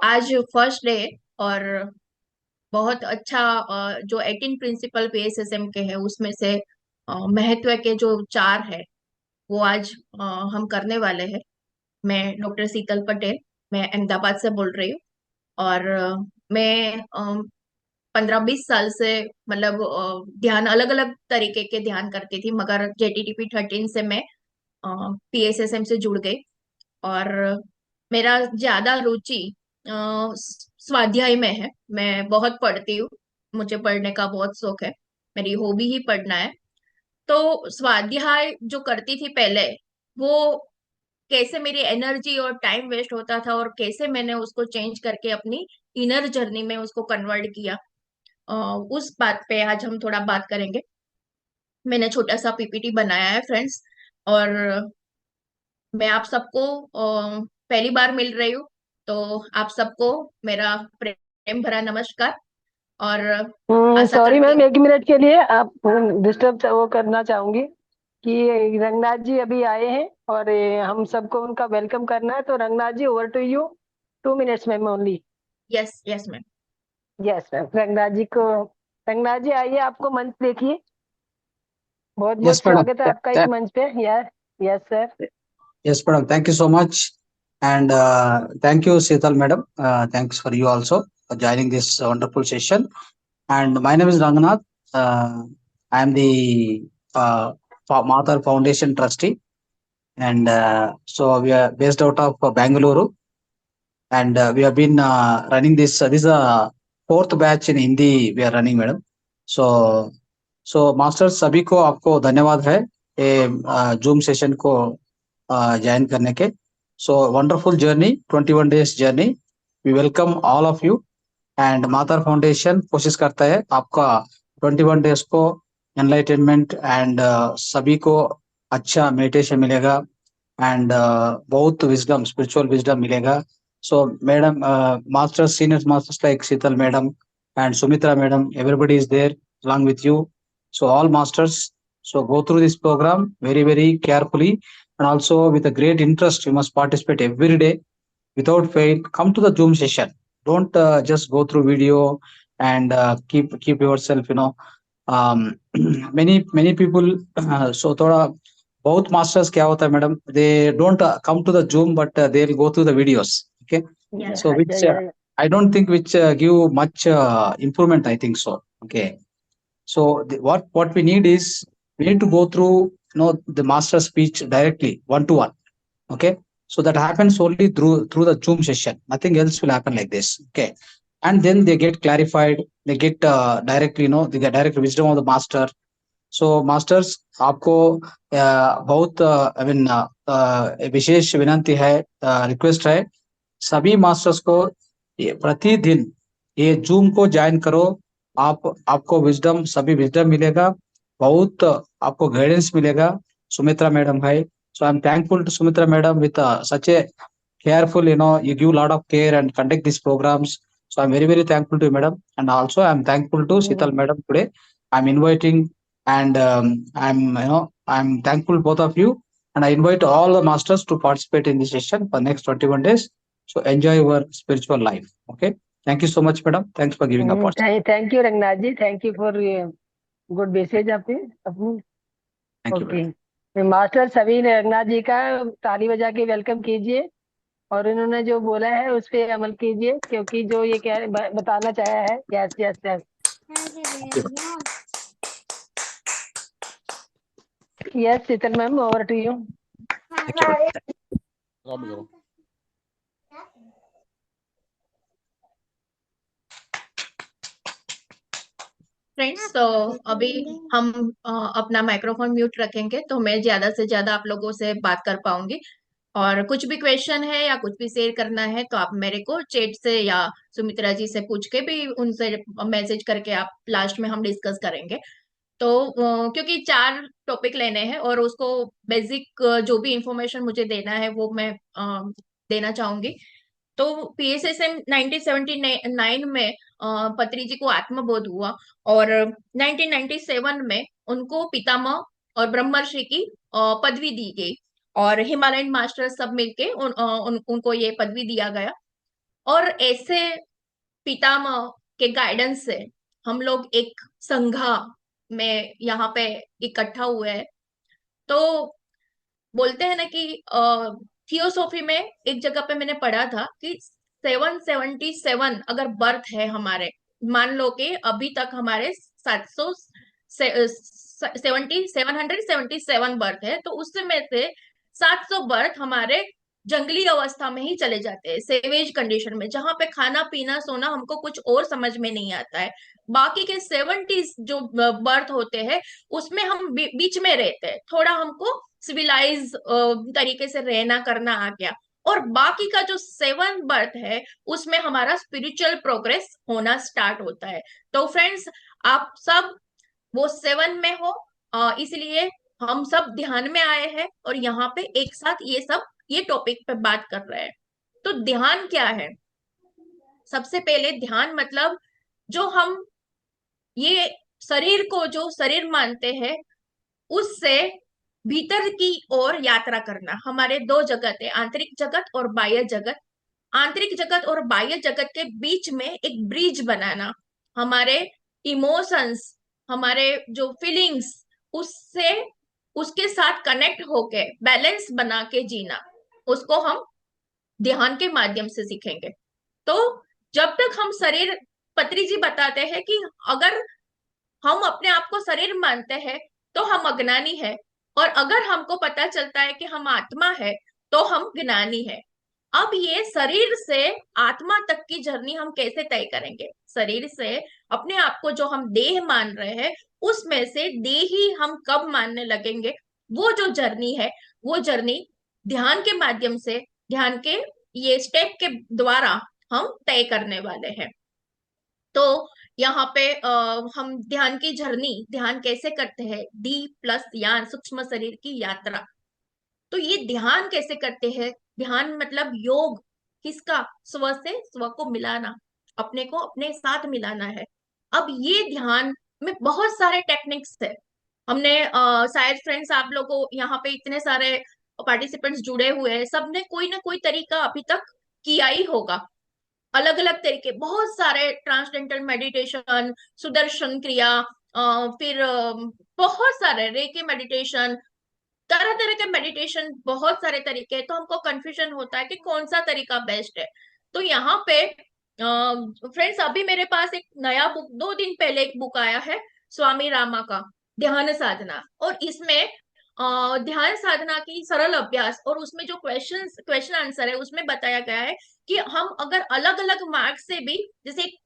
आज first day और बहुत अच्छा जो 18 प्रिंसिपल पीएसएसएम के हैं उसमें से महत्व के जो चार है वो आज अ, हम करने वाले हैं। मैं डॉक्टर शीतल पटेल, मैं अहमदाबाद से बोल रही हूँ। और मैं 15-20 साल से मतलब ध्यान अलग अलग तरीके के ध्यान करती थी, मगर जेटीटीपी 13 से मैं पीएसएसएम से जुड़ गई। और मेरा ज्यादा रुचि स्वाध्याय में है। मैं बहुत पढ़ती हूँ, मुझे पढ़ने का बहुत शौक है, मेरी हॉबी ही पढ़ना है। तो स्वाध्याय जो करती थी पहले, वो कैसे मेरी एनर्जी और टाइम वेस्ट होता था और कैसे मैंने उसको चेंज करके अपनी इनर जर्नी में उसको कन्वर्ट किया, उस बात पे आज हम थोड़ा बात करेंगे। मैंने छोटा सा पीपीटी बनाया है फ्रेंड्स। और मैं आप सबको पहली बार मिल रही हूँ, तो आप सबको मेरा प्रेम भरा नमस्कार। और आशा सॉरी करती मैम, हूँ। 1 मिनट के लिए आप डिस्टर्ब वो करना चाहूंगी कि रंगनाथ जी अभी आए हैं और हम सबको उनका वेलकम करना है। तो Ranganath ji, over to you. 2 minutes ma'am only. Yes yes ma'am. Yes ma'am, Ranganath ji को। रंगनाथ जी आइए, आपको मंच देखिए। बहुत Yes, बहुत madam. स्वागत है आपका इस मंच पे। Yes. Yes sir. Yes, madam. Thank you so much. And thank you, Seetal madam. Thanks for you also for joining this wonderful session. And my name is Ranganath. Uh, I am the Mother Foundation trustee. And so we are based out of Bangalore. And we have been running this. This is a fourth batch in Hindi we are running, madam. So masters सभी को आपको धन्यवाद है ये zoom session को join करने के। So wonderful journey, 21 days journey. We welcome all of you. And Matar foundation कोशिश करता है आपका 21 days को एनलाइटनमेंट एंड सभी को अच्छा मेडिटेशन मिलेगा एंड बहुत विजडम, स्पिरिचुअल विजडम मिलेगा। सो madam, masters, senior masters like Sheetal madam and Sumitra madam, everybody is there along with you. So all masters, so go through this program very, very carefully and also with a great interest. You must participate every day without fail. Come to the Zoom session. Don't just go through video and keep yourself, um, many people so थोड़ा बहुत masters क्या होता है madam, they don't come to the Zoom but they'll go through the videos. Okay, yes so which I don't think which give much improvement, I think so. Okay, so what we need is we need to go through the master speech directly one to one. Okay, so that happens only through the Zoom session, nothing else will happen like this. Okay, and then they get clarified, they get directly, they get direct wisdom of the master. So masters आपको बहुत I mean विशेष विनंती है, request है सभी masters को प्रतिदिन ये zoom को ज्वाइन करो। आपको विजडम, सभी विजडम मिलेगा, बहुत आपको गाइडेंस मिलेगा। सुमित्रा मैडम है, so I am thankful to Sumitra madam with such a careful, you give lot of care and conduct these programs. So I'm very, very thankful to you madam, and also I'm thankful to Sital madam today. I'm inviting and I'm thankful both of you, and I invite all the masters to participate in this session for next 21 days. So enjoy your spiritual life. Okay, thank you so much madam, thanks for giving opportunity. Thank you Ranganath ji, thank you for good message आपने अपनी। Thank you madam. Okay master, सभी ने रंगनाथ जी का ताली बजा के welcome कीजिए और इन्होंने जो बोला है उस पे अमल कीजिए, क्योंकि जो ये बताना चाहा है। Yes yes yes. Thank you. Yes Sheetal ma'am, over to you. Thank you madam. Friends, तो अभी हम अपना माइक्रोफोन म्यूट रखेंगे, तो मैं ज्यादा से ज्यादा आप लोगों से बात कर पाऊंगी। और कुछ भी क्वेश्चन है या कुछ भी शेयर करना है तो आप मेरे को चैट से या सुमित्रा जी से पूछ के भी उनसे मैसेज करके आप लास्ट में हम डिस्कस करेंगे। तो क्योंकि चार टॉपिक लेने हैं और उसको बेसिक जो भी इंफॉर्मेशन मुझे देना है वो मैं देना चाहूंगी। तो पीएसएसएम 1979 में पत्री जी को आत्मबोध हुआ और 1997 में उनको पितामह और ब्रह्मर्षि की पदवी दी गई। और हिमालयन मास्टर सब मिलके उनको ये पदवी दिया गया। और ऐसे पितामह के गाइडेंस से हम लोग एक संघा में यहाँ पे इकट्ठा हुए हैं। तो बोलते हैं ना कि थियोसॉफी में एक जगह पे मैंने पढ़ा था कि 777 अगर बर्थ है हमारे, मान लो कि अभी तक हमारे 777 बर्थ है, तो उसमें से 700 बर्थ हमारे जंगली अवस्था में ही चले जाते हैं, सेवेज कंडीशन में, जहां पे खाना पीना सोना हमको कुछ और समझ में नहीं आता है। बाकी के 70 जो बर्थ होते हैं उसमें हम बीच में रहते हैं, थोड़ा हमको सिविलाइज तरीके से रहना करना आ गया। और बाकी का जो 7 बर्थ है उसमें हमारा स्पिरिचुअल प्रोग्रेस होना स्टार्ट होता है। तो फ्रेंड्स, आप सब वो 7 में हो, इसलिए हम सब ध्यान में आए हैं और यहाँ पे एक साथ ये टॉपिक पे बात कर रहे हैं। तो ध्यान क्या है? सबसे पहले ध्यान मतलब जो हम ये शरीर को जो शरीर मानते हैं उससे भीतर की ओर यात्रा करना। हमारे दो जगत है, आंतरिक जगत और बाह्य जगत। आंतरिक जगत और बाह्य जगत के बीच में एक ब्रिज बनाना, हमारे इमोशंस, हमारे जो फीलिंग्स, उससे उसके साथ कनेक्ट होके बैलेंस बना के जीना, उसको हम ध्यान के माध्यम से सीखेंगे। तो जब तक हम शरीर, पत्री जी बताते हैं कि अगर हम अपने आप को शरीर मानते हैं तो हम अज्ञानी है, और अगर हमको पता चलता है कि हम आत्मा है तो हम ज्ञानी है। अब ये शरीर से आत्मा तक की जर्नी हम कैसे तय करेंगे? शरीर से अपने आप को जो हम देह मान रहे हैं उसमें से देह ही हम कब मानने लगेंगे? वो जो जर्नी है, वो जर्नी ध्यान के माध्यम से, ध्यान के ये स्टेप के द्वारा हम तय करने वाले हैं। तो यहाँ पे हम ध्यान की जर्नी, ध्यान कैसे करते हैं, डी प्लस यान, सूक्ष्म शरीर की यात्रा। तो ये ध्यान कैसे करते हैं? ध्यान मतलब योग, किसका? स्व से स्व को मिलाना, अपने को अपने साथ मिलाना है। अब ये ध्यान में बहुत सारे टेक्निक्स है। हमने शायद फ्रेंड्स, आप लोगों को यहाँ पे इतने सारे पार्टिसिपेंट्स जुड़े हुए हैं, सबने कोई ना कोई तरीका अभी तक किया ही होगा। अलग अलग तरीके, बहुत सारे, ट्रांसडेंटल मेडिटेशन, सुदर्शन क्रिया, फिर बहुत सारे रेकी मेडिटेशन, तरह तरह के मेडिटेशन, बहुत सारे तरीके हैं। तो हमको कंफ्यूजन होता है कि कौन सा तरीका बेस्ट है। तो यहाँ पे फ्रेंड्स, अभी मेरे पास एक नया बुक, 2 दिन पहले एक बुक आया है, स्वामी रामा का ध्यान साधना। और इसमें ध्यान साधना की सरल अभ्यास, और उसमें जो क्वेश्चन आंसर है उसमें बताया गया है कि हम अगर अलग अलग मार्ग से भी, जैसे एक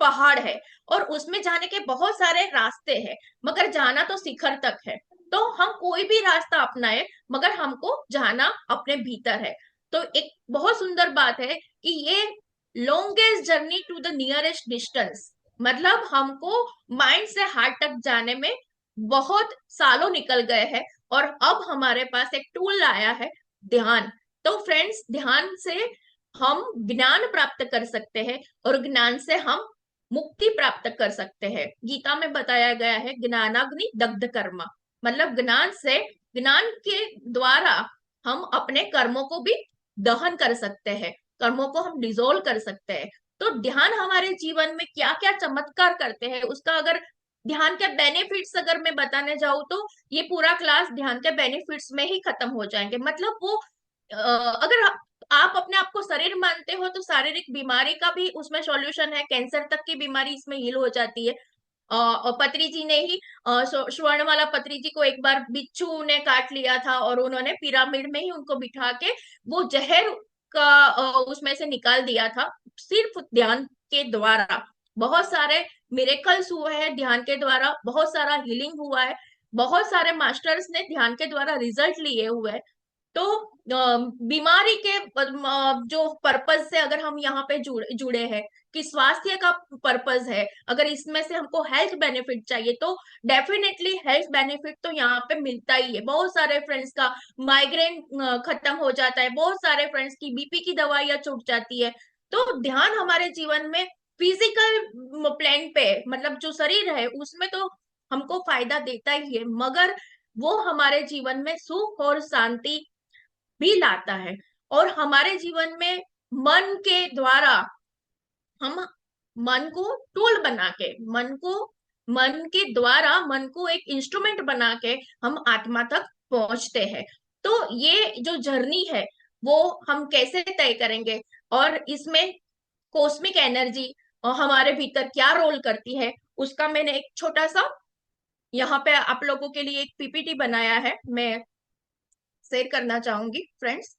पहाड़ है और उसमें जाने के बहुत सारे रास्ते हैं, मगर जाना तो शिखर तक है, तो हम कोई भी रास्ता अपनाए मगर हमको जाना अपने भीतर है। तो एक बहुत सुंदर बात है कि ये longest journey to the nearest distance, मतलब हमको माइंड से हार्ट तक जाने में बहुत सालों निकल गए हैं, और अब हमारे पास एक टूल आया है, ध्यान। तो फ्रेंड्स, ध्यान से हम ज्ञान प्राप्त कर सकते हैं और ज्ञान से हम मुक्ति प्राप्त कर सकते हैं। गीता में बताया गया है, ज्ञानाग्नि दग्ध कर्म, मतलब ज्ञान से, ज्ञान के द्वारा हम अपने कर्मों को भी दहन कर सकते हैं, कर्मों को हम डिसोल्व कर सकते हैं। तो ध्यान हमारे जीवन में क्या क्या चमत्कार करते हैं, उसका अगर ध्यान के बेनिफिट्स अगर मैं बताने जाऊं तो ये पूरा क्लास ध्यान के बेनिफिट्स में ही खत्म हो जाएंगे। मतलब वो अगर आप अपने आप को शरीर मानते हो तो शारीरिक बीमारी का भी उसमें सॉल्यूशन है, कैंसर तक की बीमारी इसमें हील हो जाती है। और पत्री जी ने ही, स्वर्णमाला पत्री जी को एक बार बिच्छू ने काट लिया था और उन्होंने पिरामिड में ही उनको बिठा के वो जहर का उसमें से निकाल दिया था, सिर्फ ध्यान के द्वारा। बहुत सारे मिरेकल्स हुए हैं ध्यान के द्वारा, बहुत सारा हीलिंग हुआ है, बहुत सारे मास्टर्स ने ध्यान के द्वारा रिजल्ट लिए हुए हैं। तो बीमारी के जो पर्पज से अगर हम यहाँ पे जुड़े हैं कि स्वास्थ्य का पर्पज है, अगर इसमें से हमको हेल्थ बेनिफिट चाहिए तो डेफिनेटली हेल्थ बेनिफिट तो यहाँ पे मिलता ही है। बहुत सारे फ्रेंड्स का माइग्रेन खत्म हो जाता है, बहुत सारे फ्रेंड्स की बीपी की दवाइयाँ छूट जाती है। तो ध्यान हमारे जीवन में फिजिकल प्लेन पे, मतलब जो शरीर है उसमें तो हमको फायदा देता ही है, मगर वो हमारे जीवन में सुख और शांति भी लाता है। और हमारे जीवन में मन के द्वारा हम मन को टूल बना के, मन के द्वारा मन को एक इंस्ट्रूमेंट बना के हम आत्मा तक पहुंचते हैं। तो ये जो जर्नी है वो हम कैसे तय करेंगे, और इसमें कॉस्मिक एनर्जी हमारे भीतर क्या रोल करती है, उसका मैंने एक छोटा सा यहाँ पे आप लोगों के लिए एक पीपीटी बनाया है, मैं शेयर करना चाहूंगी फ्रेंड्स।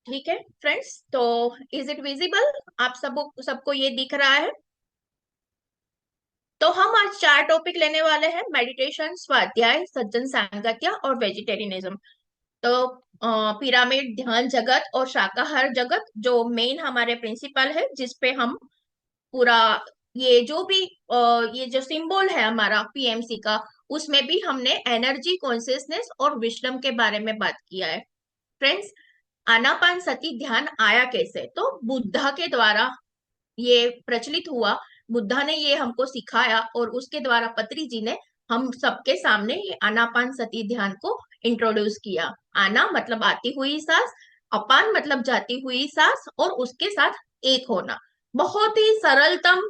ठीक है फ्रेंड्स, तो इज इट विजिबल? आप सबको ये दिख रहा है? तो हम आज 4 टॉपिक लेने वाले हैं: मेडिटेशन, स्वाध्याय, सज्जन सांगत्य और वेजिटेरियनिज्म। तो पिरामिड, ध्यान जगत और शाकाहार जगत जो मेन हमारे प्रिंसिपल है, जिसपे हम पूरा ये जो भी ये जो सिंबल है हमारा पीएमसी का, उसमें भी हमने एनर्जी, कॉन्शियसनेस और विश्रम के बारे में बात किया है। फ्रेंड्स, आनापान सती ध्यान आया कैसे? तो बुद्धा के द्वारा ये प्रचलित हुआ, बुद्धा ने ये हमको सिखाया और उसके द्वारा पत्री जी ने हम सबके सामने ये आनापान सती ध्यान को इंट्रोड्यूस किया। आना मतलब आती हुई सांस, अपान मतलब जाती हुई सांस, और उसके साथ एक होना। बहुत ही सरलतम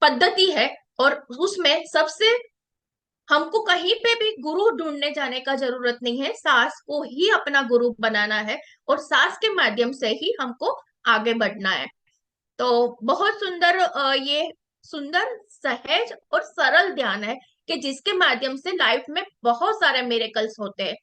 पद्धति है, और उसमें सबसे हमको कहीं पे भी गुरु ढूंढने जाने का जरूरत नहीं है, सांस को ही अपना गुरु बनाना है और सांस के माध्यम से ही हमको आगे बढ़ना है। तो बहुत सुंदर ये सुंदर, सहज और सरल ध्यान है कि जिसके माध्यम से लाइफ में बहुत सारे मिरेकल्स होते हैं।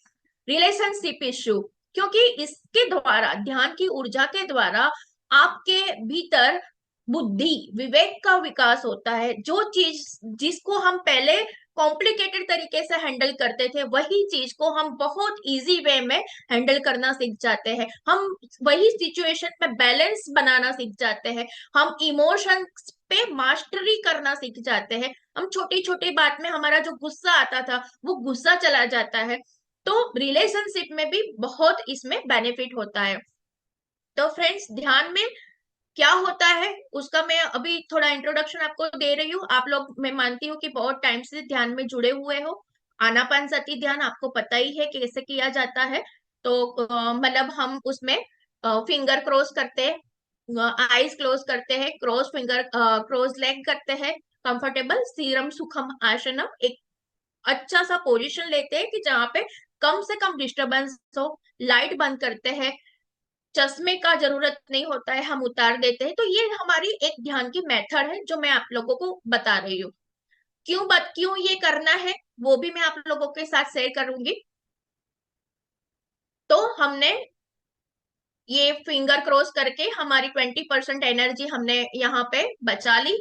रिलेशनशिप इश्यू, क्योंकि इसके द्वारा, ध्यान की ऊर्जा के द्वारा आपके भीतर बुद्धि, विवेक का विकास होता है। जो चीज जिसको हम पहले कॉम्प्लिकेटेड तरीके से हैंडल करते थे, वही चीज को हम बहुत इजी वे में हैंडल करना सीख जाते हैं। हम वही सिचुएशन में बैलेंस बनाना सीख जाते हैं। हम इमोशंस पे मास्टरी करना सीख जाते हैं। हम छोटी छोटी बात में हमारा जो गुस्सा आता था वो गुस्सा चला जाता है। तो रिलेशनशिप में भी बहुत इसमें बेनिफिट होता है। तो फ्रेंड्स, ध्यान में क्या होता है उसका मैं अभी थोड़ा इंट्रोडक्शन आपको दे रही हूँ। आप लोग, मैं मानती हूँ कि बहुत टाइम से ध्यान में जुड़े हुए हो। आनापान सती ध्यान आपको पता ही है कैसे किया जाता है। तो मतलब हम उसमें फिंगर क्रॉस करते हैं, आईज क्लोज करते हैं, क्रॉस लेग करते हैं, कंफर्टेबल सीरम सुखम आसनम, एक अच्छा सा पोजीशन लेते हैं कि जहाँ पे कम से कम डिस्टरबेंस हो। लाइट बंद करते हैं, चश्मे का जरूरत नहीं होता है, हम उतार देते हैं। तो ये हमारी एक ध्यान की मेथड है जो मैं आप लोगों को बता रही हूँ। क्यों ये करना है वो भी मैं आप लोगों के साथ शेयर करूंगी। तो हमने ये फिंगर क्रॉस करके हमारी 20% एनर्जी हमने यहाँ पे बचा ली।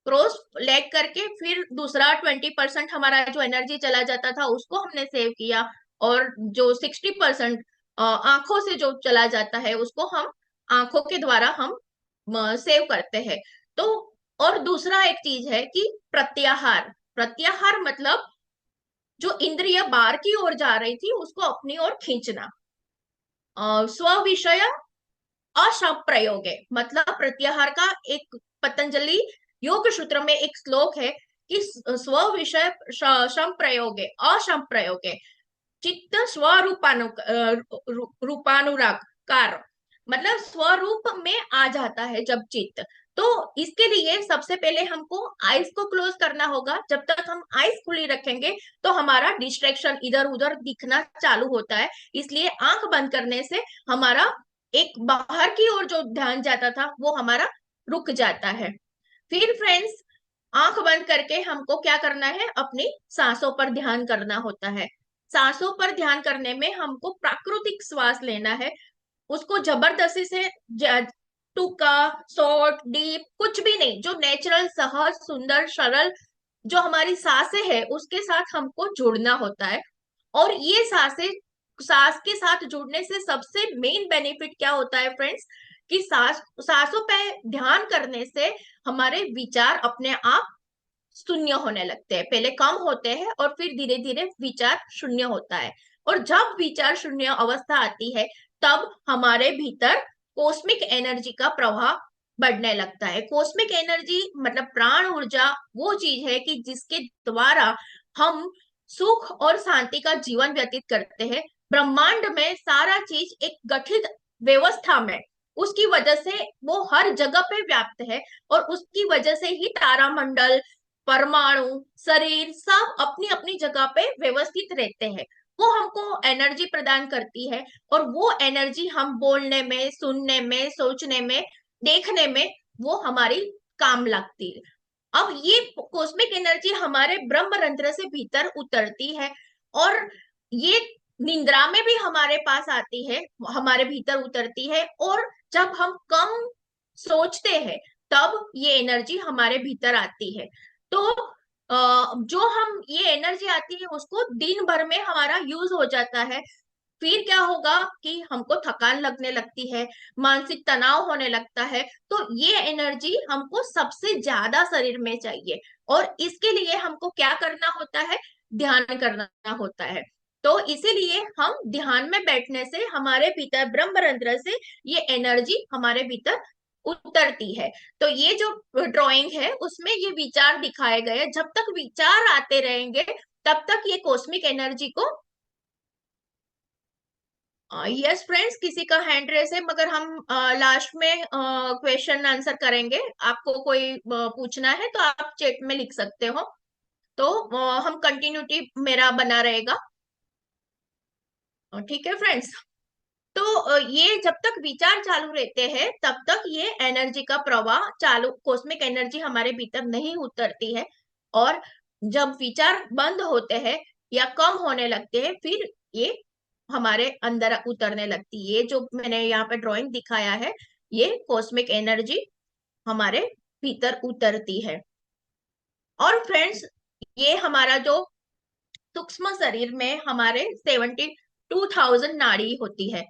क्रॉस लेग करके फिर दूसरा 20% हमारा जो एनर्जी चला जाता था उसको हमने सेव किया, और जो 60% आंखों से जो चला जाता है उसको हम आंखों के द्वारा हम सेव करते हैं। तो और दूसरा एक चीज है कि प्रत्याहार। प्रत्याहार मतलब जो इंद्रिय बाहर की ओर जा रही थी उसको अपनी ओर खींचना। स्व विषय अशप्रयोग है, मतलब प्रत्याहार का एक पतंजलि योग सूत्र में एक श्लोक है कि स्व विषय संप्रयोग है, अशप्रयोग है, चित्त रूपानुराग, मतलब स्वरूप में आ जाता है जब चित्त। तो इसके लिए सबसे पहले हमको आईज को क्लोज करना होगा। जब तक हम आईज खुली रखेंगे तो हमारा डिस्ट्रैक्शन इधर उधर दिखना चालू होता है, इसलिए आंख बंद करने से हमारा एक बाहर की ओर जो ध्यान जाता था वो हमारा रुक जाता है। फिर फ्रेंड्स, आंख बंद करके हमको क्या करना है? अपनी सांसों पर ध्यान करना होता है। सांसों पर ध्यान करने में हमको प्राकृतिक श्वास लेना है। उसको जबरदस्ती से टूका, शॉर्ट, डीप कुछ भी नहीं, जो नेचुरल, सहज, सुंदर, सरल जो हमारी सांसें है उसके साथ हमको जुड़ना होता है। और ये सांस के साथ जुड़ने से सबसे मेन बेनिफिट क्या होता है फ्रेंड्स, कि सांसों पे ध्यान करने से हमारे विचार अपने आप शून्य होने लगते हैं। पहले कम होते हैं और फिर धीरे धीरे विचार शून्य होता है। और जब विचार शून्य अवस्था आती है तब हमारे भीतर कॉस्मिक एनर्जी का प्रवाह बढ़ने लगता है। कॉस्मिक एनर्जी मतलब प्राण ऊर्जा वो चीज है कि जिसके द्वारा हम सुख और शांति का जीवन व्यतीत करते हैं। ब्रह्मांड में सारा चीज एक गठित व्यवस्था में, उसकी वजह से वो हर जगह पे व्याप्त है, और उसकी वजह से ही तारामंडल, परमाणु, शरीर सब अपनी अपनी जगह पे व्यवस्थित रहते हैं। वो हमको एनर्जी प्रदान करती है, और वो एनर्जी हम बोलने में, सुनने में, सोचने में, देखने में वो हमारी काम लगती है। अब ये कॉस्मिक एनर्जी हमारे ब्रह्म रंध्र से भीतर उतरती है, और ये निंद्रा में भी हमारे पास आती है, हमारे भीतर उतरती है, और जब हम कम सोचते हैं तब ये एनर्जी हमारे भीतर आती है। तो जो हम ये एनर्जी आती है उसको दिन भर में हमारा यूज हो जाता है। फिर क्या होगा कि हमको थकान लगने लगती है, मानसिक तनाव होने लगता है। तो ये एनर्जी हमको सबसे ज्यादा शरीर में चाहिए, और इसके लिए हमको क्या करना होता है, ध्यान करना होता है। तो इसीलिए हम ध्यान में बैठने से हमारे भीतर ब्रह्मरंध्र से ये एनर्जी हमारे भीतर उतरती है। तो ये जो ड्राइंग है उसमें ये विचार दिखाए गए हैं। जब तक विचार आते रहेंगे तब तक ये कॉस्मिक एनर्जी को यस फ्रेंड्स, किसी का हैंड रेस है, मगर हम लास्ट में क्वेश्चन आंसर करेंगे। आपको कोई पूछना है तो आप चैट में लिख सकते हो। तो हम कंटिन्यूटी मेरा बना रहेगा। ठीक है फ्रेंड्स। तो ये जब तक विचार चालू रहते हैं तब तक ये एनर्जी का प्रवाह चालू, कॉस्मिक एनर्जी हमारे भीतर नहीं उतरती है। और जब विचार बंद होते हैं या कम होने लगते हैं फिर ये हमारे अंदर उतरने लगती है। ये जो मैंने यहाँ पे ड्राइंग दिखाया है ये कॉस्मिक एनर्जी हमारे भीतर उतरती है। और फ्रेंड्स, ये हमारा जो सूक्ष्म शरीर में हमारे 72,000 नाड़ी होती है,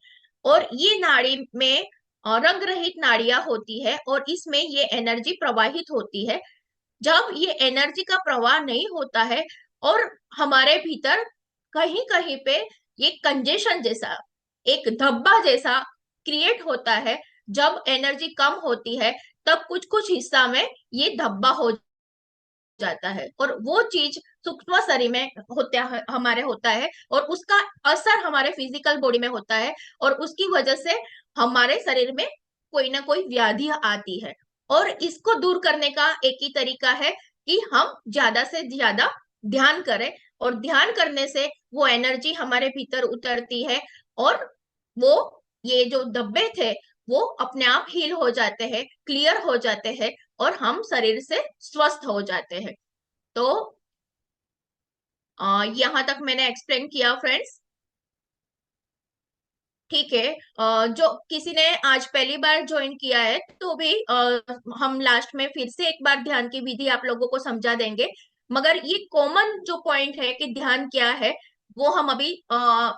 और ये नाड़ी में रंग रहित नाड़ियां होती है, और इसमें ये एनर्जी प्रवाहित होती है। जब ये एनर्जी का प्रवाह नहीं होता है और हमारे भीतर कहीं कहीं पे ये कंजेशन जैसा, एक धब्बा जैसा क्रिएट होता है। जब एनर्जी कम होती है तब कुछ कुछ हिस्सा में ये धब्बा हो जाता है, और वो चीज सूक्ष्म शरीर में होता है, हमारे होता है, और उसका असर हमारे फिजिकल बॉडी में होता है, और उसकी वजह से हमारे शरीर में कोई ना कोई व्याधि आती है। और इसको दूर करने का एक ही तरीका है कि हम ज्यादा से ज्यादा ध्यान करें, और ध्यान करने से वो एनर्जी हमारे भीतर उतरती है, और वो ये जो धब्बे थे वो अपने आप हील हो जाते हैं, क्लियर हो जाते हैं, और हम शरीर से स्वस्थ हो जाते हैं। तो यहाँ तक मैंने एक्सप्लेन किया फ्रेंड्स। ठीक है। जो किसी ने आज पहली बार ज्वाइन किया है तो भी हम लास्ट में फिर से एक बार ध्यान की विधि आप लोगों को समझा देंगे। मगर ये कॉमन जो पॉइंट है कि ध्यान क्या है वो हम अभी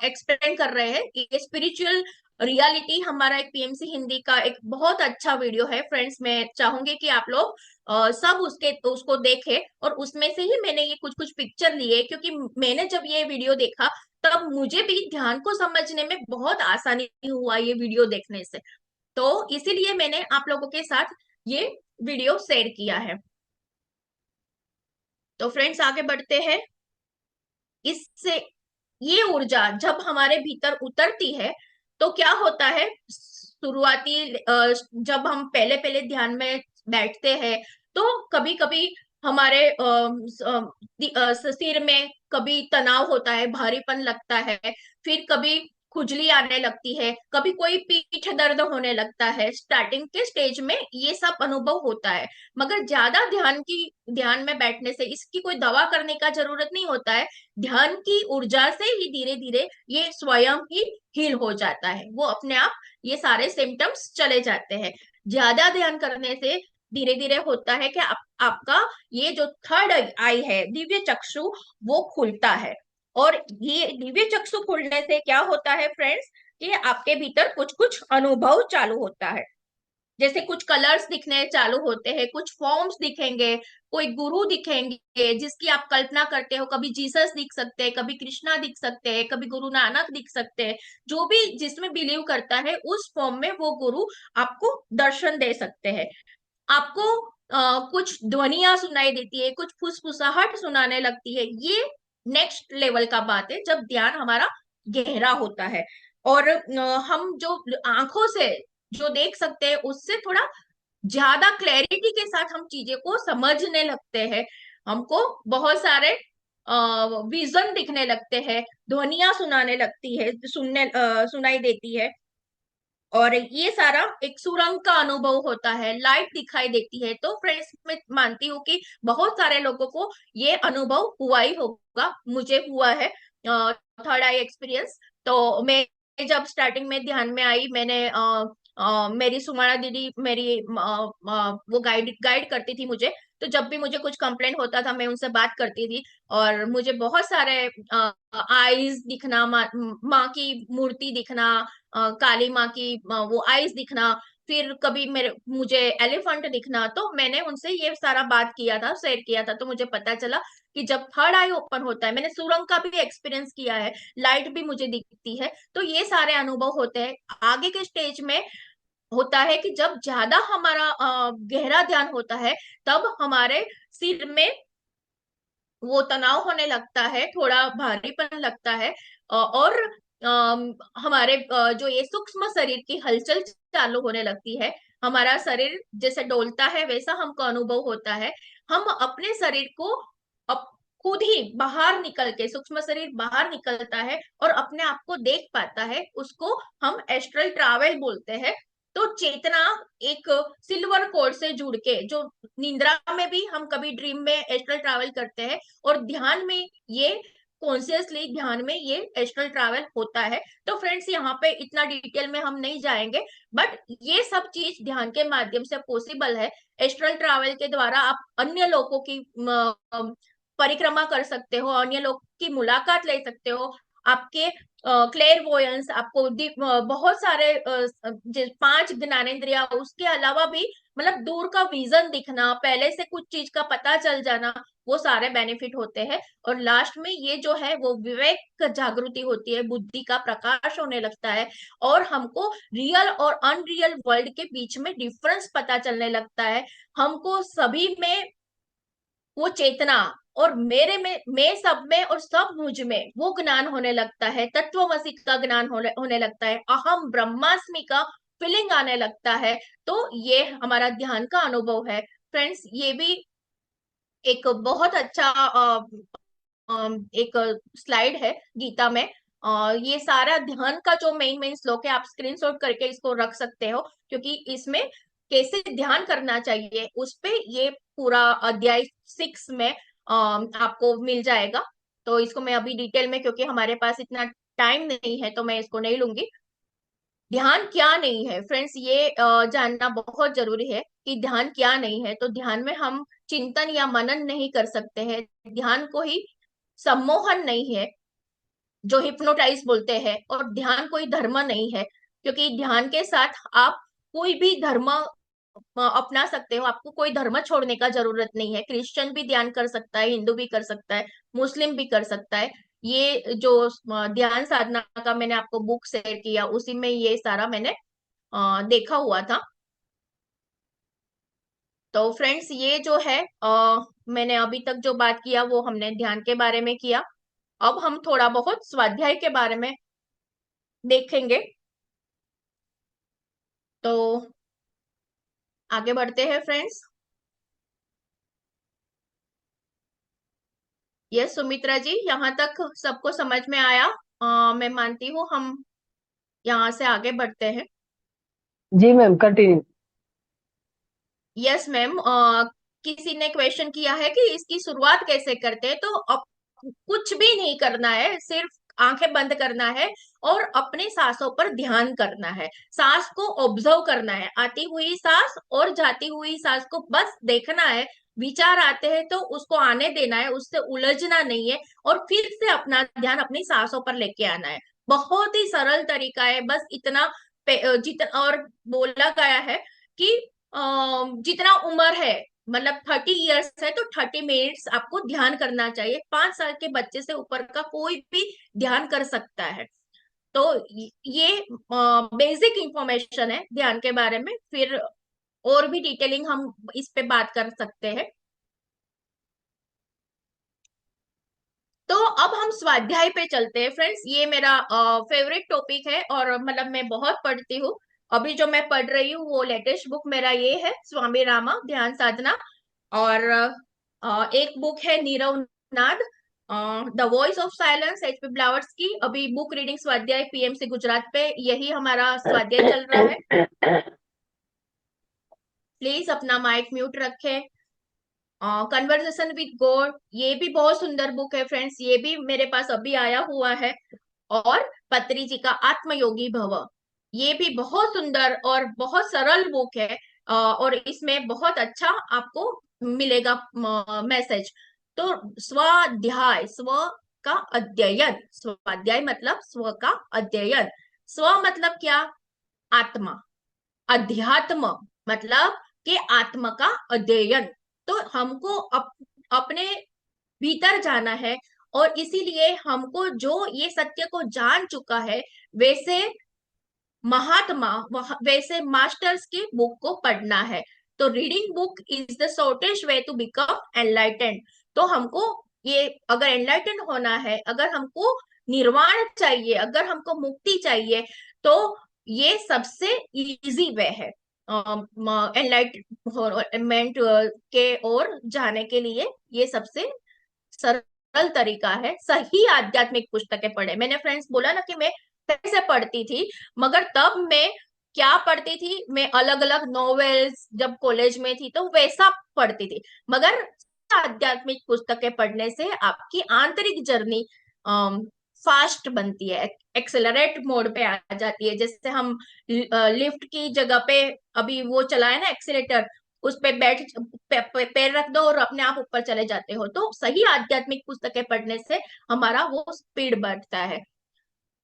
एक्सप्लेन कर रहे हैं। ये स्पिरिचुअल रियलिटी हमारा एक पीएमसी हिंदी का एक बहुत अच्छा वीडियो है फ्रेंड्स। मैं चाहूंगी कि आप लोग सब उसको देखें, और उसमें से ही मैंने ये कुछ कुछ पिक्चर लिए, क्योंकि मैंने जब ये वीडियो देखा तब मुझे भी ध्यान को समझने में बहुत आसानी हुआ ये वीडियो देखने से। तो इसीलिए मैंने आप लोगों के साथ ये वीडियो शेयर किया है। तो फ्रेंड्स आगे बढ़ते हैं। इससे ये ऊर्जा जब हमारे भीतर उतरती है तो क्या होता है, शुरुआती जब हम पहले पहले ध्यान में बैठते हैं तो कभी कभी हमारे सिर में कभी तनाव होता है, भारीपन लगता है, फिर कभी खुजली आने लगती है, कभी कोई पीठ दर्द होने लगता है। स्टार्टिंग के स्टेज में ये सब अनुभव होता है, मगर ज्यादा ध्यान में बैठने से इसकी कोई दवा करने का जरूरत नहीं होता है। ध्यान की ऊर्जा से ही धीरे धीरे ये स्वयं ही हील हो जाता है, वो अपने आप ये सारे सिम्टम्स चले जाते हैं। ज्यादा ध्यान करने से धीरे धीरे होता है कि आपका ये जो थर्ड आई है, दिव्य चक्षु, वो खुलता है। और ये दिव्य चक्षु खुलने से क्या होता है फ्रेंड्स, कि आपके भीतर कुछ कुछ अनुभव चालू होता है। जैसे कुछ कलर्स दिखने चालू होते हैं, कुछ फॉर्म्स दिखेंगे, कोई गुरु दिखेंगे जिसकी आप कल्पना करते हो। कभी जीसस दिख सकते हैं, कभी कृष्णा दिख सकते हैं, कभी गुरु नानक दिख सकते हैं। जो भी जिसमें बिलीव करता है उस फॉर्म में वो गुरु आपको दर्शन दे सकते हैं। आपको कुछ ध्वनियां सुनाई देती है, कुछ फुसफुसाहट सुनाने लगती है। ये नेक्स्ट लेवल का बात है जब ध्यान हमारा गहरा होता है। और हम जो आंखों से जो देख सकते हैं उससे थोड़ा ज्यादा क्लैरिटी के साथ हम चीजें को समझने लगते हैं। हमको बहुत सारे विजन दिखने लगते हैं, ध्वनियां सुनाने लगती है, सुनाई देती है। और ये सारा एक सुरंग का अनुभव होता है, लाइट दिखाई देती है। तो फ्रेंड्स, मैं मानती हूँ कि बहुत सारे लोगों को ये अनुभव हुआ ही होगा, मुझे हुआ है थर्ड आई एक्सपीरियंस। तो मैं जब स्टार्टिंग में ध्यान में आई, मैंने मेरी सुमाना दीदी मेरी वो गाइड गाइड करती थी मुझे। तो जब भी मुझे कुछ कंप्लेंट होता था मैं उनसे बात करती थी, और मुझे बहुत सारे आईज दिखना, माँ की मूर्ति दिखना, काली माँ की वो आईज दिखना, फिर कभी मेरे मुझे एलिफेंट दिखना। तो मैंने उनसे ये सारा बात किया था, शेयर किया था। तो मुझे पता चला कि जब थर्ड आई ओपन होता है, मैंने सुरंग का भी एक्सपीरियंस किया है, लाइट भी मुझे दिखती है। तो ये सारे अनुभव होते हैं। आगे के स्टेज में होता है कि जब ज्यादा हमारा गहरा ध्यान होता है, तब हमारे सिर में वो तनाव होने लगता है, थोड़ा भारीपन लगता है। और हमारे जो ये सूक्ष्म शरीर की हलचल चालू होने लगती है। हमारा शरीर जैसे डोलता है वैसा हमको अनुभव होता है। हम अपने शरीर को अप, खुद ही बाहर निकल के, सूक्ष्म शरीर बाहर निकलता है और अपने आप को देख पाता है। उसको हम एस्ट्रल ट्रैवल बोलते हैं। तो चेतना एक सिल्वर कोड से जुड़ के, जो निंद्रा में भी हम कभी ड्रीम में एस्ट्रल ट्रैवल करते हैं, और ध्यान में ये कॉन्शियसली ध्यान में ये एस्ट्रल ट्रैवल होता है। तो फ्रेंड्स, यहाँ पे इतना डिटेल में हम नहीं जाएंगे, बट ये सब चीज ध्यान के माध्यम से पॉसिबल है। एस्ट्रल ट्रैवल के द्वारा आप अन्य लोगों की परिक्रमा कर सकते हो, अन्य लोग की मुलाकात ले सकते हो। आपके क्लेरवोयंस, आपको बहुत सारे 5 ज्ञानेंद्रिया, उसके अलावा भी मतलब दूर का विजन दिखना, पहले से कुछ चीज का पता चल जाना, वो सारे बेनिफिट होते हैं। और लास्ट में ये जो है वो विवेक जागृति होती है, बुद्धि का प्रकाश होने लगता है, और हमको रियल और अनरियल वर्ल्ड के बीच में डिफरेंस पता चलने लगता है। हमको सभी में वो चेतना, और मेरे में, मैं सब में और सब मुझ में वो ज्ञान होने लगता है। तत्वमसि का ज्ञान होने लगता है। अहम ब्रह्मास्मि का फीलिंग आने लगता है। तो ये हमारा ध्यान का अनुभव है। फ्रेंड्स, ये भी एक बहुत अच्छा एक स्लाइड है गीता में। ये सारा ध्यान का जो मेन मेन श्लोक है, आप स्क्रीनशॉट करके इसको रख सकते हो, क्योंकि इसमें कैसे ध्यान करना चाहिए उस पे ये पूरा अध्याय 6 में आपको मिल जाएगा। तो इसको मैं अभी डिटेल में, क्योंकि हमारे पास इतना टाइम नहीं है, तो मैं इसको नहीं लूंगी। ध्यान क्या नहीं है फ्रेंड्स, ये जानना बहुत जरूरी है कि ध्यान क्या नहीं है। तो ध्यान में हम चिंतन या मनन नहीं कर सकते हैं। ध्यान को ही सम्मोहन नहीं है, जो हिप्नोटाइज बोलते हैं। और ध्यान कोई धर्म नहीं है, क्योंकि ध्यान के साथ आप कोई भी धर्म अपना सकते हो। आपको कोई धर्म छोड़ने का जरूरत नहीं है। क्रिश्चियन भी ध्यान कर सकता है, हिंदू भी कर सकता है, मुस्लिम भी कर सकता है। ये जो ध्यान साधना का मैंने आपको बुक शेयर किया, उसी में ये सारा मैंने देखा हुआ था। तो फ्रेंड्स, ये जो है मैंने अभी तक जो बात किया वो हमने ध्यान के बारे में किया। अब हम थोड़ा बहुत स्वाध्याय के बारे में देखेंगे। तो आगे बढ़ते हैं फ्रेंड्स। ये सुमित्रा जी, यहाँ तक सबको समझ में आया? मैं मानती हूँ हम यहाँ से आगे बढ़ते हैं। जी मैम, कंटिन्यू। Yes ma'am. किसी ने क्वेश्चन किया है कि इसकी शुरुआत कैसे करते हैं। तो अब कुछ भी नहीं करना है, सिर्फ आंखें बंद करना है और अपने सांसों पर ध्यान करना है। सांस को ऑब्जर्व करना है, आती हुई सांस और जाती हुई सांस को बस देखना है। विचार आते हैं तो उसको आने देना है, उससे उलझना नहीं है, और फिर से अपना ध्यान अपनी सांसों पर लेके आना है। बहुत ही सरल तरीका है, बस इतना जितना और बोला गया है कि जितना उम्र है, मतलब 30 इयर्स है तो 30 मिनट्स आपको ध्यान करना चाहिए। 5 साल के बच्चे से ऊपर का कोई भी ध्यान कर सकता है। तो ये बेसिक इंफॉर्मेशन है ध्यान के बारे में। फिर और भी डिटेलिंग हम इस पे बात कर सकते हैं। तो अब हम स्वाध्याय पे चलते हैं फ्रेंड्स। ये मेरा फेवरेट टॉपिक है और मतलब मैं बहुत पढ़ती हूँ। अभी जो मैं पढ़ रही हूँ वो लेटेस्ट बुक मेरा ये है, स्वामी रामा ध्यान साधना। और एक बुक है Nirav Naad, the voice of silence, H P Blavatsky की। अभी बुक रीडिंग स्वाध्याय पीएमसी गुजरात पे यही हमारा स्वाध्याय चल रहा है। प्लीज अपना माइक म्यूट रखें। कन्वर्सेशन विद गॉड, ये भी बहुत सुंदर बुक है फ्रेंड्स, ये भी मेरे पास अभी आया हुआ है। और पत्री जी का आत्मयोगी भव, ये भी बहुत सुंदर और बहुत सरल बुक है। और इसमें बहुत अच्छा आपको मिलेगा मैसेज। तो स्वाध्याय, स्व का अध्ययन, स्वाध्याय मतलब स्व का अध्ययन। स्व मतलब क्या? आत्मा। अध्यात्म मतलब कि आत्मा का अध्ययन। तो हमको अपने भीतर जाना है, और इसीलिए हमको जो ये सत्य को जान चुका है वैसे महात्मा, वैसे मास्टर्स की बुक को पढ़ना है। तो reading book is the shortest way to become enlightened. तो हमको ये, अगर एनलाइटेंड होना है, अगर हमको निर्वाण चाहिए, अगर हमको मुक्ति चाहिए, तो ये सबसे इजी वे है एनलाइटमेंट के ओर जाने के लिए। ये सबसे सरल तरीका है। सही आध्यात्मिक पुस्तकें पढ़े। मैंने फ्रेंड्स बोला ना कि मैं कैसे पढ़ती थी, मगर तब मैं क्या पढ़ती थी, मैं अलग अलग नॉवेल्स जब कॉलेज में थी तो वैसा पढ़ती थी। मगर आध्यात्मिक पुस्तकें पढ़ने से आपकी आंतरिक जर्नी फास्ट बनती है, एक्सेलरेट मोड पे आ जाती है। जैसे हम लिफ्ट की जगह पे अभी वो चला है ना एक्सीलेटर, उस पे बैठ पैर रख दो और अपने आप ऊपर चले जाते हो। तो सही आध्यात्मिक पुस्तकें पढ़ने से हमारा वो स्पीड बढ़ता है।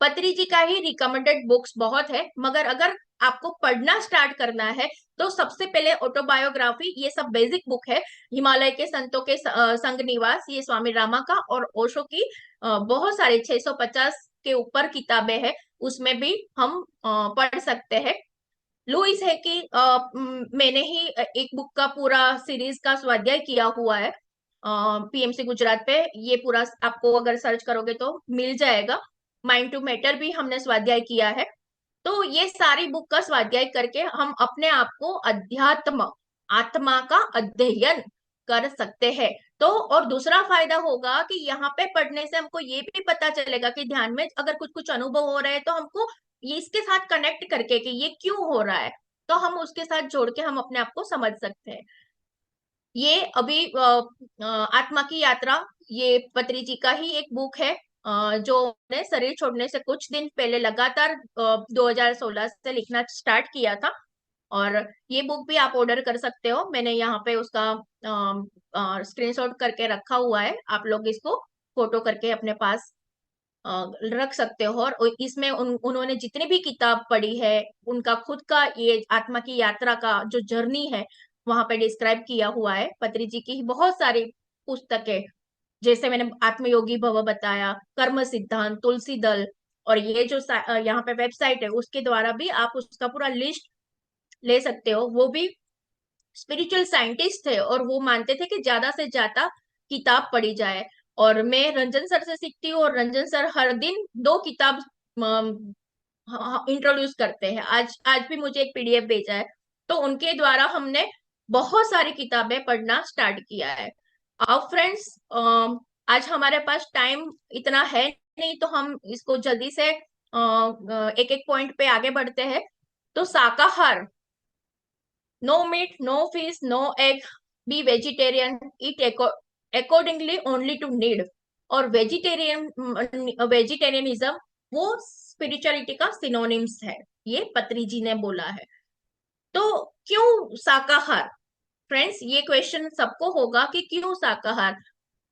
पत्री जी का ही रिकमेंडेड बुक्स बहुत है, मगर अगर आपको पढ़ना स्टार्ट करना है तो सबसे पहले ऑटोबायोग्राफी, ये सब बेसिक बुक है। हिमालय के संतों के संग निवास, ये स्वामी रामा का। और ओशो की बहुत सारी 650 के ऊपर किताबें हैं, उसमें भी हम पढ़ सकते हैं। लुइस है कि मैंने ही एक बुक का पूरा सीरीज का स्वाध्याय किया हुआ है पीएमसी गुजरात पे। ये पूरा आपको अगर सर्च करोगे तो मिल जाएगा। माइंड टू मैटर भी हमने स्वाध्याय किया है। तो ये सारी बुक का स्वाध्याय करके हम अपने आप को अध्यात्म, आत्मा का अध्ययन कर सकते हैं। तो और दूसरा फायदा होगा कि यहाँ पे पढ़ने से हमको ये भी पता चलेगा कि ध्यान में अगर कुछ कुछ अनुभव हो रहे हैं तो हमको ये इसके साथ कनेक्ट करके कि ये क्यों हो रहा है, तो हम उसके साथ जोड़ के हम अपने आप को समझ सकते हैं। ये अभी आत्मा की यात्रा, ये पत्री जी का ही एक बुक है जो ने शरीर छोड़ने से कुछ दिन पहले लगातार 2016 से लिखना स्टार्ट किया था। और ये बुक भी आप ऑर्डर कर सकते हो, मैंने यहाँ पे उसका स्क्रीनशॉट करके रखा हुआ है। आप लोग इसको फोटो करके अपने पास रख सकते हो। और इसमें उन्होंने जितनी भी किताब पढ़ी है उनका खुद का ये आत्मा की यात्रा का जो जर्नी है वहां पे डिस्क्राइब किया हुआ है। पत्री जी की बहुत सारी पुस्तकें, जैसे मैंने आत्मयोगी भव बताया, कर्म सिद्धांत, तुलसी दल, और ये जो यहाँ पे वेबसाइट है उसके द्वारा भी आप उसका पूरा लिस्ट ले सकते हो। वो भी स्पिरिचुअल साइंटिस्ट थे और वो मानते थे कि ज्यादा से ज्यादा किताब पढ़ी जाए। और मैं रंजन सर से सीखती हूँ, और रंजन सर हर दिन 2 किताब इंट्रोड्यूस करते हैं। आज आज भी मुझे एक पीडीएफ भेजा है, तो उनके द्वारा हमने बहुत सारी किताबें पढ़ना स्टार्ट किया है। अब फ्रेंड्स, आज हमारे पास टाइम इतना है नहीं, तो हम इसको जल्दी से एक एक पॉइंट पे आगे बढ़ते हैं। तो शाकाहार, no meat, no fish, no egg, be vegetarian, eat accordingly only to need. और वेजिटेरियनिज्म वो स्पिरिचुअलिटी का सिनोनिम्स है, ये पत्री जी ने बोला है। तो क्यों शाकाहार? फ्रेंड्स, ये क्वेश्चन सबको होगा कि क्यों शाकाहार।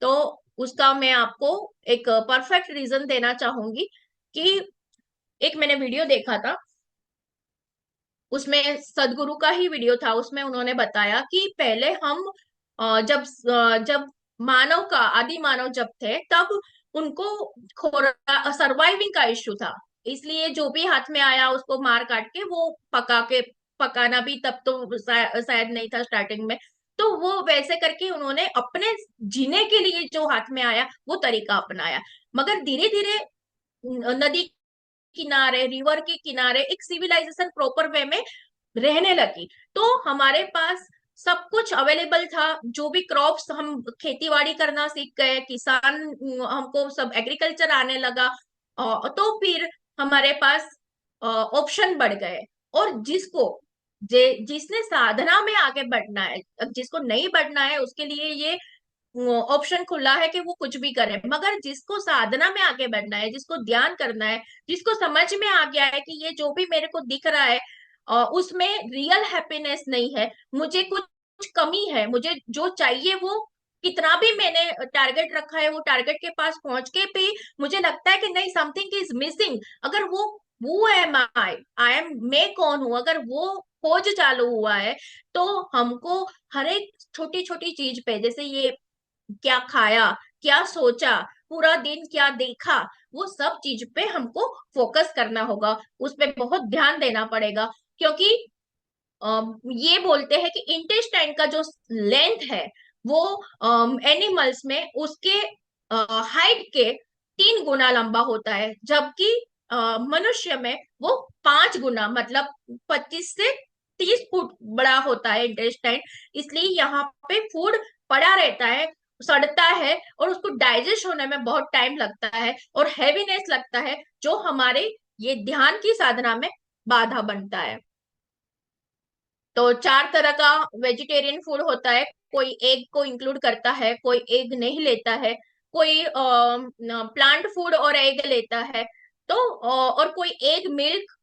तो उसका मैं आपको एक परफेक्ट रीजन देना चाहूंगी कि एक मैंने वीडियो देखा था उसमें सदगुरु का ही वीडियो था, उसमें उन्होंने बताया कि पहले हम जब मानव का आदि मानव जब थे तब उनको सर्वाइविंग का इश्यू था, इसलिए जो भी हाथ में आया उसको मार काट के वो पकाना भी तब तो शायद नहीं था स्टार्टिंग में। तो वो वैसे करके उन्होंने अपने जीने के लिए जो हाथ में आया वो तरीका अपनाया। मगर धीरे धीरे नदी किनारे, रिवर के किनारे एक सिविलाइजेशन प्रॉपर वे में रहने लगी, तो हमारे पास सब कुछ अवेलेबल था। जो भी क्रॉप्स, हम खेती बाड़ी करना सीख गए, किसान, हमको सब एग्रीकल्चर आने लगा। तो फिर हमारे पास ऑप्शन बढ़ गए। और जिसने साधना में आगे बढ़ना है, अब जिसको नहीं बढ़ना है उसके लिए ये ऑप्शन खुला है कि वो कुछ भी करे। मगर जिसको साधना में आगे बढ़ना है, जिसको ध्यान करना है, जिसको समझ में आ गया है कि ये जो भी मेरे को दिख रहा है उसमें रियल हैप्पीनेस नहीं है, मुझे कुछ कमी है, मुझे जो चाहिए वो कितना भी मैंने टारगेट रखा है वो टारगेट के पास पहुंच के भी मुझे लगता है कि नहीं, समथिंग इज मिसिंग। अगर वो एम आई एम, मैं कौन हूं, अगर वो खोज चालू हुआ है तो हमको हर एक छोटी छोटी चीज पे, जैसे ये क्या खाया, क्या सोचा, पूरा दिन क्या देखा, वो सब चीज पे हमको फोकस करना होगा, उस पे बहुत ध्यान देना पड़ेगा। क्योंकि ये बोलते हैं कि इंटेस्टाइन का जो लेंथ है वो एनिमल्स में उसके हाइट के 3 गुना लंबा होता है, जबकि मनुष्य में वो 5 गुना, मतलब 25 से 30 फुट बड़ा होता है इंटेस्टाइन। इसलिए यहाँ पे फूड पड़ा रहता है, सड़ता है, और उसको डाइजेस्ट होने में बहुत टाइम लगता है और हैवीनेस लगता है, जो हमारे ये ध्यान की साधना में बाधा बनता है। तो 4 तरह का वेजिटेरियन फूड होता है। कोई एग को इंक्लूड करता है, कोई एग नहीं लेता है, कोई प्लांट फूड और एग लेता है, तो और कोई एग मिल्क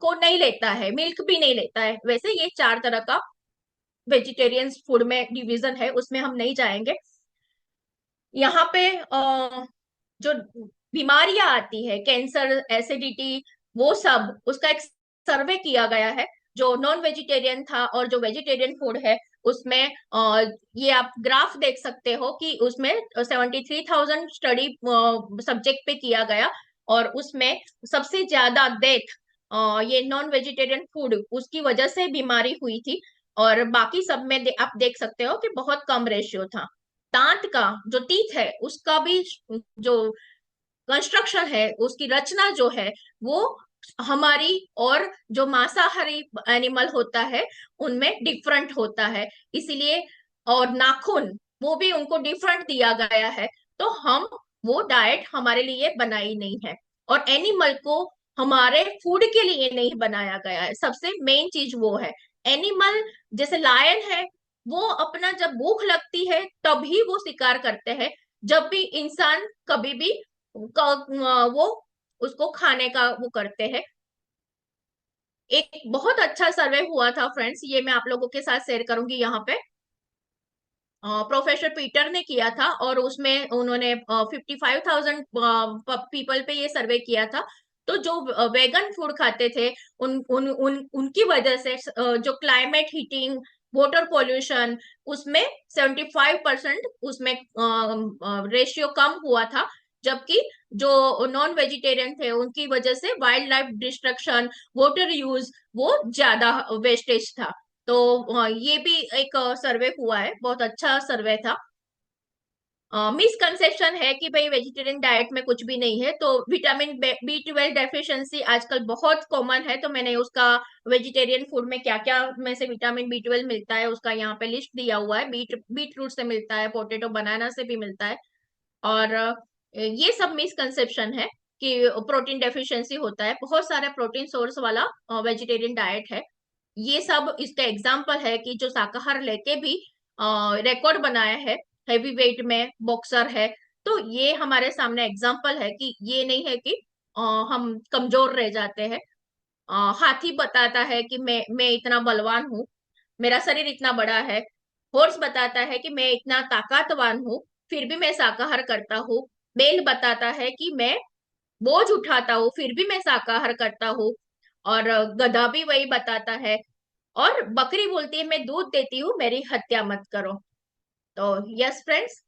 को नहीं लेता है, मिल्क भी नहीं लेता है। वैसे ये 4 तरह का वेजिटेरियन फूड में डिवीजन है, उसमें हम नहीं जाएंगे। यहाँ पे जो बीमारियां आती है, कैंसर, एसिडिटी, वो सब उसका एक सर्वे किया गया है। जो नॉन वेजिटेरियन था और जो वेजिटेरियन फूड है उसमें ये आप ग्राफ देख सकते हो कि उसमें 73,000 स्टडी सब्जेक्ट पे किया गया, और उसमें सबसे ज्यादा डेथ ये नॉन वेजिटेरियन फूड उसकी वजह से बीमारी हुई थी। और बाकी सब में आप देख सकते हो कि बहुत कम रेशियो था। दांत का जो टीथ है उसका भी जो कंस्ट्रक्शन है, उसकी रचना जो है वो हमारी और जो मांसाहारी एनिमल होता है उनमें डिफरेंट होता है, इसीलिए। और नाखून, वो भी उनको डिफरेंट दिया गया है। तो हम वो डाइट हमारे लिए बनाई नहीं है, और एनिमल को हमारे फूड के लिए नहीं बनाया गया है। सबसे मेन चीज वो है। एनिमल जैसे लायन है, वो अपना जब भूख लगती है तभी वो शिकार करते हैं, जब भी इंसान कभी भी वो उसको खाने का वो करते हैं। एक बहुत अच्छा सर्वे हुआ था फ्रेंड्स, ये मैं आप लोगों के साथ शेयर करूंगी यहाँ पे। प्रोफेसर पीटर ने किया था और उसमें उन्होंने 55,000 पीपल पे ये सर्वे किया था। तो जो वेगन फूड खाते थे उनकी वजह से जो क्लाइमेट हीटिंग, वाटर पॉल्यूशन, उसमें 75% उसमें रेशियो कम हुआ था। जबकि जो नॉन वेजिटेरियन थे उनकी वजह से wild life destruction, water use, वो ज्यादा वेस्टेज था। तो ये भी एक सर्वे हुआ है, बहुत अच्छा सर्वे था। मिसकंसेप्शन है कि भाई वेजिटेरियन डाइट में कुछ भी नहीं है, तो विटामिन B12 डेफिशिएंसी आजकल बहुत कॉमन है, तो मैंने उसका वेजिटेरियन फूड में क्या क्या में से विटामिन B12 मिलता है उसका यहाँ पे लिस्ट दिया हुआ है। बीट रूट से मिलता है, पोटेटो बनाना से भी मिलता है। और ये सब मिसकंसेप्शन है कि प्रोटीन डेफिशिएंसी होता है। बहुत सारे प्रोटीन सोर्स वाला वेजिटेरियन डाइट है। ये सब इसका एग्जाम्पल है कि जो शाकाहार लेके भी रिकॉर्ड बनाया है, हैवी वेट में बॉक्सर है। तो ये हमारे सामने एग्जाम्पल है कि ये नहीं है कि हम कमजोर रह जाते हैं। हाथी बताता है कि मैं इतना बलवान हूँ, मेरा शरीर इतना बड़ा है। हॉर्स बताता है कि मैं इतना ताकतवान हूँ, फिर भी मैं शाकाहार करता हूँ। बैल बताता है कि मैं बोझ उठाता हूँ फिर भी मैं शाकाहार करता हूँ। और गधा भी वही बताता है। और बकरी बोलती है मैं दूध देती हूँ, मेरी हत्या मत करो। तो यस फ्रेंड्स,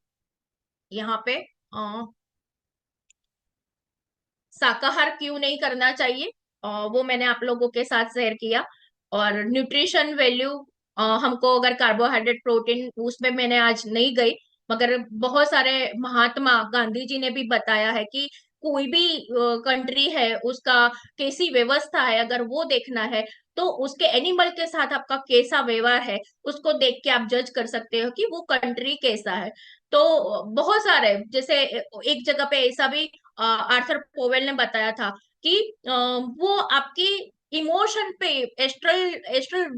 यहाँ पे शाकाहार क्यों नहीं करना चाहिए, वो मैंने आप लोगों के साथ शेयर किया। और न्यूट्रिशन वैल्यू, हमको अगर कार्बोहाइड्रेट प्रोटीन उसमें मैंने आज नहीं गई, मगर बहुत सारे महात्मा गांधी जी ने भी बताया है कि कोई भी कंट्री है उसका कैसी व्यवस्था है, अगर वो देखना है तो उसके एनिमल के साथ आपका कैसा व्यवहार है उसको देख के आप जज कर सकते हो कि वो कंट्री कैसा है। तो बहुत सारे, जैसे एक जगह पे ऐसा भी आर्थर पोवेल ने बताया था कि वो आपकी इमोशन पे, एस्ट्रल एस्ट्रल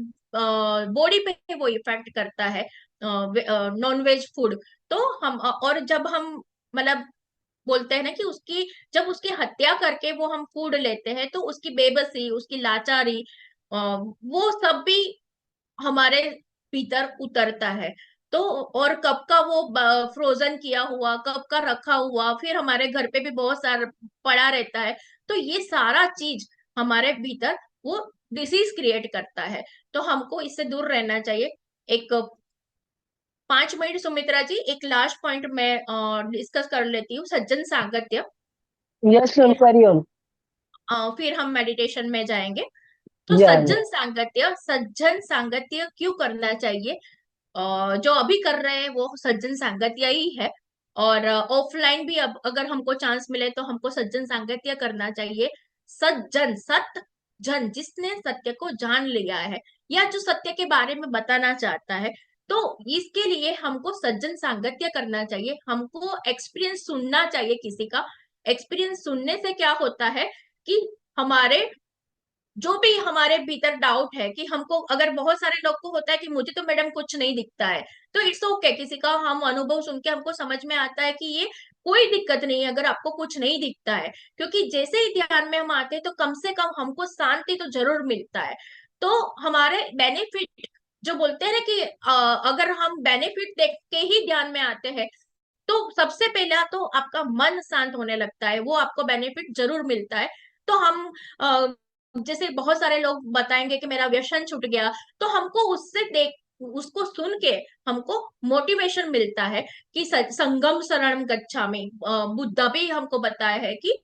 बॉडी पे वो इफेक्ट करता है नॉन वेज फूड। तो हम और जब हम मतलब बोलते हैं ना कि उसकी, जब उसकी हत्या करके वो हम फूड लेते हैं तो उसकी बेबसी, उसकी लाचारी, वो सब भी हमारे भीतर उतरता है। तो और कब का वो फ्रोजन किया हुआ, कब का रखा हुआ, फिर हमारे घर पे भी बहुत सारा पड़ा रहता है। तो ये सारा चीज हमारे भीतर वो डिसीज क्रिएट करता है। तो हमको इससे दूर रहना चाहिए। एक 5 मिनट सुमित्रा जी, एक लास्ट पॉइंट मैं डिस्कस कर लेती हूँ, सज्जन सांगत्य। यस मैम, फिर कैरी ऑन। फिर हम मेडिटेशन में जाएंगे। तो या सज्जन सांगत्य क्यों करना चाहिए? जो अभी कर रहे हैं वो सज्जन सांगत्य ही है। और ऑफलाइन भी अब अगर हमको चांस मिले तो हमको सज्जन सांगत्य करना चाहिए। सज्जन, सत जन, जिसने सत्य को जान लिया है या जो सत्य के बारे में बताना चाहता है, तो इसके लिए हमको सज्जन सांगत्य करना चाहिए। हमको एक्सपीरियंस सुनना चाहिए किसी का। एक्सपीरियंस सुनने से क्या होता है कि हमारे जो भी हमारे भीतर डाउट है कि हमको, अगर बहुत सारे लोग को होता है कि मुझे तो मैडम कुछ नहीं दिखता है, तो इट्स ओके, किसी का हम अनुभव सुन के हमको समझ में आता है कि ये कोई दिक्कत नहीं है अगर आपको कुछ नहीं दिखता है। क्योंकि जैसे ही ध्यान में हम आते हैं तो कम से कम हमको शांति तो जरूर मिलता है। तो हमारे बेनिफिट, जो बोलते हैं ना कि अगर हम बेनिफिट देख के ही ध्यान में आते हैं, तो सबसे पहला तो आपका मन शांत होने लगता है, वो आपको बेनिफिट जरूर मिलता है। तो हम जैसे बहुत सारे लोग बताएंगे कि मेरा व्यसन छूट गया, तो हमको उससे देख, उसको सुन के हमको मोटिवेशन मिलता है कि संगम शरणम गच्छामि। बुद्धा भी हमको बताया है कि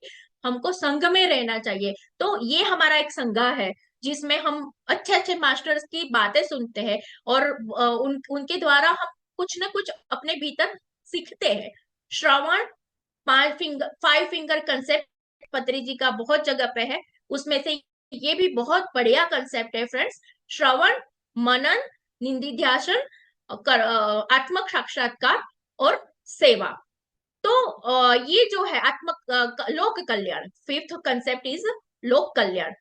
हमको संग में रहना चाहिए। तो ये हमारा एक संघ है जिसमें हम अच्छे अच्छे मास्टर्स की बातें सुनते हैं, और उनके द्वारा हम कुछ ना कुछ अपने भीतर सीखते हैं। श्रवण, 5 फिंगर कंसेप्ट पत्री जी का बहुत जगह पे है, उसमें से ये भी बहुत बढ़िया कंसेप्ट है फ्रेंड्स। श्रवण, मनन, निधिध्यासन, आत्मक साक्षात्कार और सेवा। तो ये जो है लोक कल्याण, फिफ्थ कंसेप्ट इज लोक कल्याण।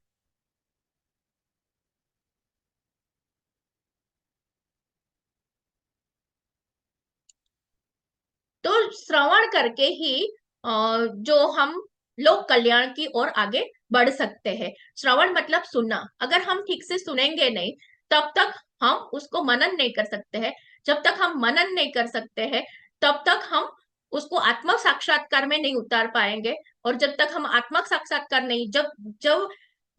तो श्रवण करके ही जो हम लोक कल्याण की ओर आगे बढ़ सकते हैं। श्रवण मतलब सुनना। अगर हम ठीक से सुनेंगे नहीं, तब तक हम उसको मनन नहीं कर सकते हैं। जब तक हम मनन नहीं कर सकते हैं, तब तक हम उसको आत्म साक्षात्कार में नहीं उतार पाएंगे। और जब तक हम आत्म साक्षात्कार नहीं, जब जब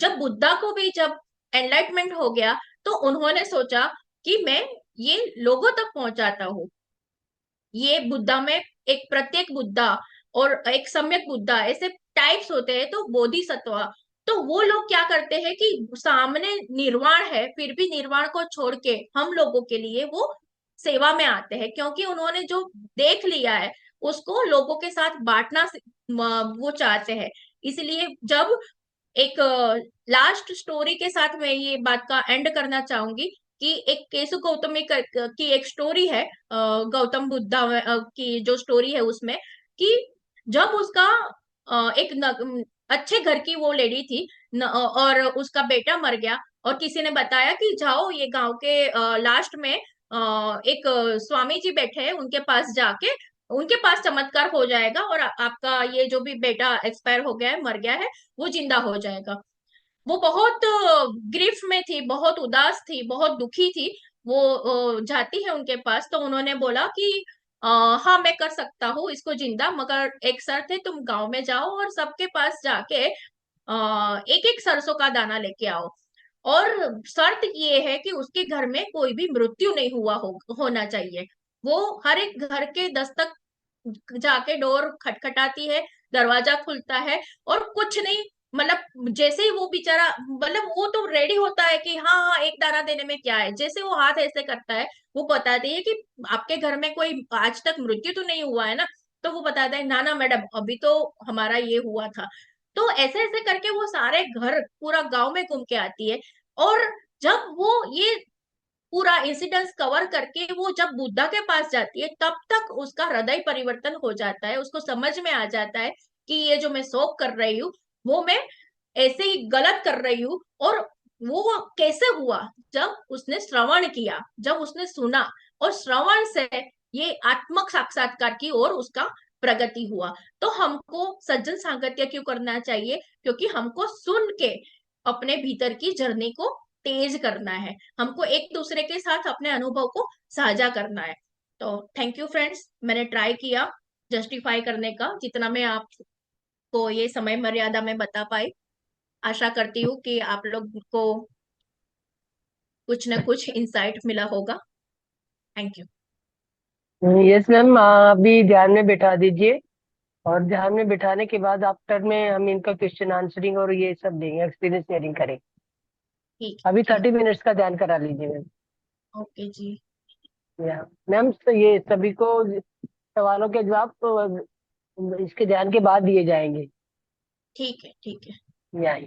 जब बुद्धा को भी जब एनलाइटमेंट हो गया, तो उन्होंने सोचा कि मैं ये लोगों तक पहुंचाता हूँ। ये बुद्धा में एक प्रत्येक बुद्धा और एक सम्यक बुद्धा, ऐसे टाइप्स होते हैं। तो बोधिसत्व, तो वो लोग क्या करते हैं कि सामने निर्वाण है, फिर भी निर्वाण को छोड़ के हम लोगों के लिए वो सेवा में आते हैं, क्योंकि उन्होंने जो देख लिया है उसको लोगों के साथ बांटना वो चाहते हैं। इसलिए जब एक लास्ट स्टोरी के साथ मैं ये बात का एंड करना चाहूंगी कि एक केसु गौतमी की एक स्टोरी है, गौतम बुद्धा की जो स्टोरी है उसमें, कि जब उसका एक अच्छे घर की वो लेडी थी और उसका बेटा मर गया, और किसी ने बताया कि जाओ ये गांव के लास्ट में एक स्वामी जी बैठे हैं, उनके पास जाके उनके पास चमत्कार हो जाएगा और आपका ये जो भी बेटा एक्सपायर हो गया है, मर गया है, वो जिंदा हो जाएगा। वो बहुत ग्रीफ में थी, बहुत उदास थी, बहुत दुखी थी। वो जाती है उनके पास, तो उन्होंने बोला कि हाँ मैं कर सकता हूँ इसको जिंदा, मगर एक शर्त है, तुम गांव में जाओ और सबके पास जाके एक एक सरसों का दाना लेके आओ। और शर्त ये है कि उसके घर में कोई भी मृत्यु नहीं होना चाहिए। वो हर एक घर के दस्तक जाके डोर खटखटाती है, दरवाजा खुलता है, और कुछ नहीं, मतलब जैसे ही वो बेचारा, मतलब वो तो रेडी होता है कि हाँ हाँ एक दाना देने में क्या है, जैसे वो हाथ ऐसे करता है, वो बताती है कि आपके घर में कोई आज तक मृत्यु तो नहीं हुआ है ना। तो वो बताता है ना ना मैडम, अभी तो हमारा ये हुआ था। तो ऐसे ऐसे करके वो सारे घर पूरा गांव में घूम के आती है। और जब वो ये पूरा इंसिडेंस कवर करके वो जब बुद्धा के पास जाती है, तब तक उसका हृदय परिवर्तन हो जाता है, उसको समझ में आ जाता है कि ये जो मैं शोक कर रही हूँ, वो मैं ऐसे ही गलत कर रही हूँ। और वो कैसे हुआ, जब उसने श्रवण किया, जब उसने सुना, और श्रवण से ये आत्मक साक्षात्कार की ओर उसका प्रगति हुआ। तो हमको सज्जन सांगत्य क्यों करना चाहिए? क्योंकि हमको सुन के अपने भीतर की जर्नी को तेज करना है, हमको एक दूसरे के साथ अपने अनुभव को साझा करना है। तो थैंक यू फ्रेंड्स, मैंने ट्राई किया जस्टिफाई करने का, जितना मैं आपको ये समय मर्यादा में बता पाई। आशा करती हूँ कि आप लोग को कुछ न कुछ इंसाइट मिला होगा। Thank you. यस मैम, अभी ध्यान में बिठा दीजिए, और ध्यान में बिठाने के बाद आफ्टर में हम इनका क्वेश्चन आंसरिंग और ये सब देंगे, एक्सपीरियंस शेयरिंग करेंगे। ठीक अभी ठीक। 30 मिनट्स का ध्यान करा लीजिए मैम। ओके जी। या मैम, तो ये सभी को सवालों के जवाब तो इसके ध्यान के बाद दिए जाएंगे। ठीक है ठीक है। या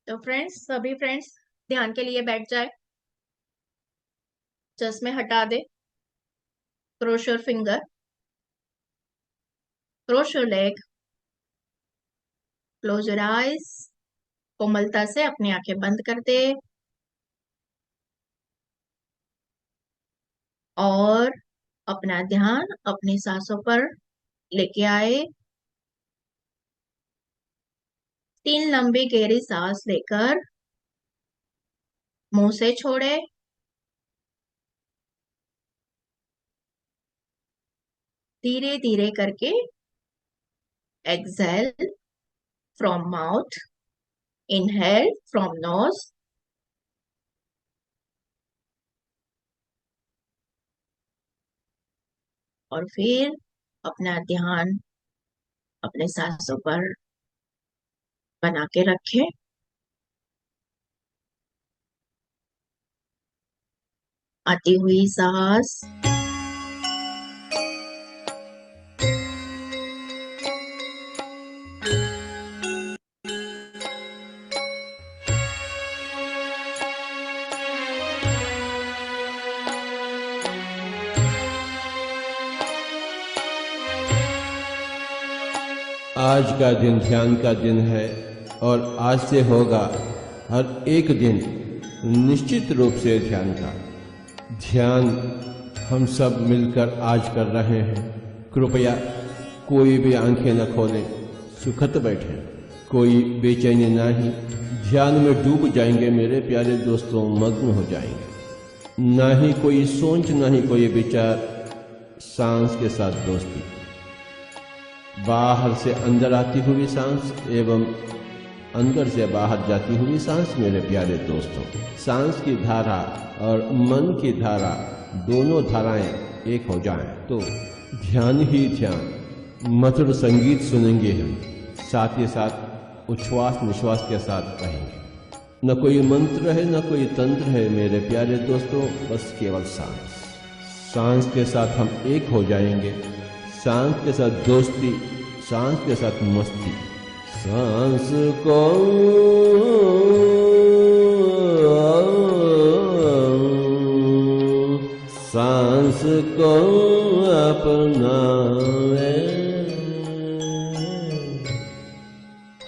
तो फ्रेंड्स, सभी फ्रेंड्स ध्यान के लिए बैठ जाए, चश्मे हटा दे, cross your finger, cross your leg, close your eyes. कोमलता से अपनी आंखें बंद कर दे, और अपना ध्यान अपनी सांसों पर लेके आए। 3 लंबी गहरी सांस लेकर मुंह से छोड़े, धीरे धीरे करके exhale from mouth, inhale from knows, और फिर अपना ध्यान अपने सांसों पर बना के रखें। आती हुई सांस, आज का दिन ध्यान का दिन है, और आज से होगा हर एक दिन निश्चित रूप से ध्यान का। ध्यान हम सब मिलकर आज कर रहे हैं। कृपया कोई भी आंखें न खोलें, सुखत बैठे, कोई बेचैनी ना ही। ध्यान में डूब जाएंगे मेरे प्यारे दोस्तों, मग्न हो जाएंगे। ना ही कोई सोच, ना ही कोई विचार, सांस के साथ दोस्ती। बाहर से अंदर आती हुई सांस एवं अंदर से बाहर जाती हुई सांस मेरे प्यारे दोस्तों। सांस की धारा और मन की धारा, दोनों धाराएं एक हो जाएं तो ध्यान ही ध्यान। मधुर संगीत सुनेंगे हम, साथ ही साथ उच्छ्वास निश्वास के साथ कहेंगे। न कोई मंत्र है, न कोई तंत्र है मेरे प्यारे दोस्तों, बस केवल सांस। सांस के साथ हम एक हो जाएंगे, सांस के साथ दोस्ती, सांस के साथ मस्ती। सांस को सांस को अपनाए,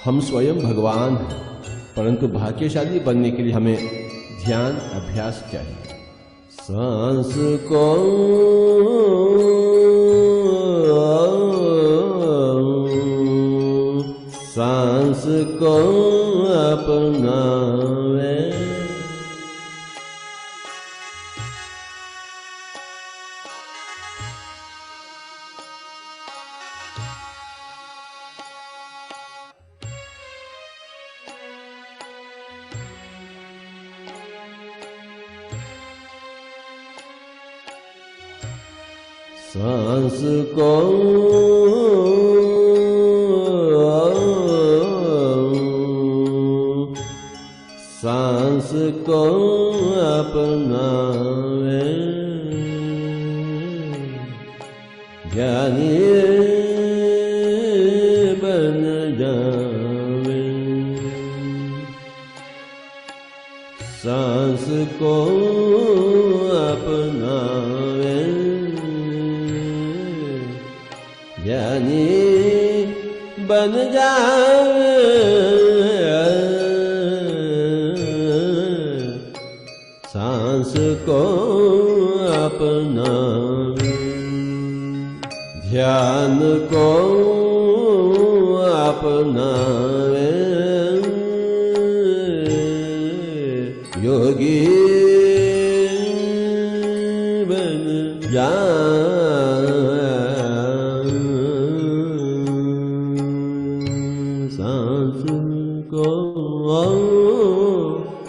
हम स्वयं भगवान हैं, परंतु भाग्यशाली बनने के लिए हमें ध्यान अभ्यास चाहिए। सांस को सांस को अपनावे, सांस को सांस को अपनावे, ज्ञानी बन जावे। सांस को अपनावे, ज्ञानी बन जावे। सांस को अपनावे, ध्यान को अपनावे, योगी बन जावे। सांस को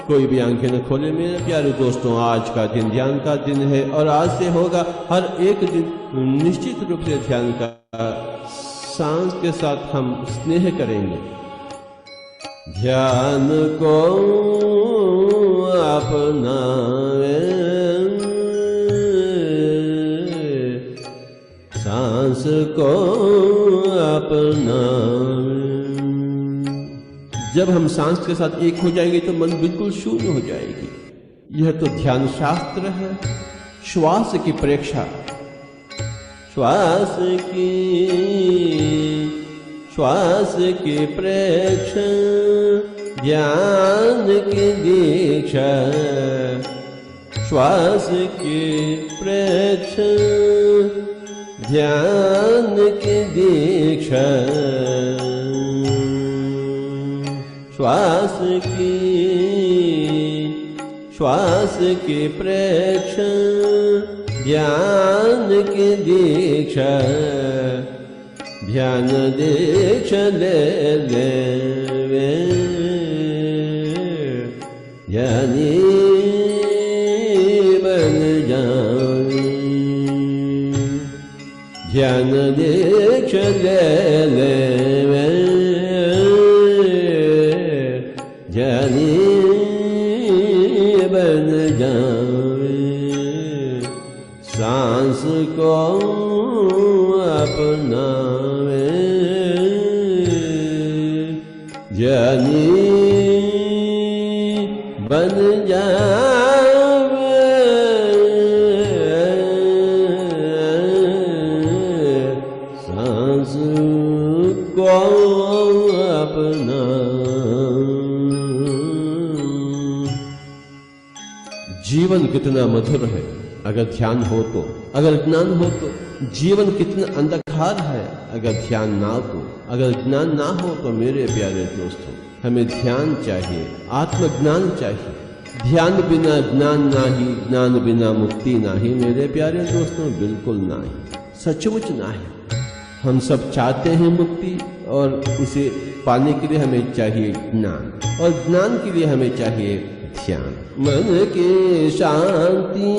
कोई भी आंखें न खोले मेरे प्यारे दोस्तों। आज का दिन ध्यान का दिन है और आज से होगा हर एक दिन निश्चित रूप से ध्यान का। सांस के साथ हम स्नेह करेंगे। ध्यान को अपनावे, सांस को अपनावे। जब हम सांस के साथ एक हो जाएंगे तो मन बिल्कुल शून्य हो जाएगी। यह तो ध्यान शास्त्र है। श्वास की परीक्षा, श्वास की प्रेक्षा, ध्यान की दीक्षा। श्वास की प्रेक्षा, ध्यान की दीक्षा। श्वास की प्रेक्षा, ध्यान की दीक्षा। ध्यान दीक्षा ले लेवे, ज्ञानी बन जावे। ध्यान दीक्षा ले लेवे, ज्ञानी बन जावे। सांस को अपनावे, ज्ञानी बन जावे। सांस को अपना। जीवन कितना मधुर है अगर ध्यान हो तो, अगर ज्ञान हो तो। जीवन कितना अंधकार है अगर ध्यान ना हो, अगर ज्ञान ना हो तो। मेरे प्यारे दोस्तों, हमें ध्यान चाहिए, आत्मज्ञान चाहिए। ध्यान बिना ज्ञान नाही, ज्ञान बिना मुक्ति नाही। मेरे प्यारे दोस्तों, बिल्कुल नाही, सचमुच नाही। हम सब चाहते हैं मुक्ति, और उसे पाने के लिए हमें चाहिए ज्ञान, और ज्ञान के लिए हमें चाहिए ध्यान। मन की शांति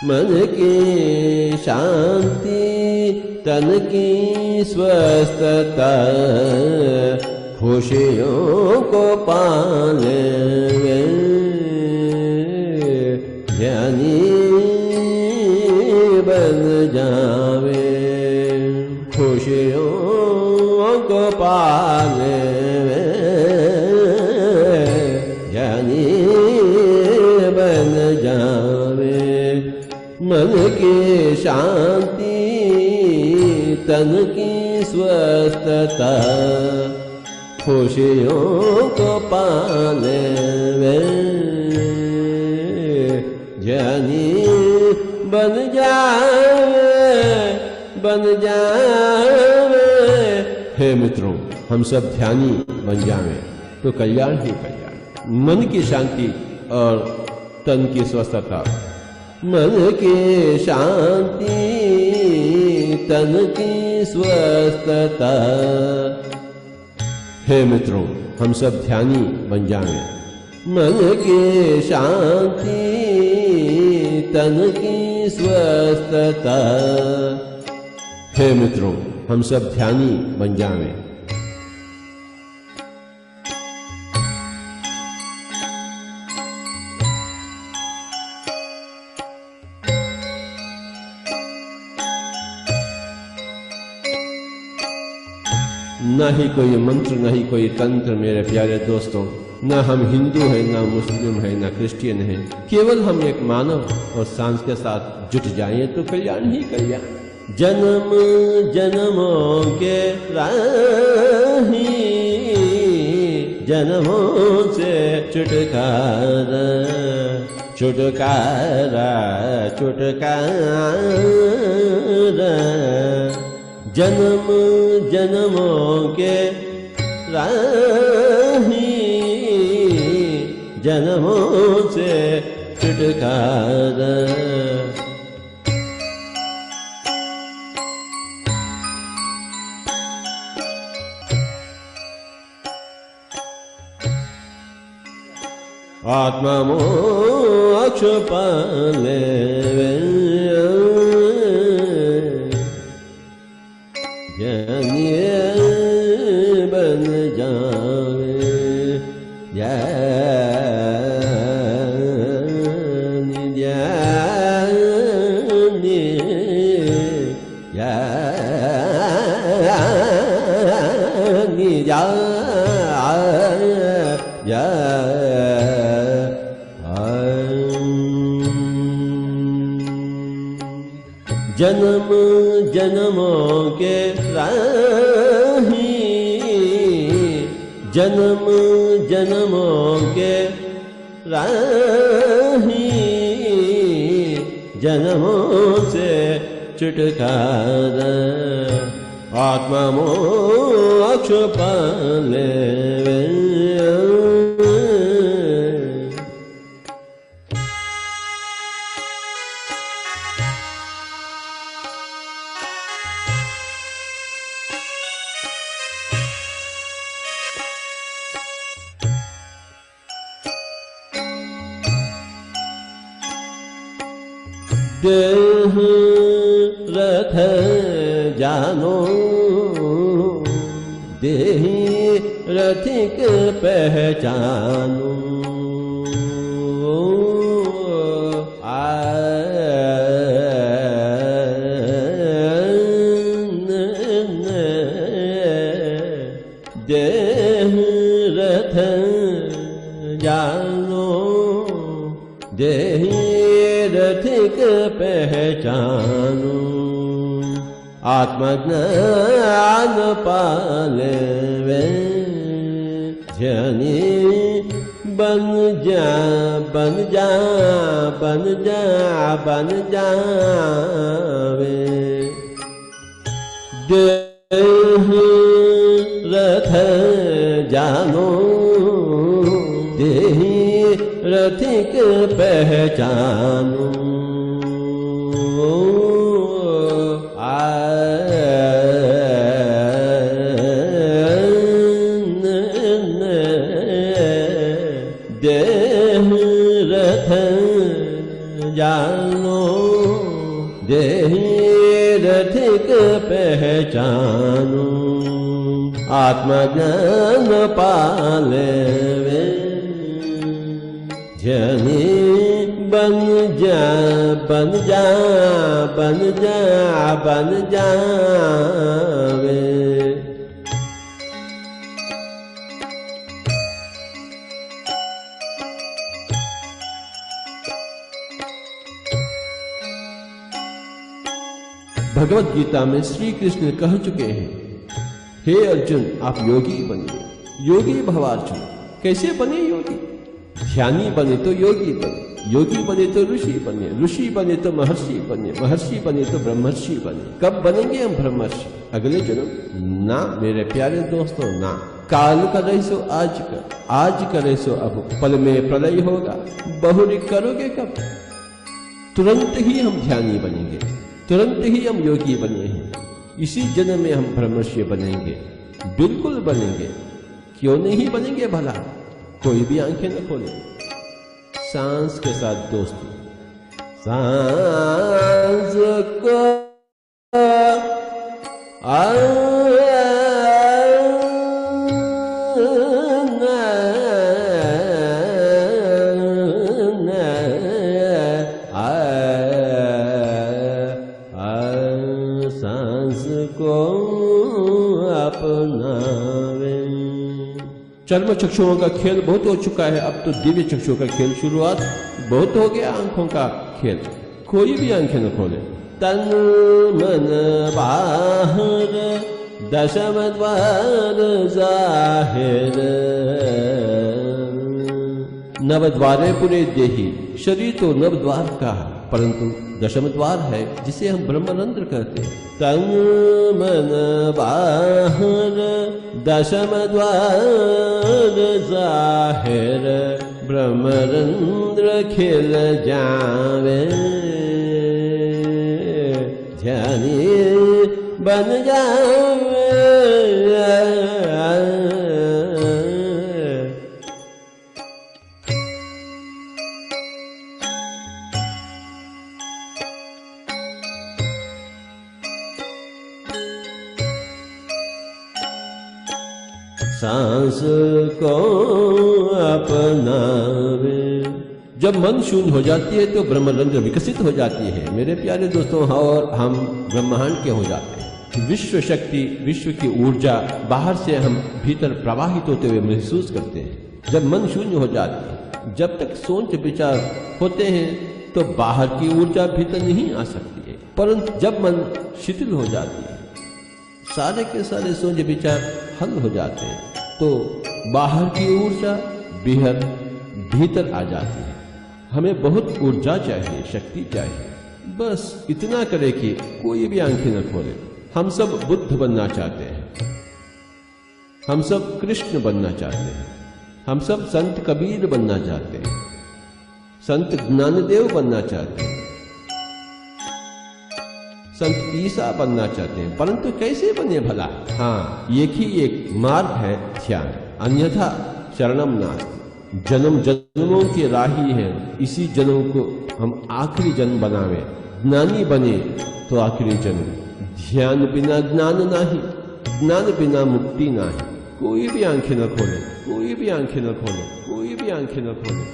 मन की शांति, तन की स्वस्थता, खुशियों को पाले ज्ञानी मन की शांति, तन की स्वस्थता, खुशियों को पाने वे ज्ञानी बन जावे। हे मित्रों, हम सब ध्यानी बन जावे तो कल्याण ही कल्याण। मन की शांति और तन की स्वस्थता। मन की शांति, तन की स्वस्थता। हे मित्रों, हम सब ध्यानी बन जावे। मन की शांति, तन की स्वस्थता। हे मित्रों, हम सब ध्यानी बन जावे। न ही कोई मंत्र, न ही कोई तंत्र मेरे प्यारे दोस्तों। न हम हिंदू हैं, न मुस्लिम हैं, न क्रिश्चियन हैं। केवल हम एक मानव और सांस के साथ जुट जाएं तो कल्याण ही कल्याण। जन्म जन्मों के राही, जन्मों से छुटकारा, छुटकारा, छुटकारा। जन्म जन्मों के राही, जन्मों से छुटकारा। आत्मा मोक्ष पाले ज्ञानी बन जावे। ज्ञानी ज्ञानी ज्ञानी जन्म जन्मों के राही, जन्म जन्मों के राही, जन्मों से छुटकारा। आत्मा मोक्ष पाले देह रथ जानो, देही रथिक पहचानो। देह रथ जानो, देही रथिक पहचानो। आत्मज्ञान पाले वे ध्यानी बन जा, बन जा, बन जा, बन जावे। देह रथ जानो, देही रथिक पहचानो। देह रथ जानो, देही रथिक पहचानो। आत्मज्ञान पाले वे ध्यानी बन जा, बन जा, बन जा, बन जावे। भगवत गीता में श्री कृष्ण कह चुके हैं, हे अर्जुन आप योगी बनिए, योगी भवार्जुन। कैसे बने योगी? ध्यानी बने तो योगी बने, योगी बने तो ऋषि बने, ऋषि बने तो महर्षि बने, महर्षि बने तो ब्रह्मर्षि बने। कब बनेंगे हम ब्रह्मर्षि? अगले जन्म? ना मेरे प्यारे दोस्तों, ना। काल करे सो आज कर, आज करे सो अब, पल में प्रलय होगा, बहुरी करोगे कब? तुरंत ही हम ध्यानी बनेंगे, तुरंत ही हम योगी बने हैं। इसी जन्म में हम ब्रह्मर्षि बनेंगे, बिल्कुल बनेंगे। क्यों नहीं बनेंगे भला? कोई भी आंखें न खोले। सांस के साथ दोस्तों, सांस को सांस को अपनावे। चर्म चक्षुओं का खेल बहुत हो चुका है, अब तो दिव्य चक्षुओं का खेल शुरुआत बहुत हो गया। आंखों का खेल, कोई भी आंखें न खोले। तन मन बाहर दशम द्वार जाहिर, नवद्वारे पुरे देही। शरीर तो नवद्वार का है, परंतु दशम द्वार है जिसे हम ब्रह्मरंध्र कहते हैं। तन मन बाहर दशम द्वार जाहिर, ब्रह्मरंध्र खिल जावे, ध्यानी बन जावे। सांस को अपनावे। जब मन शून्य हो जाती है तो ब्रह्मरंध्र विकसित हो जाती है मेरे प्यारे दोस्तों, और हम ब्रह्मांड के हो जाते हैं। विश्व शक्ति, विश्व की ऊर्जा बाहर से हम भीतर प्रवाहित होते हुए महसूस करते हैं। जब मन शून्य हो जाती है, जब तक सोच विचार होते हैं तो बाहर की ऊर्जा भीतर नहीं आ सकती है, परंतु जब मन शिथिल हो जाती है, सारे के सारे सोच विचार हल हो जाते हैं, तो बाहर की ऊर्जा भीतर आ जाती है। हमें बहुत ऊर्जा चाहिए, शक्ति चाहिए। बस इतना करे कि कोई भी आंखें न खोले। हम सब बुद्ध बनना चाहते हैं, हम सब कृष्ण बनना चाहते हैं, हम सब संत कबीर बनना चाहते हैं, संत ज्ञानदेव बनना चाहते हैं, संत ईसा बनना चाहते हैं, परंतु कैसे बने भला? हाँ, एक ही एक मार्ग है, ध्यान, अन्यथा शरणम नास्ति। जन्म जन्मों की राही है, इसी जन्म को हम आखिरी जन्म बनावे। ज्ञानी बने तो आखिरी जन्म, ध्यान बिना ज्ञान नाही, ज्ञान बिना मुक्ति नाही। कोई भी आंखें न खोले, कोई भी आंखें न खोले, कोई भी आंखें न खोले।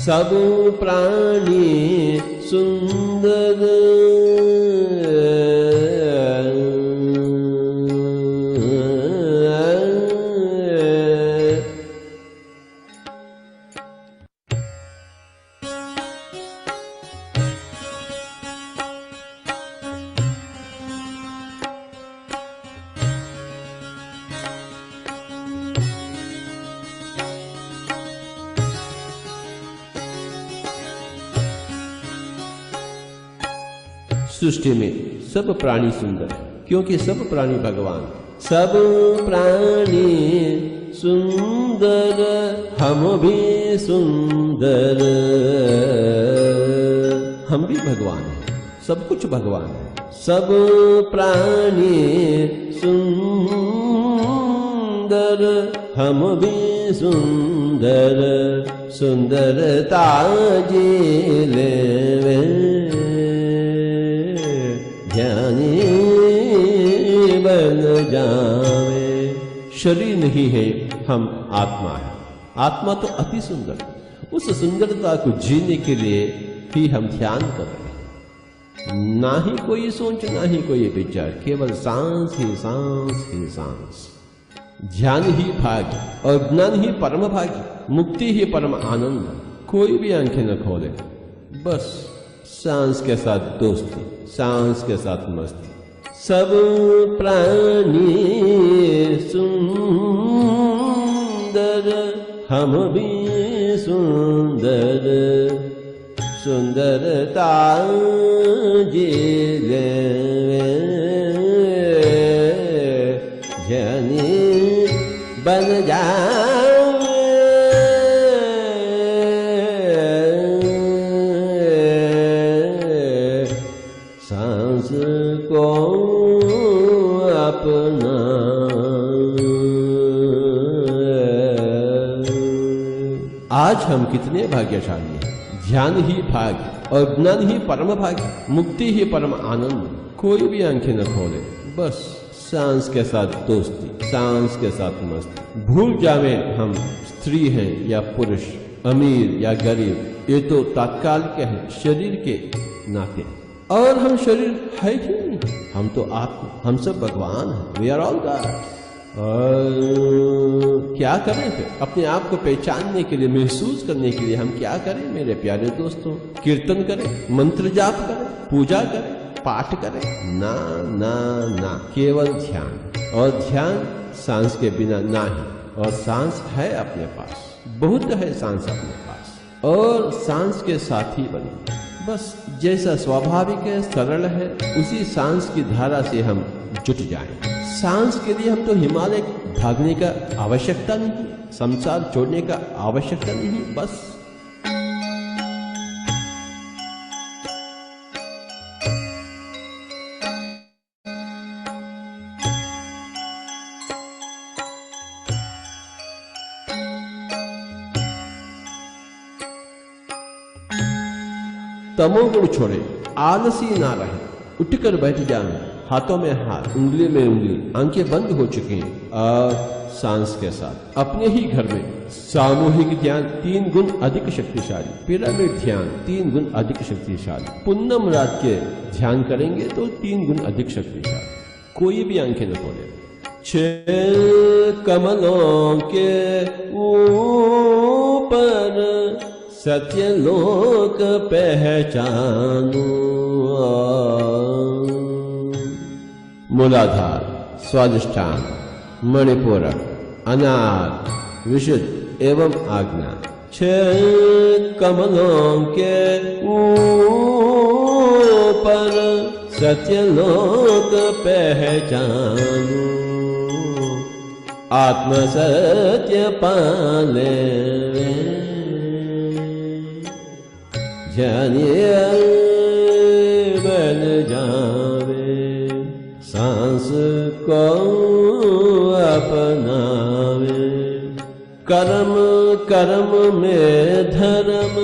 सब प्राणी सुंदर, सृष्टि में सब प्राणी सुंदर, क्योंकि सब प्राणी भगवान। सब प्राणी सुंदर, हम भी सुंदर, हम भी भगवान हैं, सब कुछ भगवान है। सब प्राणी सुंदर, हम भी सुंदर, सुंदरता जी लेवे, ज्ञानी बन जावे। शरीर नहीं है, हम आत्मा है। आत्मा तो अति सुंदर, उस सुंदरता को जीने के लिए ही हम ध्यान कर रहे हैं। ना ही कोई सोच, ना ही कोई विचार, केवल सांस ही सांस ही सांस। ध्यान ही भाग्य और ज्ञान ही परम भाग्य, मुक्ति ही परम आनंद। कोई भी आंखें न खोले, बस सांस के साथ दोस्ती, सांस के साथ मस्ती। सब प्राणी सुंदर, हम भी सुंदर, सुंदरता जी ले जनी बन जावे, सांस को अपना। आज हम कितने भाग्यशाली हैं। ध्यान ही भाग्य और ज्ञान ही परम भाग्य, मुक्ति ही परम आनंद। कोई भी आंखें न खोले, बस सांस के साथ दोस्ती, सांस के साथ मस्ती। भूल जावे हम स्त्री हैं या पुरुष, अमीर या गरीब, ये तो तात्कालिक है शरीर के नाते। और हम शरीर है ही नहीं, हम तो आत्मा, हम सब भगवान हैं। We are all gods. और क्या करें फिर? अपने आप को पहचानने के लिए, महसूस करने के लिए हम क्या करें मेरे प्यारे दोस्तों? कीर्तन करें, मंत्र जाप करें, पूजा करें, पाठ करें? ना ना ना, केवल ध्यान। और ध्यान सांस के बिना ना ही। और सांस है अपने पास, बहुत है सांस अपने पास, और सांस के साथी बने। बस जैसा स्वाभाविक है, सरल है, उसी सांस की धारा से हम जुट जाएं। सांस के लिए हम तो हिमालय भागने का आवश्यकता नहीं, संसार छोड़ने का आवश्यकता नहीं। बस तमोगुण छोड़े, आलसी ना रहे, उठकर बैठ जाएं, हाथों में हाथ, उंगली में उंगली, आंखें बंद हो चुकी हैं। और सांस के साथ अपने ही घर में सामूहिक ध्यान 3 गुण अधिक शक्तिशाली, पिरामिड ध्यान 3 गुण अधिक शक्तिशाली, पूनम रात के ध्यान करेंगे तो 3 गुण अधिक शक्तिशाली। कोई भी आंखें न खोले। 6 कमलों के ऊपर सत्यलोक पहचानो। मूलाधार, स्वादिष्ठान, मणिपूरक, अनार, विशुद्ध एवं आज्ञा। 6 कमलों के ऊपर सत्यलोक पहचानो। आत्म सत्य पाले जानिए बन जावे। सांस को अपनावे, कर्म कर्म में धर्म,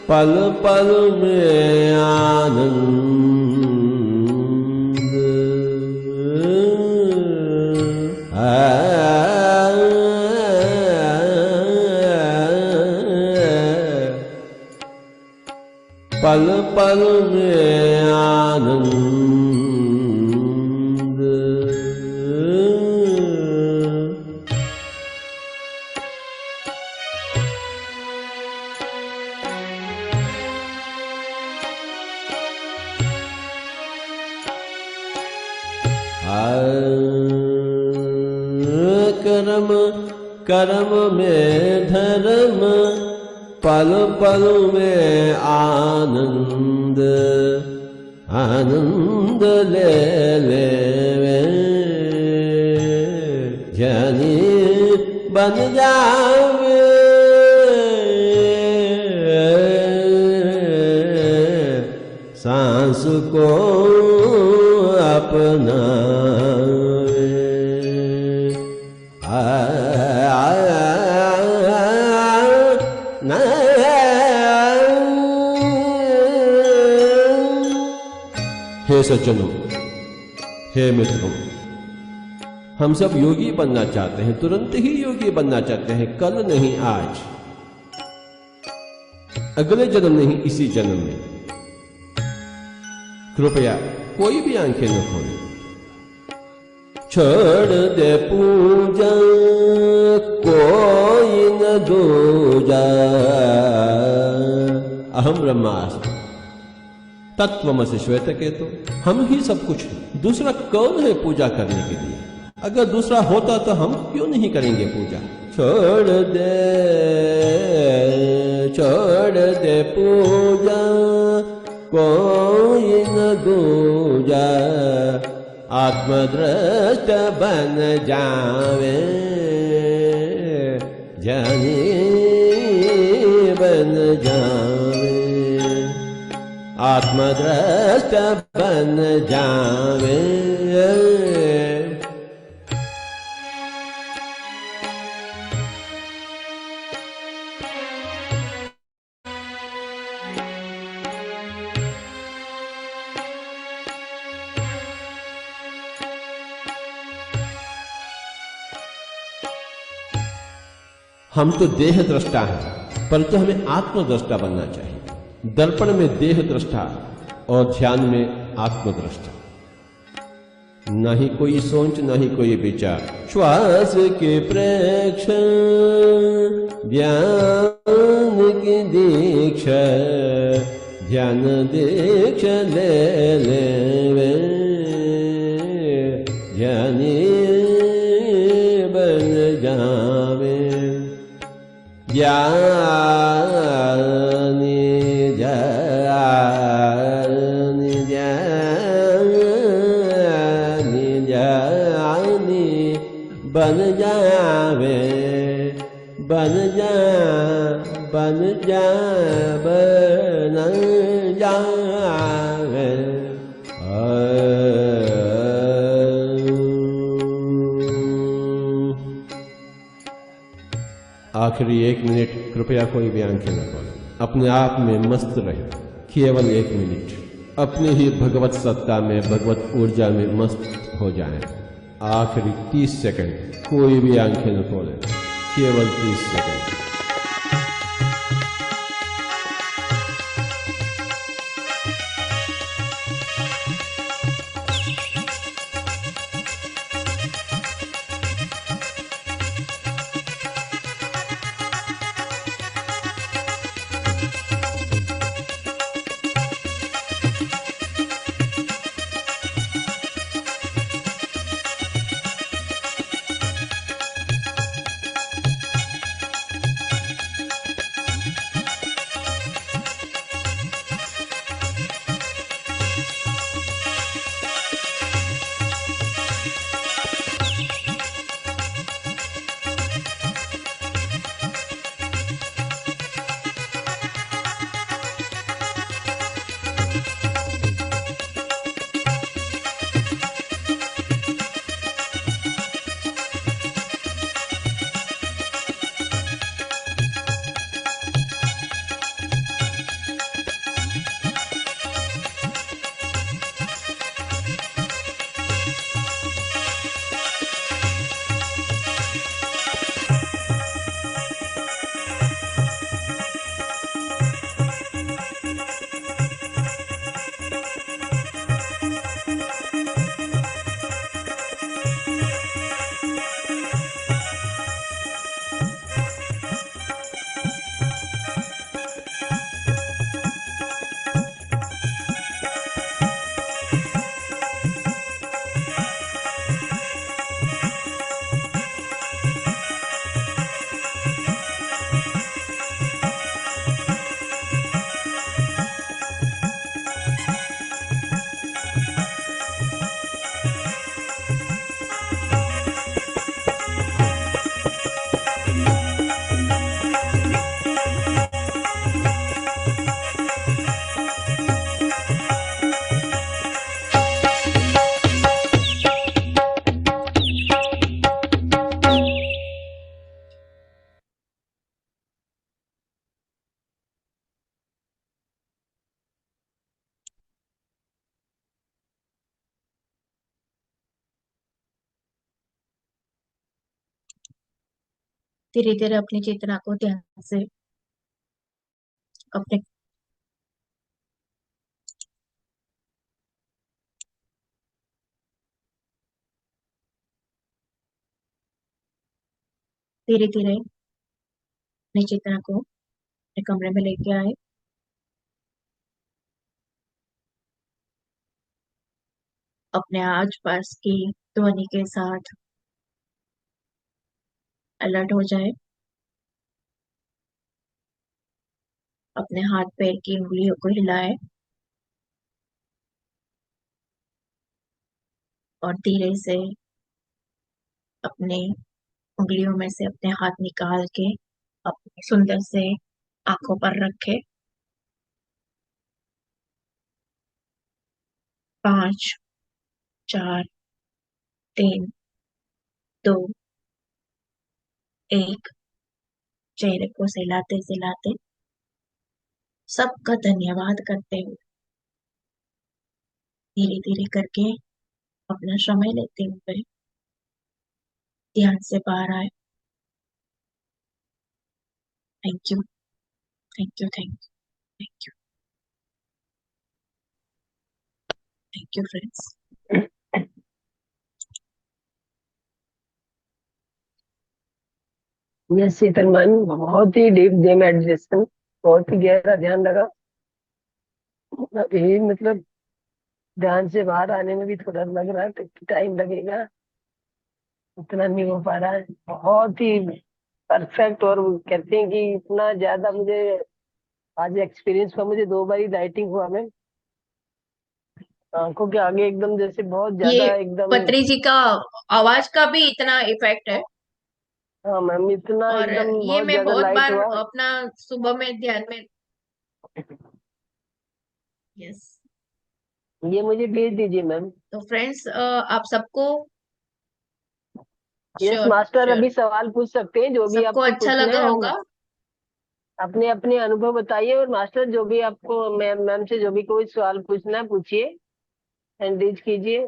पल पल में आनंद। पल पल में आनंद। कर्म कर्म में धर्म, पल पल में आनंद। आनंद ले ले जनी बन जावे। सांस को अपना हे सज्जनों, हे मित्रों, हम सब योगी बनना चाहते हैं, तुरंत ही योगी बनना चाहते हैं, कल नहीं आज, अगले जन्म नहीं इसी जन्म में। कृपया कोई भी आंखें न खोले। छोड़ दे पूजा कोई न दूजा, अहम ब्रह्मास्मि। तत्वमसि श्वेत केतु। हम ही सब कुछ हैं, दूसरा कौन है पूजा करने के लिए? अगर दूसरा होता तो हम क्यों नहीं करेंगे पूजा? छोड़ दे पूजा कोई न दूजा, आत्मदृष्ट बन जावे ज्ञानी बन जावे, आत्मदृष्ट बन जावे। हम तो देह दृष्टा हैं, परंतु हमें आत्मदृष्टा बनना चाहिए। दर्पण में देह दृष्टा और ध्यान में आत्मदृष्टा। न ही कोई सोच, न ही कोई विचार। श्वास के प्रेक्षण, ध्यान की दीक्षा, ध्यान दीक्षा ले ले ध्यानी बन जावे ज्ञानी ज्ञानी ज्ञानी ज्ञानी बन जावे बन जा बन जा बन जावे। आखिरी 1 मिनट कृपया कोई भी आंखें न खोलें, अपने आप में मस्त रहे। केवल 1 मिनट अपनी ही भगवत सत्ता में, भगवत ऊर्जा में मस्त हो जाएं। आखिरी 30 सेकंड कोई भी आंखें न खोलें, केवल 30 सेकंड। धीरे धीरे अपनी चेतना को ध्यान से अपने धीरे धीरे अपनी चेतना को अपने कमरे में लेके आए। अपने आसपास की ध्वनि के साथ अलर्ट हो जाए। अपने हाथ पैर की उंगलियों को हिलाए और धीरे से अपने उंगलियों में से अपने हाथ निकाल के अपने सुंदर से आंखों पर रखे। 5, 4, 3, 2, 1। चेहरे को सहलाते सहलाते सबका धन्यवाद करते हुए धीरे धीरे करके अपना समय लेते हुए ध्यान से बाहर आए। Thank you, thank you, thank you, thank you, thank you friends. Yes Sheetal ma'am, बहुत ही डीप जे मेडिटेशन, बहुत ही गहरा ध्यान लगा। यही मतलब ध्यान से बाहर आने में भी थोड़ा लग रहा है, टाइम लगेगा, उतना नहीं हो पा रहा है। बहुत ही परफेक्ट। और वो कहते हैं कि इतना ज्यादा मुझे आज एक्सपीरियंस हुआ, मुझे 2 बार ही लाइटिंग हुआ। मैं आंखों के आगे एकदम जैसे बहुत ये ज्यादा एकदम। पत्री जी का आवाज का भी इतना इफेक्ट है। हाँ मैम, इतना और एकदम ये बहुत मैं ज्यादा बहुत लाइट बार हुआ। अपना सुबह में ध्यान में। यस। ये मुझे भेज दीजिए मैम। तो फ्रेंड्स, आप सबको यस श्योर मास्टर, श्योर अभी सवाल पूछ सकते हैं जो भी सबको आपको अच्छा पूछना लगा है। हम होगा। अपने अपने अनुभव बताइए, और मास्टर जो भी आपको मैम मैम से जो भी कोई सवाल पूछना है पूछिए, हैंड रेज कीजिए।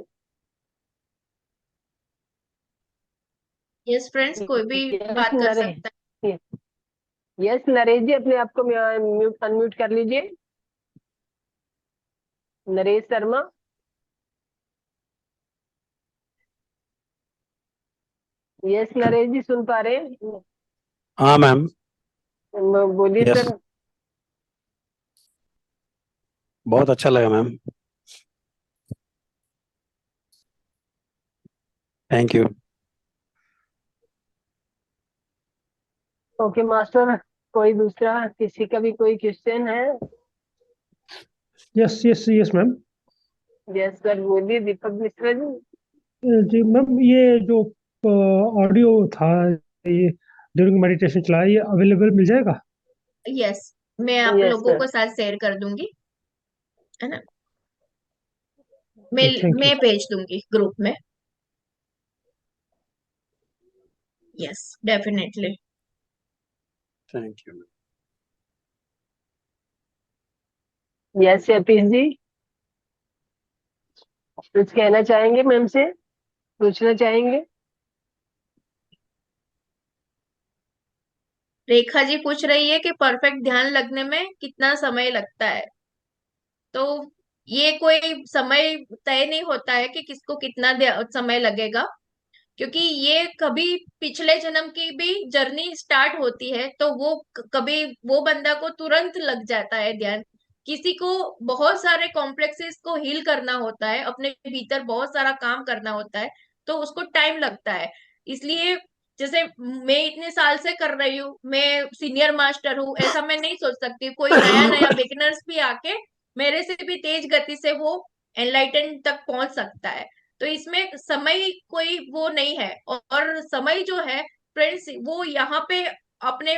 यस फ्रेंड्स, कोई भी यस बात कर नरे सकता यस नरेश जी, अपने आप को म्यूट अनम्यूट कर लीजिए। नरेश शर्मा। यस नरेश जी, सुन पा रहे हैं? हाँ मैम। बोलिए यस, सर। बहुत अच्छा लगा ma'am. Thank you. Okay master, कोई दूसरा किसी का भी कोई क्वेश्चन है? Yes yes yes ma'am. Yes sir, बोलिए दीपक मिश्रा जी। जी मैम, ये जो ऑडियो था, ये ड्यूरिंग मेडिटेशन चला, ये अवेलेबल मिल जाएगा? है। यस, मैं आप यस लोगों सर। को साथ शेयर कर दूंगी, है ना। Thank you. मैं भेज दूंगी ग्रुप में। Yes, definitely. Thank you. Yes Yatish ji, कुछ कहना चाहेंगे मैम से, पूछना चाहेंगे? रेखा जी पूछ रही है कि परफेक्ट ध्यान लगने में कितना समय लगता है। तो ये कोई समय तय नहीं होता है कि किसको कितना समय लगेगा, क्योंकि ये कभी पिछले जन्म की भी जर्नी स्टार्ट होती है, तो वो कभी वो बंदा को तुरंत लग जाता है ध्यान। किसी को बहुत सारे कॉम्प्लेक्सेस को हील करना होता है, अपने भीतर बहुत सारा काम करना होता है, तो उसको टाइम लगता है। इसलिए जैसे मैं इतने साल से कर रही हूँ, मैं सीनियर मास्टर हूँ, ऐसा मैं नहीं सोच सकती। कोई नया नया बिगिनर्स भी आके मेरे से भी तेज गति से वो एनलाइटन तक पहुंच सकता है। तो इसमें समय कोई वो नहीं है। और समय जो है फ्रेंड्स, वो यहाँ पे अपने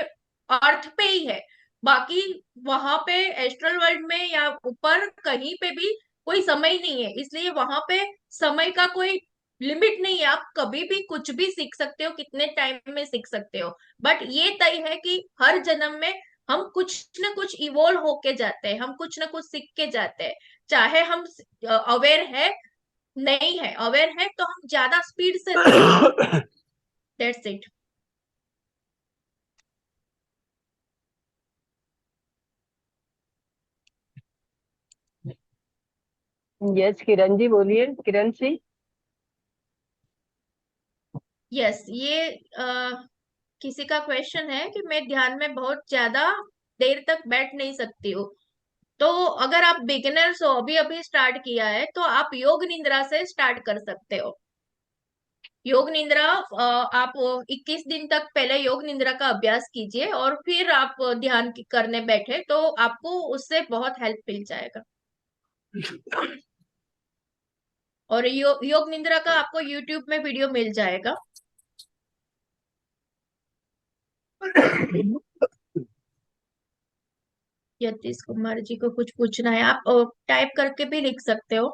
अर्थ पे ही है। बाकी वहां पे एस्ट्रल वर्ल्ड में या ऊपर कहीं पे भी कोई समय नहीं है, इसलिए वहां पे समय का कोई लिमिट नहीं है। आप कभी भी कुछ भी सीख सकते हो, कितने टाइम में सीख सकते हो। बट ये तय है कि हर जन्म में हम कुछ न कुछ इवोल्व होके जाते हैं, हम कुछ न कुछ सीख के जाते हैं। चाहे हम अवेयर है नहीं है, अवेयर है तो हम ज्यादा स्पीड से सीखेंगे। That's it. Yes Kiran ji, बोलिए किरण सिंह। यस, ये किसी का क्वेश्चन है कि मैं ध्यान में बहुत ज्यादा देर तक बैठ नहीं सकती हूँ। तो अगर आप बिगिनर्स हो, अभी अभी स्टार्ट किया है, तो आप योग निद्रा से स्टार्ट कर सकते हो। योग निद्रा आप 21 दिन तक पहले योग निद्रा का अभ्यास कीजिए और फिर आप ध्यान करने बैठे तो आपको उससे बहुत हेल्प मिल जाएगा। और योग निद्रा का आपको यूट्यूब में वीडियो मिल जाएगा। यतीश कुमार जी को कुछ पूछना है, आप टाइप करके भी लिख सकते हो।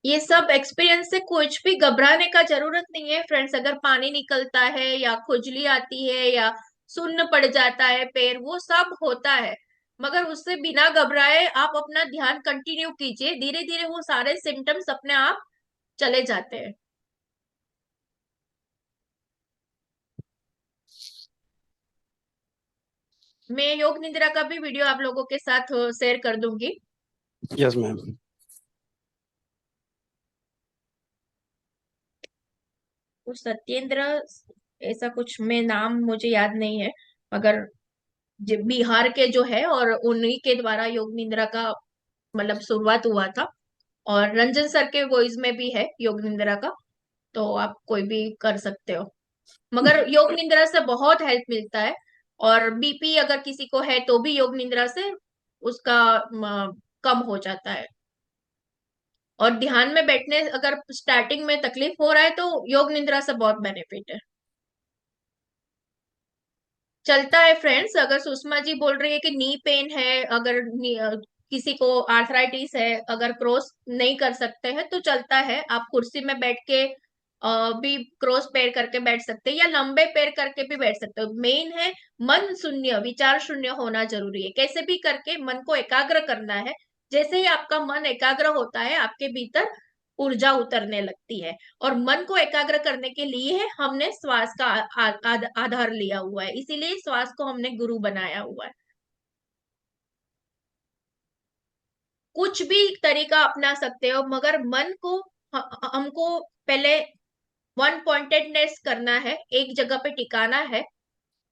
ये सब एक्सपीरियंस से कुछ भी घबराने का जरूरत नहीं है फ्रेंड्स। अगर पानी निकलता है या खुजली आती है या सुन्न पड़ जाता है पैर, वो सब होता है, मगर उससे बिना घबराए आप अपना ध्यान कंटिन्यू कीजिए। धीरे धीरे वो सारे सिम्टम्स अपने आप चले जाते हैं। मैं योग निद्रा का भी वीडियो आप लोगों के साथ शेयर कर दूंगी। Yes ma'am. कुछ सत्येंद्र, ऐसा कुछ में नाम मुझे याद नहीं है, मगर बिहार के जो है और उन्हीं के द्वारा योग निद्रा का मतलब शुरुआत हुआ था। और रंजन सर के वॉइस में भी है योग निद्रा का, तो आप कोई भी कर सकते हो। मगर योग निद्रा से बहुत हेल्प मिलता है। और बीपी अगर किसी को है तो भी योग निद्रा से उसका कम हो जाता है। और ध्यान में बैठने अगर स्टार्टिंग में तकलीफ हो रहा है तो योग निद्रा से बहुत बेनिफिट है। चलता है फ्रेंड्स। अगर सुषमा जी बोल रही है कि नी पेन है, अगर किसी को आर्थराइटिस है, अगर क्रॉस नहीं कर सकते हैं तो चलता है, आप कुर्सी में बैठ के भी क्रॉस पैर करके बैठ सकते हैं या लंबे पैर करके भी बैठ सकते हो। मेन है मन शून्य, विचार शून्य होना जरूरी है। कैसे भी करके मन को एकाग्र करना है। जैसे ही आपका मन एकाग्र होता है आपके भीतर ऊर्जा उतरने लगती है। और मन को एकाग्र करने के लिए हमने श्वास का आधार लिया हुआ है, इसीलिए श्वास को हमने गुरु बनाया हुआ है। कुछ भी तरीका अपना सकते हो, मगर मन को हमको पहले वन पॉइंटेडनेस करना है, एक जगह पे टिकाना है।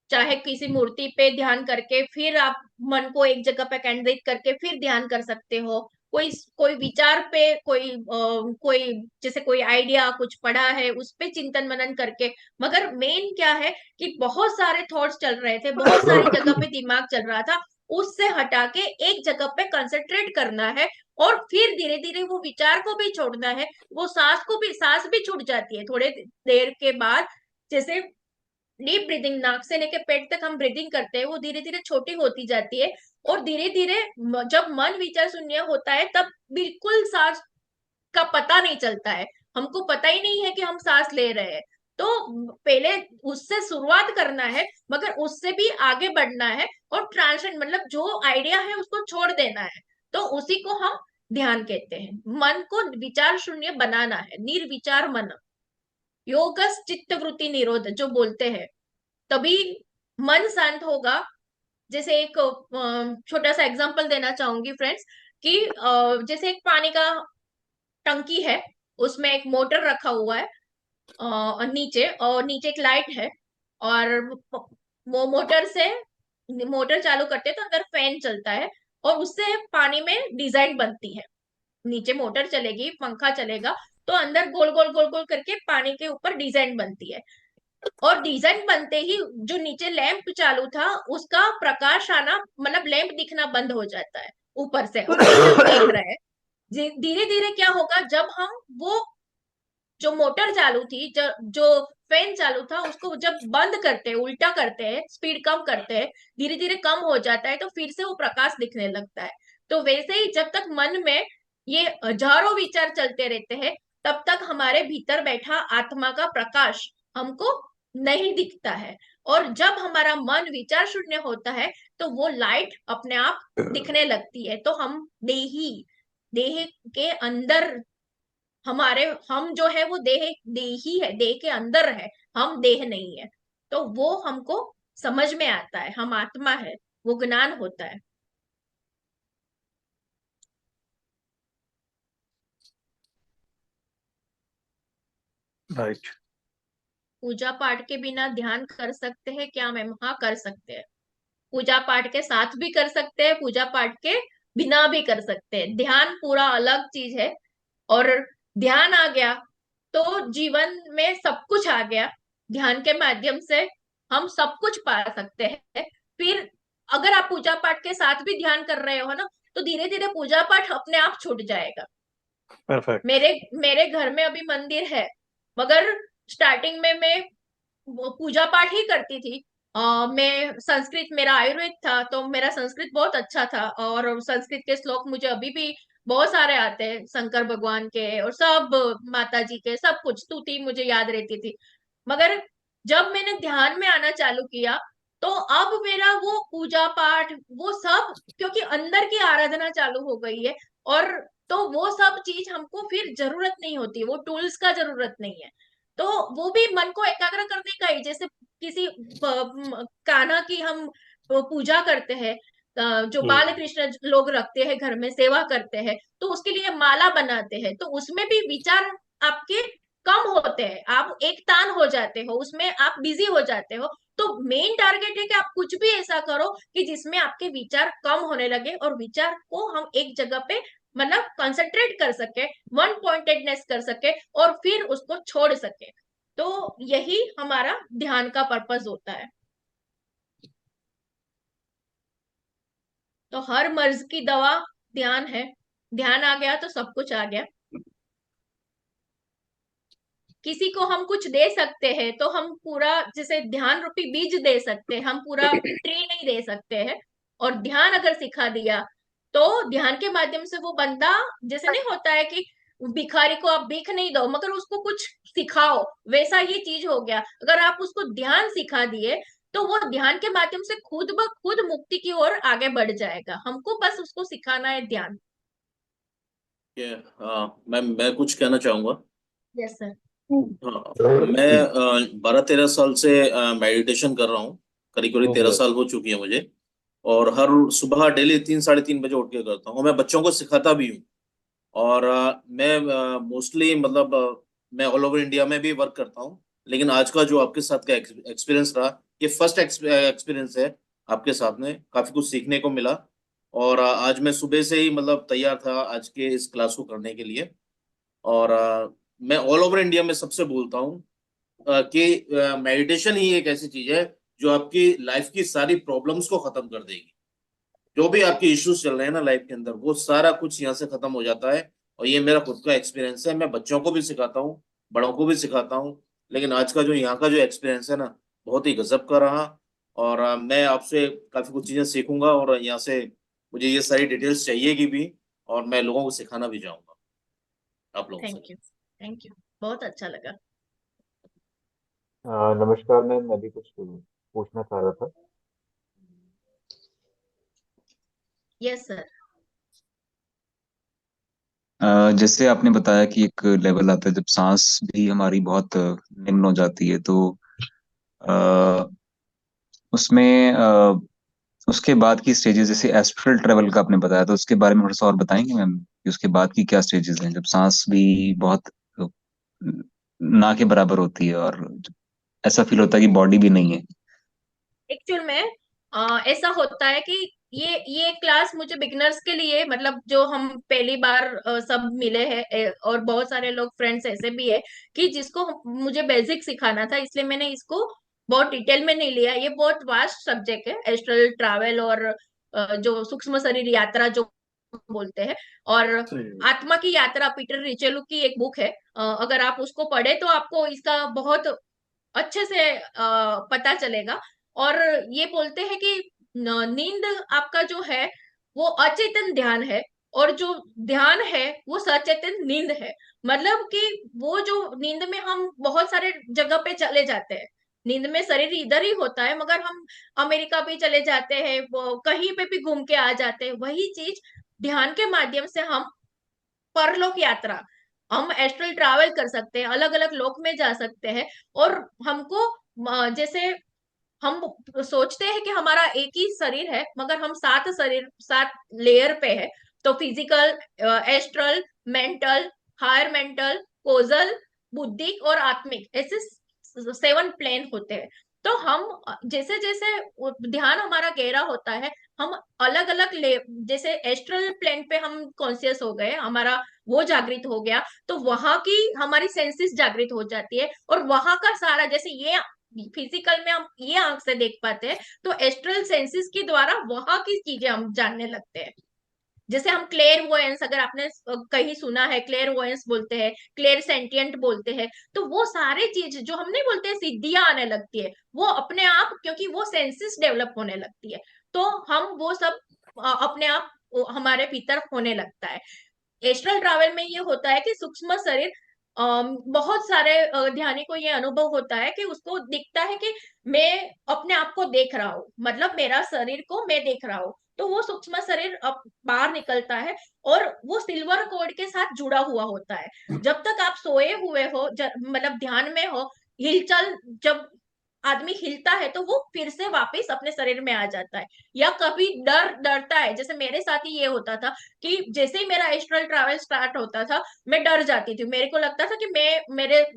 चाहे किसी मूर्ति पे ध्यान करके फिर आप मन को एक जगह पे केंद्रित करके फिर ध्यान कर सकते हो। कोई कोई विचार पे, कोई जैसे कोई आइडिया कुछ पढ़ा है उस पे चिंतन मनन करके। मगर मेन क्या है कि बहुत सारे थॉट्स चल रहे थे, बहुत सारी जगह पे दिमाग चल रहा था, उससे हटा के एक जगह पे कंसंट्रेट करना है। और फिर धीरे धीरे वो विचार को भी छोड़ना है। वो सांस भी छूट जाती है थोड़े देर के बाद। जैसे डीप ब्रीदिंग, नाक से लेके पेट तक हम ब्रीदिंग करते हैं, वो धीरे धीरे छोटी होती जाती है। और धीरे धीरे जब मन विचार शून्य होता है तब बिल्कुल सांस का पता नहीं चलता है। हमको पता ही नहीं है कि हम सांस ले रहे हैं। तो पहले उससे शुरुआत करना है, मगर उससे भी आगे बढ़ना है और ट्रांसलेट मतलब जो आइडिया है उसको छोड़ देना है। तो उसी को हम ध्यान कहते हैं। मन को विचार शून्य बनाना है, निर्विचार मन। योगस चित्त वृत्ति निरोध जो बोलते हैं, तभी मन शांत होगा। जैसे एक छोटा सा एग्जांपल देना चाहूंगी फ्रेंड्स कि जैसे एक पानी का टंकी है, उसमें एक मोटर रखा हुआ है और नीचे एक लाइट है। और वो मोटर चालू करते हैं तो अंदर फैन चलता है और उससे पानी में डिजाइन बनती है। नीचे मोटर चलेगी, पंखा चलेगा, तो अंदर गोल गोल गोल गोल करके पानी के ऊपर डिजाइन बनती है। और डिजाइन बनते ही जो नीचे लैंप चालू था उसका प्रकाश आना मतलब लैंप दिखना बंद हो जाता है। ऊपर से हम नीचे को देख रहे हैं। धीरे धीरे क्या होगा, जब हम वो जो मोटर चालू थी, जो फैन चालू था, उसको जब बंद करते हैं, उल्टा करते हैं, स्पीड कम करते हैं, धीरे धीरे कम हो जाता है, तो फिर से वो प्रकाश दिखने लगता है। तो वैसे ही जब तक मन में ये हजारों विचार चलते रहते हैं तब तक हमारे भीतर बैठा आत्मा का प्रकाश हमको नहीं दिखता है। और जब हमारा मन विचार शून्य होता है तो वो लाइट अपने आप दिखने लगती है। तो हम देह के अंदर हम जो है वो देही है, देह के अंदर है, हम देह नहीं है। तो वो हमको समझ में आता है, हम आत्मा है, वो ज्ञान होता है। राइट। पूजा पाठ के बिना ध्यान कर सकते हैं क्या मैम? हाँ, कर सकते हैं। पूजा पाठ के साथ भी कर सकते हैं, पूजा पाठ के बिना भी कर सकते हैं। ध्यान पूरा अलग चीज है। और ध्यान आ गया तो जीवन में सब कुछ आ गया। ध्यान के माध्यम से हम सब कुछ पा सकते हैं। फिर अगर आप पूजा पाठ के साथ भी ध्यान कर रहे हो ना, तो धीरे धीरे पूजा पाठ अपने आप छूट जाएगा। परफेक्ट। मेरे मेरे घर में अभी मंदिर है, मगर स्टार्टिंग में मैं वो पूजा पाठ ही करती थी। मैं संस्कृत, मेरा आयुर्वेद था तो मेरा संस्कृत बहुत अच्छा था, और संस्कृत के श्लोक मुझे अभी भी बहुत सारे आते हैं, शंकर भगवान के और सब माता जी के, सब कुछ स्तुति मुझे याद रहती थी। मगर जब मैंने ध्यान में आना चालू किया, तो अब मेरा वो पूजा पाठ वो सब, क्योंकि अंदर की आराधना चालू हो गई है, और तो वो सब चीज हमको फिर जरूरत नहीं होती, वो टूल्स का जरूरत नहीं है। तो वो भी मन को एकाग्र करने का ही, जैसे किसी कान्हा की हम पूजा करते हैं, जो बाल कृष्ण लोग रखते हैं घर में, सेवा करते हैं, तो उसके लिए माला बनाते हैं, तो उसमें भी विचार आपके कम होते हैं, आप एक तान हो जाते हो, उसमें आप बिजी हो जाते हो। तो मेन टारगेट है कि आप कुछ भी ऐसा करो कि जिसमें आपके विचार कम होने लगे, और विचार को हम एक जगह पे मतलब कंसंट्रेट कर सके, वन पॉइंटेडनेस कर सके, और फिर उसको छोड़ सके। तो यही हमारा ध्यान का पर्पस होता है। तो हर मर्ज की दवा ध्यान है। ध्यान आ गया तो सब कुछ आ गया। किसी को हम कुछ दे सकते हैं तो हम पूरा, जैसे ध्यान रूपी बीज दे सकते हैं, हम पूरा ट्री नहीं दे सकते हैं। और ध्यान अगर सिखा दिया, तो ध्यान के माध्यम से वो बंदा, जैसे नहीं होता है कि भिखारी को आप भीख नहीं दो मगर उसको कुछ सिखाओ, वैसा ये चीज हो गया। अगर आप उसको ध्यान सिखा दिए, तो वो ध्यान के माध्यम से खुद ब खुद मुक्ति की ओर आगे बढ़ जाएगा। हमको बस उसको सिखाना है ध्यान। मैं कुछ कहना चाहूंगा। Yes sir. हाँ, मैं 12-13 साल से मेडिटेशन कर रहा हूँ। करीब करीब 13 साल हो चुकी है मुझे। और हर सुबह डेली 3-3:30 बजे उठ के करता हूँ। मैं बच्चों को सिखाता भी हूँ। और मैं मोस्टली मतलब मैं ऑल ओवर इंडिया में भी वर्क करता हूँ। लेकिन आज का जो आपके साथ का एक्सपीरियंस रहा, ये फर्स्ट एक्सपीरियंस है आपके साथ में। काफी कुछ सीखने को मिला। और आज मैं सुबह से ही मतलब तैयार था आज के इस क्लास को करने के लिए। और मैं ऑल ओवर इंडिया में सबसे बोलता हूँ कि मेडिटेशन ही एक ऐसी चीज है जो आपकी लाइफ की सारी प्रॉब्लम्स को खत्म कर देगी। जो भी आपके इश्यूज चल रहे हैं ना लाइफ के अंदर, वो सारा कुछ यहाँ से खत्म हो जाता है। और ये मेरा खुद का एक्सपीरियंस है। मैं बच्चों को भी सिखाता हूँ, बड़ों को भी सिखाता हूँ। लेकिन आज का जो यहाँ का जो एक्सपीरियंस है ना, बहुत ही गजब का रहा। और मैं आपसे काफी कुछ चीजें सीखूंगा, और यहाँ से मुझे ये सारी डिटेल्स चाहिएगी भी। और मैं लोगों को सिखाना भी चाहूंगा आप लोगों से। थैंक यू, थैंक यू, बहुत अच्छा लगा। नमस्कार मैम, मैं भी कुछ पूछना चाह रहा था। Yes sir. जैसे आपने बताया कि एक लेवल आता है जब सांस भी हमारी बहुत निम्न हो जाती है, तो अ, उसमें उसके बाद की स्टेजेस, जैसे एस्ट्रल ट्रेवल का आपने बताया, तो उसके बारे में थोड़ा सा और बताएंगे मैम कि उसके बाद की क्या स्टेजेस हैं जब सांस भी बहुत ना के बराबर होती है और ऐसा फील होता है कि बॉडी भी नहीं है। एक्चुअल में ऐसा होता है कि ये क्लास मुझे बिगिनर्स के लिए, मतलब जो हम पहली बार सब मिले हैं, और बहुत सारे लोग फ्रेंड्स ऐसे भी है कि जिसको मुझे बेसिक सिखाना था, इसलिए मैंने इसको बहुत डिटेल में नहीं लिया। ये बहुत वास्ट सब्जेक्ट है, एस्ट्रल ट्रैवल और जो सूक्ष्म शरीर यात्रा जो बोलते हैं, और आत्मा की यात्रा, पीटर रिचेलू की एक बुक है। अगर आप उसको पढ़े तो आपको इसका बहुत अच्छे से पता चलेगा। और ये बोलते हैं कि नींद आपका जो है वो अचेतन ध्यान है, और जो ध्यान है वो सचेतन नींद है। मतलब कि वो जो नींद में हम बहुत सारे जगह पे चले जाते हैं, नींद में शरीर इधर ही होता है, मगर हम अमेरिका भी चले जाते हैं, वो कहीं पे भी घूम के आ जाते हैं। वही चीज ध्यान के माध्यम से हम परलोक यात्रा, हम एस्ट्रल ट्रैवल कर सकते हैं, अलग अलग लोक में जा सकते हैं। और हमको जैसे हम सोचते हैं कि हमारा एक ही शरीर है, मगर हम 7 शरीर, 7 लेयर पे है। तो physical, astral, mental, higher mental, causal, बुद्धिक और आत्मिक, ऐसे 7 प्लेन होते हैं। तो हम जैसे जैसे ध्यान हमारा गहरा होता है, हम अलग अलग जैसे एस्ट्रल प्लेन पे हम कॉन्शियस हो गए, हमारा वो जागृत हो गया, तो वहां की हमारी सेंसेस जागृत हो जाती है, और वहां का सारा, जैसे ये फिजिकल में हम ये आंख से देख पाते हैं, तो एस्ट्रल सेंसेस के द्वारा वहां की चीजें हम जानने लगते हैं। जैसे हम क्लेयर वोयंस, अगर आपने कहीं सुना है, क्लेयर वोयंस बोलते हैं, क्लेयर सेंटियंट बोलते हैं, तो वो सारे चीज जो हम नहीं बोलते हैं, सिद्धियां आने लगती है वो अपने आप, क्योंकि वो सेंसेस डेवलप होने लगती है, तो हम वो सब अपने आप हमारे भीतर होने लगता है। एस्ट्रल ट्रैवल में ये होता है कि सूक्ष्म शरीर, बहुत सारे ध्यानी को ये अनुभव होता है कि उसको दिखता है कि मैं अपने आप को देख रहा हूँ, मतलब मेरा शरीर को मैं देख रहा हूँ, तो वो सूक्ष्म शरीर अब बाहर निकलता है, और वो सिल्वर कोड के साथ जुड़ा हुआ होता है। जब तक आप सोए हुए हो, मतलब ध्यान में हो, हिलचल, जब आदमी हिलता है तो वो फिर से वापस अपने शरीर में आ जाता है। या कभी डरता है, जैसे मेरे साथ ही ये होता था कि जैसे ही मेरा एस्ट्रल ट्रैवल स्टार्ट होता था, मैं डर जाती थी, मेरे को लगता था कि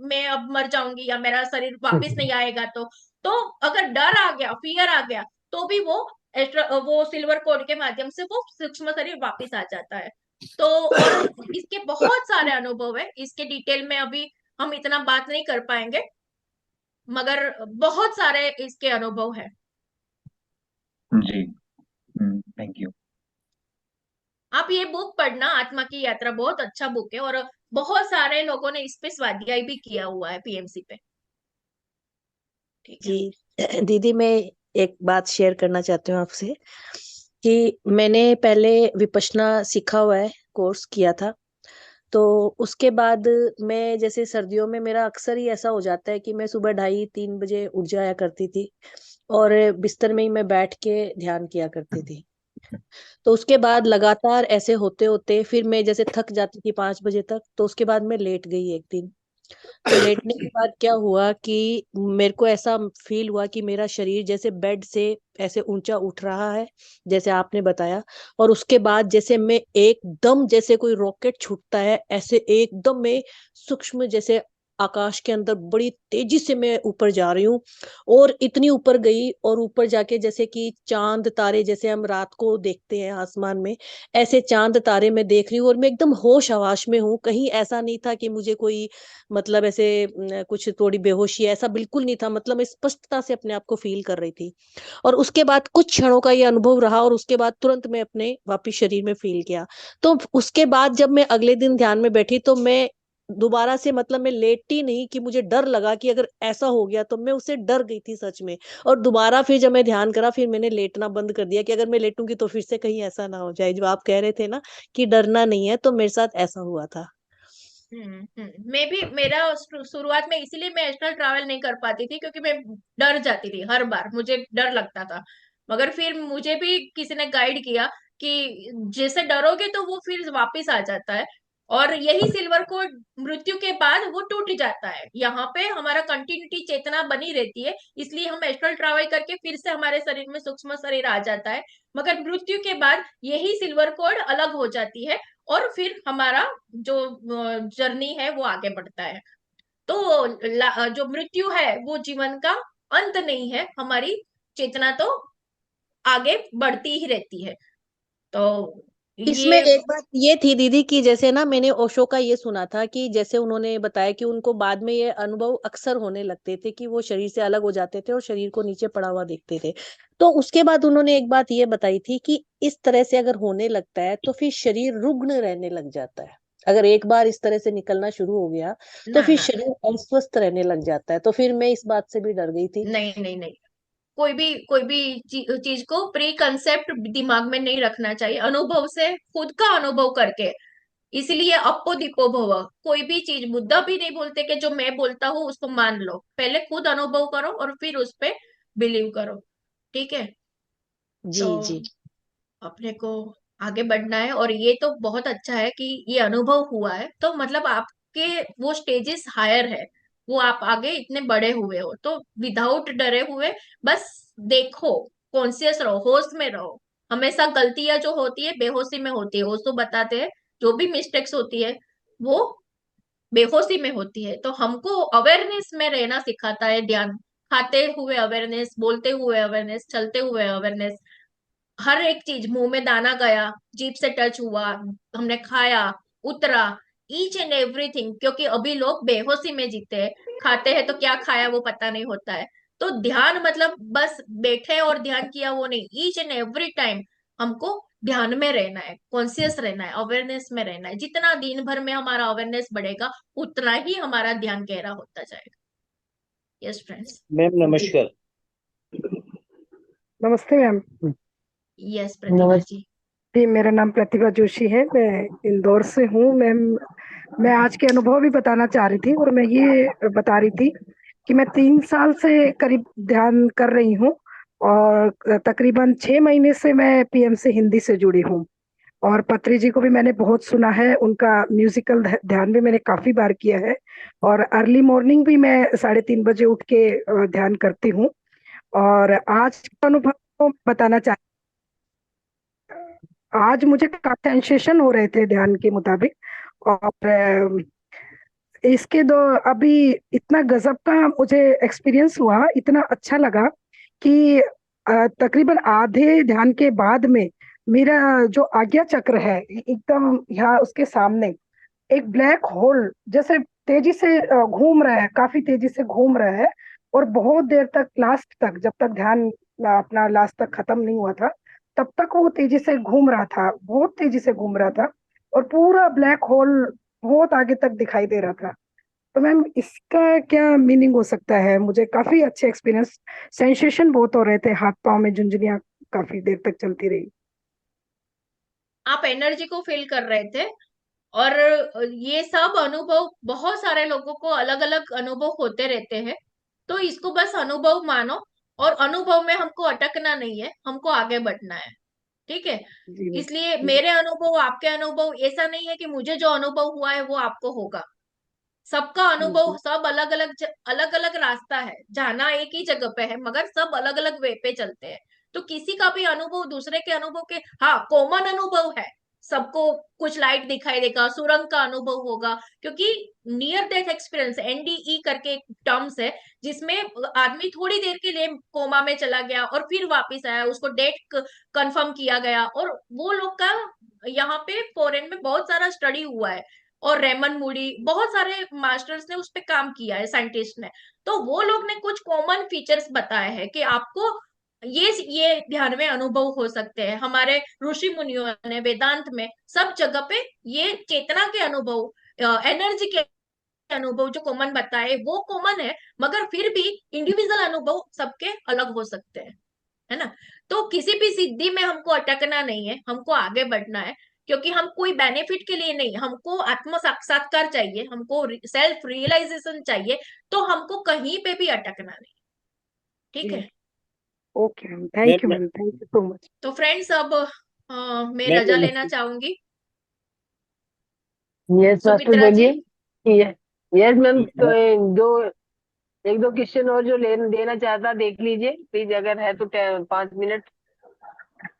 मैं अब मर जाऊंगी या मेरा शरीर वापस नहीं आएगा। तो अगर डर आ गया, फियर आ गया, तो भी वो सिल्वर कोड के माध्यम से वो सूक्ष्म शरीर वापस आ जाता है। तो और इसके बहुत सारे अनुभव है, इसके डिटेल में अभी हम इतना बात नहीं कर पाएंगे, मगर बहुत सारे इसके अनुभव है। जी। Thank you. आप ये बुक पढ़ना, आत्मा की यात्रा, बहुत अच्छा बुक है, और बहुत सारे लोगों ने इस पे स्वाध्याय भी किया हुआ है पीएमसी पे। ठीक है। जी दीदी, मैं एक बात शेयर करना चाहती हूँ आपसे कि मैंने पहले विपश्यना सीखा हुआ है, कोर्स किया था। तो उसके बाद मैं, जैसे सर्दियों में मेरा अक्सर ही ऐसा हो जाता है कि मैं सुबह 2:30-3 बजे उठ जाया करती थी, और बिस्तर में ही मैं बैठ के ध्यान किया करती थी। तो उसके बाद लगातार ऐसे होते होते फिर मैं जैसे थक जाती थी 5 बजे तक, तो उसके बाद मैं लेट गई एक दिन। तो लेटने के बाद क्या हुआ कि मेरे को ऐसा फील हुआ कि मेरा शरीर जैसे बेड से ऐसे ऊंचा उठ रहा है, जैसे आपने बताया। और उसके बाद जैसे मैं एकदम, जैसे कोई रॉकेट छूटता है, ऐसे एकदम में सूक्ष्म, जैसे आकाश के अंदर बड़ी तेजी से मैं ऊपर जा रही हूँ। और इतनी ऊपर गई, और ऊपर जाके जैसे कि चांद तारे, जैसे हम रात को देखते हैं आसमान में, ऐसे चांद तारे मैं देख रही हूँ, और मैं एकदम होश हवाश में हूँ। कहीं ऐसा नहीं था कि मुझे कोई, मतलब ऐसे कुछ थोड़ी बेहोशी, ऐसा बिल्कुल नहीं था। मतलब मैं स्पष्टता से अपने आप को फील कर रही थी। और उसके बाद कुछ क्षणों का ये अनुभव रहा, और उसके बाद तुरंत मैं अपने वापिस शरीर में फील किया। तो उसके बाद जब मैं अगले दिन ध्यान में बैठी, तो मैं दोबारा से, मतलब मैं लेटी नहीं, कि मुझे डर लगा कि अगर ऐसा हो गया, तो मैं उससे डर गई थी सच में। और दोबारा फिर जब मैं ध्यान करा, फिर मैंने लेटना बंद कर दिया कि अगर मैं लेटूंगी तो फिर से कहीं ऐसा ना हो जाए, जो आप कह रहे थे ना कि डरना नहीं है, तो मेरे साथ ऐसा हुआ था। मैं भी, मेरा शुरुआत में इसीलिए मैं एस्ट्रल ट्रैवल नहीं कर पाती थी, क्योंकि मैं डर जाती थी, हर बार मुझे डर लगता था। मगर फिर मुझे भी किसी ने गाइड किया कि जैसे डरोगे तो वो फिर वापस आ जाता है, और यही सिल्वर कोड मृत्यु के बाद वो टूट जाता है। यहाँ पे हमारा कंटिन्यूटी चेतना बनी रहती है, इसलिए हम एस्ट्रल ट्रैवल करके फिर से हमारे शरीर में सूक्ष्म शरीर आ जाता है। मगर मृत्यु के बाद यही सिल्वर कोड अलग हो जाती है, और फिर हमारा जो जर्नी है वो आगे बढ़ता है। तो जो मृत्यु है वो जीवन का अंत नहीं है, हमारी चेतना तो आगे बढ़ती ही रहती है। तो इसमें ये एक बात ये थी दीदी कि जैसे ना, मैंने ओशो का ये सुना था कि जैसे उन्होंने बताया कि उनको बाद में ये अनुभव अक्सर होने लगते थे कि वो शरीर से अलग हो जाते थे और शरीर को नीचे पड़ा हुआ देखते थे। तो उसके बाद उन्होंने एक बात ये बताई थी कि इस तरह से अगर होने लगता है, तो फिर शरीर रुग्ण रहने लग जाता है। अगर एक बार इस तरह से निकलना शुरू हो गया, तो ना फिर ना शरीर अस्वस्थ रहने लग जाता है। तो फिर मैं इस बात से भी डर गई थी। नहीं नहीं नहीं, कोई भी चीज को प्री कंसेप्ट दिमाग में नहीं रखना चाहिए, अनुभव से, खुद का अनुभव करके। इसीलिए अप्पो दीपो भव, कोई भी चीज, बुद्धा भी नहीं बोलते कि जो मैं बोलता हूँ उसको मान लो, पहले खुद अनुभव करो और फिर उस पे बिलीव करो। ठीक है। जी तो जी। अपने को आगे बढ़ना है, और ये तो बहुत अच्छा है कि ये अनुभव हुआ है, तो मतलब आपके वो स्टेजेस हायर है, वो आप आगे इतने बड़े हुए हो, तो विदाउट डरे हुए बस देखो, कॉन्शियस रहो, होश में रहो। हमेशा गलतियां जो होती है बेहोशी में होती है, वो तो बताते हैं, जो भी मिस्टेक्स होती है वो बेहोशी में होती है। तो हमको अवेयरनेस में रहना सिखाता है ध्यान। खाते हुए अवेयरनेस, बोलते हुए अवेयरनेस, चलते हुए अवेयरनेस, हर एक चीज, मुंह में दाना गया, जीभ से टच हुआ, हमने खाया, उतरा, ईच एंड एवरीथिंग। क्योंकि अभी लोग बेहोशी में जीते हैं, खाते हैं तो क्या खाया वो पता नहीं होता है। तो ध्यान मतलब बस बैठे और ध्यान किया वो नहीं, ईच एंड एवरी टाइम हमको ध्यान में रहना है, कॉन्शियस रहना है, अवेयरनेस में रहना है। जितना दिन भर में हमारा अवेयरनेस बढ़ेगा उतना ही हमारा ध्यान गहरा होता जाएगा। Yes friends. मैम नमस्कार। नमस्ते मैम। यस प्रतिभा नमस्ते जी। जी, मेरा नाम प्रतिभा जोशी है, मैं इंदौर से हूँ मैम। मैं आज के अनुभव भी बताना चाह रही थी, और मैं ये बता रही थी कि मैं 3 साल से करीब ध्यान कर रही हूँ, और तकरीबन 6 महीने से मैं पीएम से हिंदी से जुड़ी हूँ। और पत्री जी को भी मैंने बहुत सुना है, उनका म्यूजिकल ध्यान भी मैंने काफी बार किया है। और अर्ली मॉर्निंग भी मैं 3:30 बजे उठ के ध्यान करती हूँ। और आज का अनुभव को बताना चाह, आज मुझे काफी सेंसेशन हो रहे थे ध्यान के मुताबिक। और इसके दो अभी इतना गजब का मुझे एक्सपीरियंस हुआ, इतना अच्छा लगा कि तकरीबन आधे ध्यान के बाद में मेरा जो आज्ञा चक्र है एकदम यहाँ उसके सामने एक ब्लैक होल जैसे तेजी से घूम रहा है, काफी तेजी से घूम रहा है। और बहुत देर तक, लास्ट तक, जब तक ध्यान अपना लास्ट तक खत्म नहीं हुआ था, तब तक वो तेजी से घूम रहा था, बहुत तेजी से घूम रहा था। और पूरा ब्लैक होल बहुत आगे तक दिखाई दे रहा था। तो मैम इसका क्या मीनिंग हो सकता है? मुझे काफी अच्छे एक्सपीरियंस, सेंसेशन बहुत हो रहे थे, हाथ पांव में झुंझुनियां काफी देर तक चलती रही। आप एनर्जी को फील कर रहे थे। और ये सब अनुभव बहुत सारे लोगों को अलग अलग अनुभव होते रहते हैं। तो इसको बस अनुभव मानो, और अनुभव में हमको अटकना नहीं है, हमको आगे बढ़ना है। ठीक है। जी इसलिए मेरे अनुभव, आपके अनुभव, ऐसा नहीं है कि मुझे जो अनुभव हुआ है वो आपको होगा। सबका अनुभव, सब अलग अलग, अलग अलग रास्ता है, जाना एक ही जगह पे है मगर सब अलग अलग वे पे चलते हैं। तो किसी का भी अनुभव दूसरे के अनुभव के, हाँ, कॉमन अनुभव है। सबको कुछ लाइट दिखाई देगा, सुरंग का अनुभव होगा, क्योंकि नियर डेथ एक्सपीरियंस, एनडीई करके एक टर्म्स है, जिसमें आदमी थोड़ी देर के लिए कोमा में चला गया और फिर वापस आया, उसको डेट कंफर्म किया गया। और वो लोग का यहाँ पे फॉरेन में बहुत सारा स्टडी हुआ है, और रेमन मूडी, बहुत सारे मास्टर्स ने उस पे काम किया है, साइंटिस्ट ने। तो वो लोग ने कुछ कॉमन फीचर्स बताए हैं कि आपको ये ध्यान में अनुभव हो सकते हैं। हमारे ऋषि मुनियों ने वेदांत में सब जगह पे ये चेतना के अनुभव, एनर्जी के अनुभव जो कॉमन बताए वो कॉमन है, मगर फिर भी इंडिविजुअल अनुभव सबके अलग हो सकते हैं, है ना। तो किसी भी सिद्धि में हमको अटकना नहीं है, हमको आगे बढ़ना है। क्योंकि हम कोई बेनिफिट के लिए नहीं, हमको आत्म साक्षात्कार चाहिए, हमको सेल्फ रियलाइजेशन चाहिए। तो हमको कहीं पे भी अटकना नहीं। ठीक जी, है। Okay ma'am, thank you ma'am, thank you so much. तो फ्रेंड्स अब मैं मैम रजा लेना नमस्ते। चाहूंगी। यस मास्टर सुमित्रा जी। बोलिए। यस मैम, तो एक दो क्वेश्चन और जो देना चाहता देख लीजिए प्लीज, अगर है तो 5 मिनट।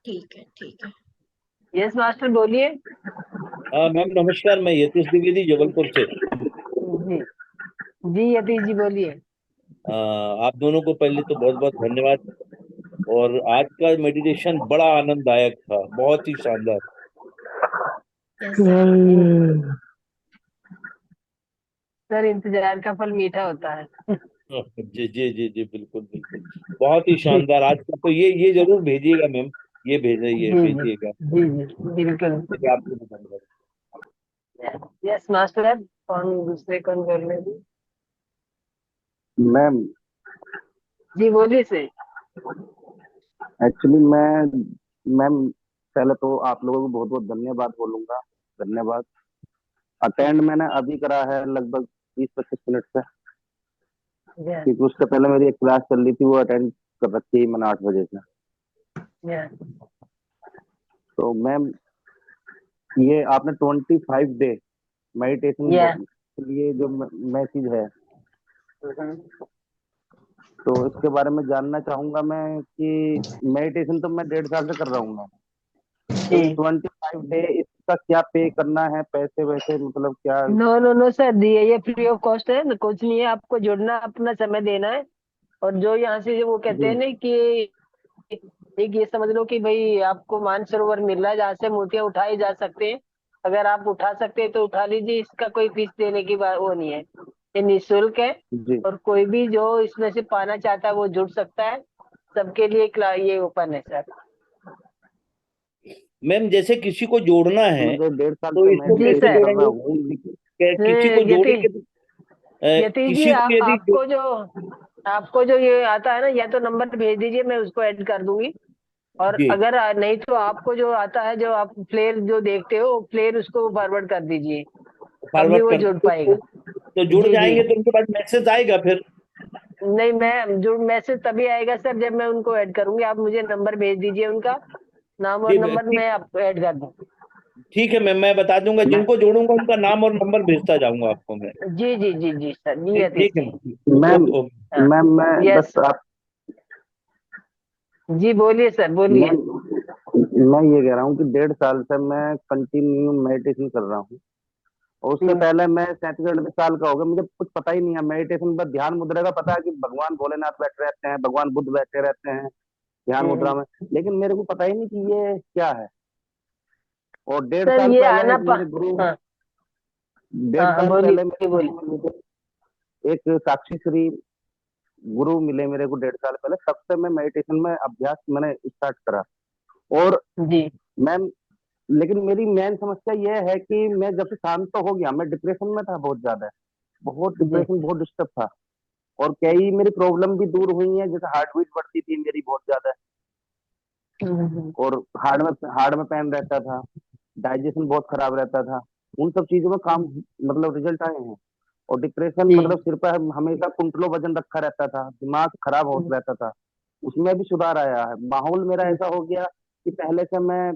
ठीक है, ठीक है। यस मास्टर बोलिए। हाँ मैम नमस्कार, मैं यतीश द्विवेदी जबलपुर से। जी जी यतीश जी बोलिए। आप दोनों को पहले तो बहुत बहुत धन्यवाद। और आज का मेडिटेशन बड़ा आनंददायक था, बहुत ही शानदार। Yes sir. सर इंतजार का फल मीठा होता है। जी जी जी जी, बिल्कुल बिल्कुल, बहुत ही शानदार आज का। तो ये जरूर भेजिएगा मैम, ये जी जी भेजिएगा। जी जी बिल्कुल। चलिए, आपको भी धन्यवाद। यस मास्टर, कौन दूसरे कौन बोल रहे थे? मैम जी बोलिए सर। एक्चुअली मैम पहले तो आप लोगों को बहुत बहुत धन्यवाद बोलूंगा। धन्यवाद। अटेंड मैंने अभी करा है लगभग 20-25 मिनट से, क्योंकि उससे पहले मेरी एक क्लास चल रही थी, वो अटेंड कर रखी मैंने 8 बजे से। तो मैम ये आपने 25 डे मेडिटेशन के लिए जो मैसेज है, तो इसके बारे में जानना चाहूंगा मैं कि मेडिटेशन तो मैं 1.5 साल से कर रहा हूँ मैं। 25 डे इसका क्या पे करना है, पैसे वैसे मतलब क्या? नो नो नो सर, ये फ्री ऑफ कॉस्ट है, कुछ नहीं है, आपको जुड़ना, अपना समय देना है। और जो यहाँ से वो कहते जी हैं ना कि एक ये समझ लो कि भाई आपको मानसरोवर मिल रहा है जहाँ से मूर्तियां उठाई जा सकते हैं। अगर आप उठा सकते हैं तो उठा लीजिए, इसका कोई फीस देने की बात वो नहीं है, ये निःशुल्क है। जी और कोई भी जो इसमें से पाना चाहता है वो जुड़ सकता है, सबके लिए ये ओपन है सर। मैम जैसे किसी को जोड़ना है मुझे 1.5 साल तो से इसको जी कैसे मेडिटेशन सर। कर रहा जोड़ेंगे? हूँ। किसी को यति जोड़ेंगे तो यतीश जी, किसी को यदि आपको जो ये आता है ना, या तो नंबर भेज दीजिए, मैं उसको ऐड कर दूंगी। और जी अगर नहीं तो आपको जो आता है, जो आप फ्लेयर जो देखते हो, फ्लेयर उसको फॉरवर्ड कर दीजिए, तब भी फॉरवर्ड वो कर जुड़ तो, पाएगा। तो जुड़ जी जी। जाएंगे तो उनके पास मैसेज आएगा फिर? नहीं, मैं जो मैसेज तभी आएगा सर जब मैं उनको ऐड करूंगी। आप मुझे नंबर भेज दीजिए, उनका नाम और जी नंबर ठीक, मैं आपको ऐड कर दूँ। ठीक है मैम, मैं बता दूंगा, मैं जिनको जोड़ूंगा उनका नाम और नंबर भेजता जाऊंगा आपको मैं। जी जी जी जी सर, जी ठीक यतीश ठीक है जी। Ma'am, ma'am okay okay. हाँ। मैं यस। बस आप जी बोलिए सर, बोलिए। मैं ये कह रहा हूँ कि 1.5 साल से मैं कंटिन्यू मेडिटेशन कर रहा हूँ। और उससे पहले मैं 37-38 साल का हो गया, मुझे कुछ पता ही नहीं है मेडिटेशन, बस ध्यान मुद्रा का पता है कि भगवान भोलेनाथ बैठे रहते हैं, भगवान बुद्ध बैठे रहते हैं ध्यान मुद्रा में। लेकिन मेरे को पता ही नहीं कि ये क्या है। और डेढ़ सर साल ये पहले आना एक मेरे गुरु हाँ डेढ़ हाँ हाँ, साल पहले बोलिए मेरे बोलिए। गुरु मुझे एक साक्षी श्री गुरु मिले मेरे को 1.5 साल पहले, तब से मैं मेडिटेशन में अभ्यास मैंने स्टार्ट करा। और जी मैम लेकिन मेरी मेन समस्या ये है कि मैं जब से शांत तो हो गया, मैं डिप्रेशन में था बहुत ज्यादा, बहुत जी। डिप्रेशन, बहुत डिस्टर्ब था। और कई मेरी प्रॉब्लम भी दूर हुई है, जैसे हार्ट बीट बढ़ती थी मेरी बहुत ज्यादा, हम्म, और हार्ट में पेन रहता था, डाइजेशन बहुत खराब रहता था। उन सब चीजों में काम मतलब रिजल्ट आए हैं। और डिप्रेशन जी मतलब सिर पर हमेशा कुंटलो वजन रखा रहता था, दिमाग खराब होता रहता था, उसमें भी सुधार आया है। माहौल मेरा ऐसा हो गया कि पहले से मैं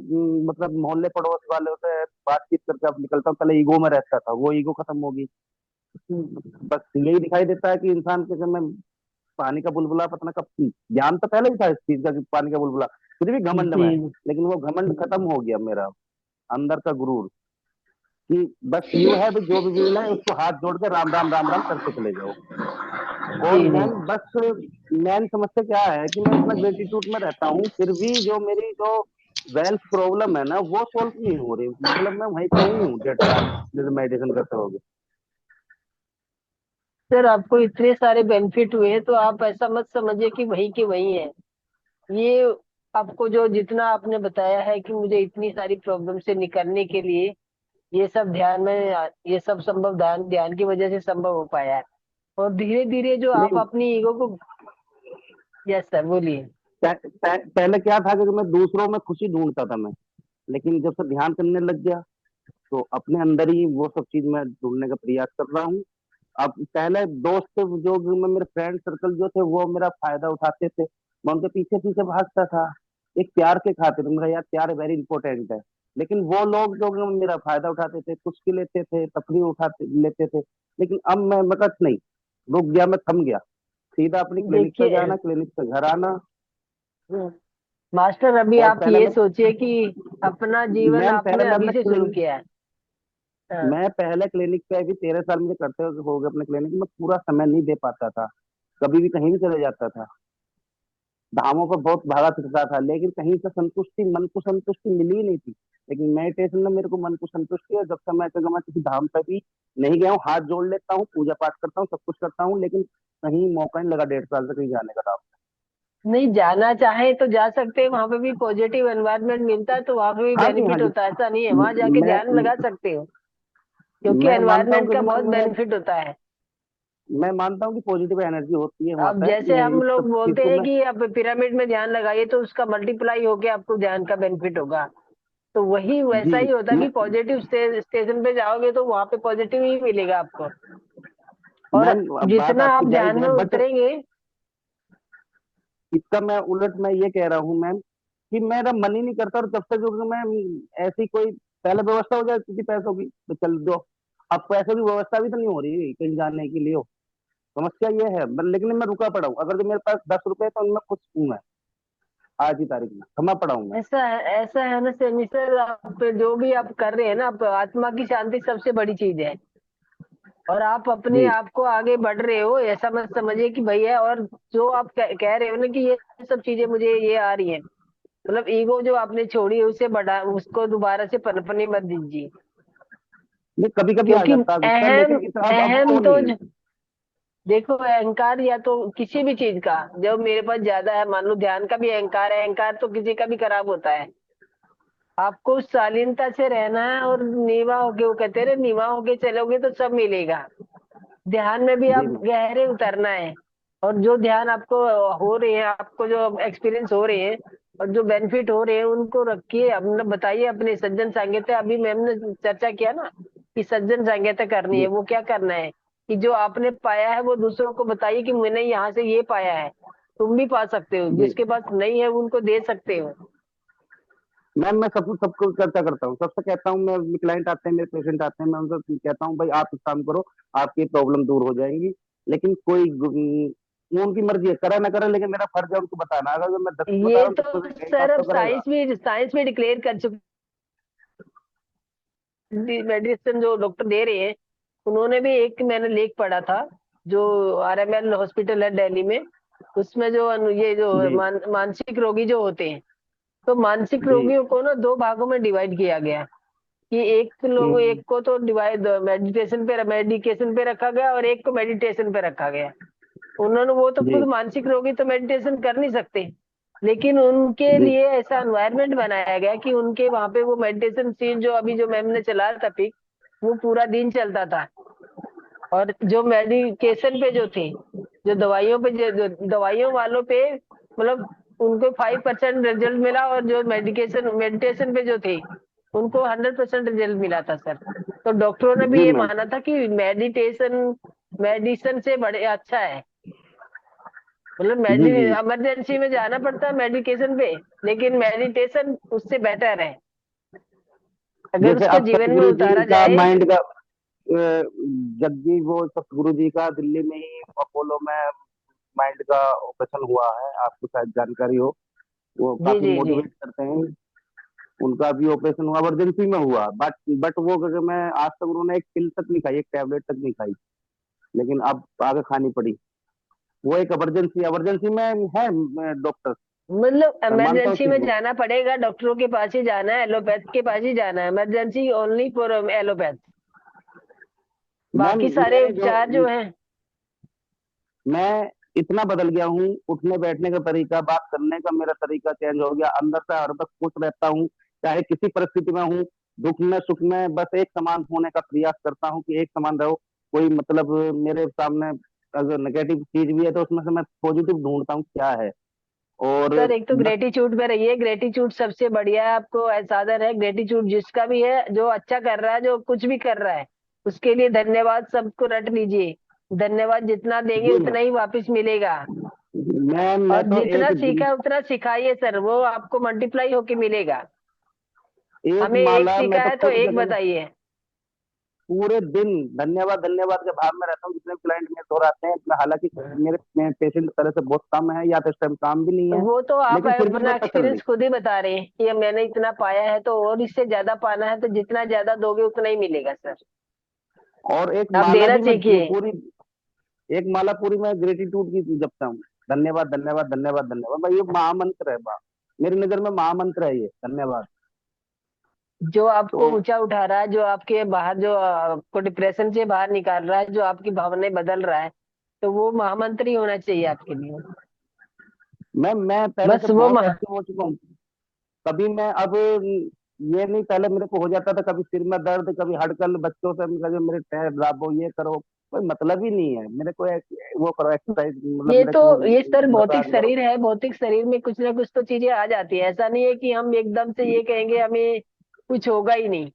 मतलब मोहल्ले पड़ोस वालों से बातचीत करके अब निकलता हूँ, पहले ईगो में रहता था, वो ईगो खत्म होगी। बस यही दिखाई देता है कि इंसान के समय पानी का बुलबुला पता ना कब, ज्ञान तो पहले ही था इस चीज का कि पानी का बुलबुला, फिर भी घमंड में है। जी लेकिन वो घमंड खत्म हो गया मेरा, अंदर का गुरूर, कि बस यूं है भी जो भी मिला है उसको हाथ जोड़ के राम राम राम राम करते चले जाओ। और जी जी। मैम बस मेन समस्या क्या है कि मैं इतना ग्रेटिट्यूड में रहता हूँ, फिर भी जो मेरी जो वेल्थ प्रॉब्लम है ना वो सॉल्व नहीं हो रही। मतलब मैं वहीं पे ही हूँ 1.5 साल जैसे मेडिटेशन करते हो। सर आपको इतने सारे बेनिफिट हुए हैं तो आप ऐसा मत समझिए कि वही के वही है। ये आपको जो जितना आपने बताया है कि मुझे इतनी सारी प्रॉब्लम से निकलने के लिए ये सब ध्यान में, ये सब संभव ध्यान ध्यान की वजह से संभव हो पाया है। और धीरे धीरे जो आप नहीं अपनी ईगो को। यस सर, बोलिए। पहले क्या था कि मैं दूसरों में खुशी ढूंढता था मैं, लेकिन जब से ध्यान करने लग गया तो अपने अंदर ही वो सब चीज मैं ढूंढने का प्रयास कर रहा हूँ। अब पहले दोस्त जो मेरे फ्रेंड सर्कल जो थे वो मेरा फायदा उठाते थे, मैं उनके पीछे पीछे भागता था एक प्यार के खातिर, मेरा यार प्यार वेरी इंपॉर्टेंट है। लेकिन वो लोग जो मेरा फायदा उठाते थे, कुश्ती लेते थे, तफरीह उठाते लेते थे। लेकिन अब मैं कहा नहीं, रुक गया, मैं थम गया, सीधा अपनी क्लिनिक पे देखिए जाना, क्लिनिक से घर आना। मास्टर, अभी और आप पहले ये सोचिए कि अपना जीवन मैम आपने पहले अभी मैं से शुरू क्लिनिक किया है। हाँ। मैं पहले क्लिनिक पे अभी 13 साल मुझे करते हो गए अपने क्लिनिक में, पूरा समय नहीं दे पाता था, कभी भी कहीं भी चले जाता था, धामों पर बहुत भागा फिरता था, लेकिन कहीं से संतुष्टि, मन को संतुष्टि मिली ही नहीं थी। लेकिन मेडिटेशन में मेरे को मन को संतुष्टि है। जब से मैं किसी धाम पे भी नहीं गया हूँ, हाथ जोड़ लेता हूँ, पूजा पाठ करता हूँ, सब कुछ करता हूँ, लेकिन कहीं मौका नहीं लगा 1.5 साल से कहीं जाने का। नहीं जाना चाहे तो जा सकते हैं, वहां पे भी पॉजिटिव एनवायरनमेंट मिलता है तो वहां पे भी हाँ जी, हाँ बेनिफिट जी। होता है, ऐसा नहीं है, वहां जाके ध्यान मैं लगा सकते हो, क्योंकि मैं मानता हूँ एनवायरनमेंट कि का मैं बहुत मेरे बेनिफिट होता है। मैं मानता हूँ कि पॉजिटिव एनर्जी होती है वहां अब पे। जैसे हम इस सब लोग चीज बोलते को हैं मैं कि आप पिरामिड में ध्यान लगाइए तो उसका मल्टीप्लाई होके आपको ध्यान का बेनिफिट होगा, तो वही जी वैसा ही होता है मैं कि पॉजिटिव स्टेशन पे जाओगे तो वहां पे पॉजिटिव ही मिलेगा आपको। और मैम बात जितना आपकी आप जायज ध्यान में है, बट उतरेंगे। इसका मैं उलट मैं ये कह रहा हूँ मैम कि मेरा मन ही नहीं करता। और जब तक जो मैं ऐसी कोई पहले व्यवस्था हो जाए किसी पैसों की तो चल दो, अब पैसों की व्यवस्था भी तो नहीं हो रही कहीं जाने के लिए हो। समस्या ये है, लेकिन मैं रुका पड़ा हूँ। अगर जो मेरे पास 10 रुपए है तो उनमें खुश हूँ मैं। आज की तारीख में क्षमा पड़ा हूँ मैं। ऐसा है ना सेमी सर, आप जो भी आप कर रहे हैं ना, आप आत्मा की शांति सबसे बड़ी चीज है। और आप अपने जी आप को आगे बढ़ रहे हो, ऐसा मत समझिए कि भैया, और जो आप कह रहे हो ना कि ये सब चीजें मुझे ये आ रही है, मतलब ईगो जो आपने छोड़ी है उसे बढ़ा, उसको दोबारा से पनपने मत दीजिए। नहीं, कभी कभी आ क्योंकि जाता है गुस्सा, अहम लेकिन इतना अब अहम तो तो नहीं है। देखो, अहंकार या तो किसी भी चीज का जब मेरे पास ज्यादा है, मान लो ध्यान का भी अहंकार है, अहंकार तो किसी का भी खराब होता है। आपको शालीनता से रहना है और नीवा होके, वो कहते रहे नीवा होके चलोगे तो सब मिलेगा। ध्यान में भी जी आप मैम। गहरे उतरना है। और जो ध्यान आपको हो रहे हैं, आपको जो एक्सपीरियंस हो रहे हैं और जो बेनिफिट हो रहे हैं, उनको रखिए, अपना बताइए अपने सज्जन सांगत्य। अभी मैम ने चर्चा किया ना कि सज्जन सांगत्य करनी है, जी वो क्या करना है कि जो आपने पाया है वो दूसरों को बताइए कि मैंने यहाँ से ये पाया है, तुम भी पा सकते हो, जी जिसके पास नहीं है उनको दे सकते हो। मैम, मैं सबको चर्चा करता हूँ, सबसे कहता हूँ। मैं क्लाइंट आते हैं, मेरे पेशेंट आते हैं, मैं उनसे कहता हूँ भाई आप इस काम करो, आपकी प्रॉब्लम दूर हो जाएंगी। लेकिन कोई वो उनकी मर्जी है, करा ना करा, लेकिन मेरा फर्ज है उनको बताना। अगर मैं 10 बता ये रहा हूँ तो तो उसको से एक सर बात अब तो करेगा। साइंस में डिक्लेयर कर चुके, मेडिसिन जो डॉक्टर दे रहे हैं, उन्होंने भी एक मैंने लेख पढ़ा था, जो आरएमएल हॉस्पिटल है दिल्ली में, उसमें जो ये जो जी मानसिक रोगी जो होते हैं, तो मानसिक जी। रोगियों को ना दो भागों में डिवाइड किया गया कि एक को तो डिवाइड मेडिकेशन पे रखा गया और एक को मेडिटेशन पे रखा गया। उन्होंने, वो तो खुद जी मानसिक रोगी तो मेडिटेशन कर नहीं सकते, लेकिन उनके जी लिए ऐसा एनवायरनमेंट बनाया गया कि उनके वहां पे वो मेडिटेशन सीट जो अभी जो मैम ने चलाया था पिक, वो पूरा दिन चलता था। और जो मेडिकेशन पे जो थे, जो दवाइयों पे जो दवाइयों वालों पे, मतलब उनको 5% रिजल्ट मिला, और जो मेडिटेशन पे जो थे उनको 100% रिजल्ट मिला था सर। तो डॉक्टरों ने भी जी ये मैम। माना था कि मेडिटेशन मेडिसिन से बड़े अच्छा है। मतलब जी जी। इमरजेंसी में जाना पड़ता है मेडिकेशन पे, लेकिन मेडिटेशन उससे बेटर है अगर जैसे उसको अब जीवन में सतगुरु जी उतारा का जाए। माइंड का जब भी वो सतगुरु जी का दिल्ली में ही अपोलो में माइंड का ऑपरेशन हुआ है, आपको शायद जानकारी हो। वो जी काफी जी जी। मोटिवेट करते हैं। उनका भी ऑपरेशन हुआ, इमरजेंसी में हुआ, बट वो करके मैं आज तक उन्होंने एक पिल तक नहीं खाई, एक टैबलेट तक नहीं खाई, लेकिन अब आगे खानी पड़ी। वो एक इमरजेंसी इमरजेंसी में है डॉक्टर। मतलब मैं मानता हूँ इमरजेंसी में चीज को। जाना पड़ेगा, डॉक्टरों के पास ही जाना है, एलोपैथ के पास ही जाना है, emergency only for allopath. Ma'am बाकी सारे मैं जो उपचार जो हैं, मैं इतना बदल गया हूँ, उठने बैठने का तरीका, बात करने का मेरा तरीका चेंज हो गया। अंदर से हर वक्त खुश रहता हूँ, चाहे किसी परिस्थिति में हूँ, दुख में सुख में, बस एक समान होने का प्रयास करता हूँ कि एक समान रहो। कोई मतलब मेरे सामने अगर नेगेटिव चीज भी है तो उसमें से मैं पॉजिटिव ढूंढता हूँ क्या है। और सर एक तो बस ग्रेटिट्यूड पे रहिए, ग्रेटिट्यूड सबसे बढ़िया है, आपको साधन है ग्रेटिट्यूड। जिसका भी है, जो अच्छा कर रहा है, जो कुछ भी कर रहा है, उसके लिए धन्यवाद सबको रट लीजिए। धन्यवाद जितना देंगे जी उतना ही वापस मिलेगा। मैं और तो जितना एक दिन, सीखा है उतना सिखाइए सर, वो आपको मल्टीप्लाई होके मिलेगा। एक हमें एक माला मैं सीखा तो है तो खुद एक जगह बताइए। पूरे दिन धन्यवाद धन्यवाद के भाव में रहता हूँ। जितने क्लाइंट मेरे दौर आते हैं, हालांकि मेरे पेशेंट तरह से बहुत कम है, या तो इस टाइम काम भी नहीं है, वो तो आप लेकिन फिर भी अपना मैं एक्सपीरियंस तसल्ली। खुद ही बता रहे हैं कि मैंने इतना पाया है, तो और इससे ज्यादा पाना है तो जितना ज्यादा दोगे उतना ही मिलेगा सर। और एक आप माला देना भी मैं सीखिए। पूरी, एक माला पूरी मैं ग्रेटिट्यूड की जपता हूँ। धन्यवाद धन्यवाद धन्यवाद धन्यवाद भाई, ये महामंत्र है बा मेरी नजर में महामंत्र है ये धन्यवाद। जो आपको तो ऊंचा उठा रहा है, जो आपके बाहर, जो आपको डिप्रेशन से बाहर निकाल रहा है, जो आपकी भावनाएं बदल रहा है, तो वो महामंत्र ही होना चाहिए आपके लिए। मैं पहले से बस वो बहुत एक्टिव हो चुका हूँ। कभी मैं अब ये नहीं, पहले मेरे को हो जाता था कभी सिर में दर्द, कभी हड़कल, बच्चों से कभी मेरे पैर दाबो, ये करो, कोई मतलब ही नहीं है मेरे को। वो करो एक्सरसाइज, मतलब ये मेरे तो, को ये सर भौतिक मसाज करो। शरीर है, भौतिक शरीर में कुछ ना कुछ तो चीजें आ जाती है। ऐसा नहीं है कि हम एकदम से ये कहेंगे हमें कुछ होगा ही नहीं।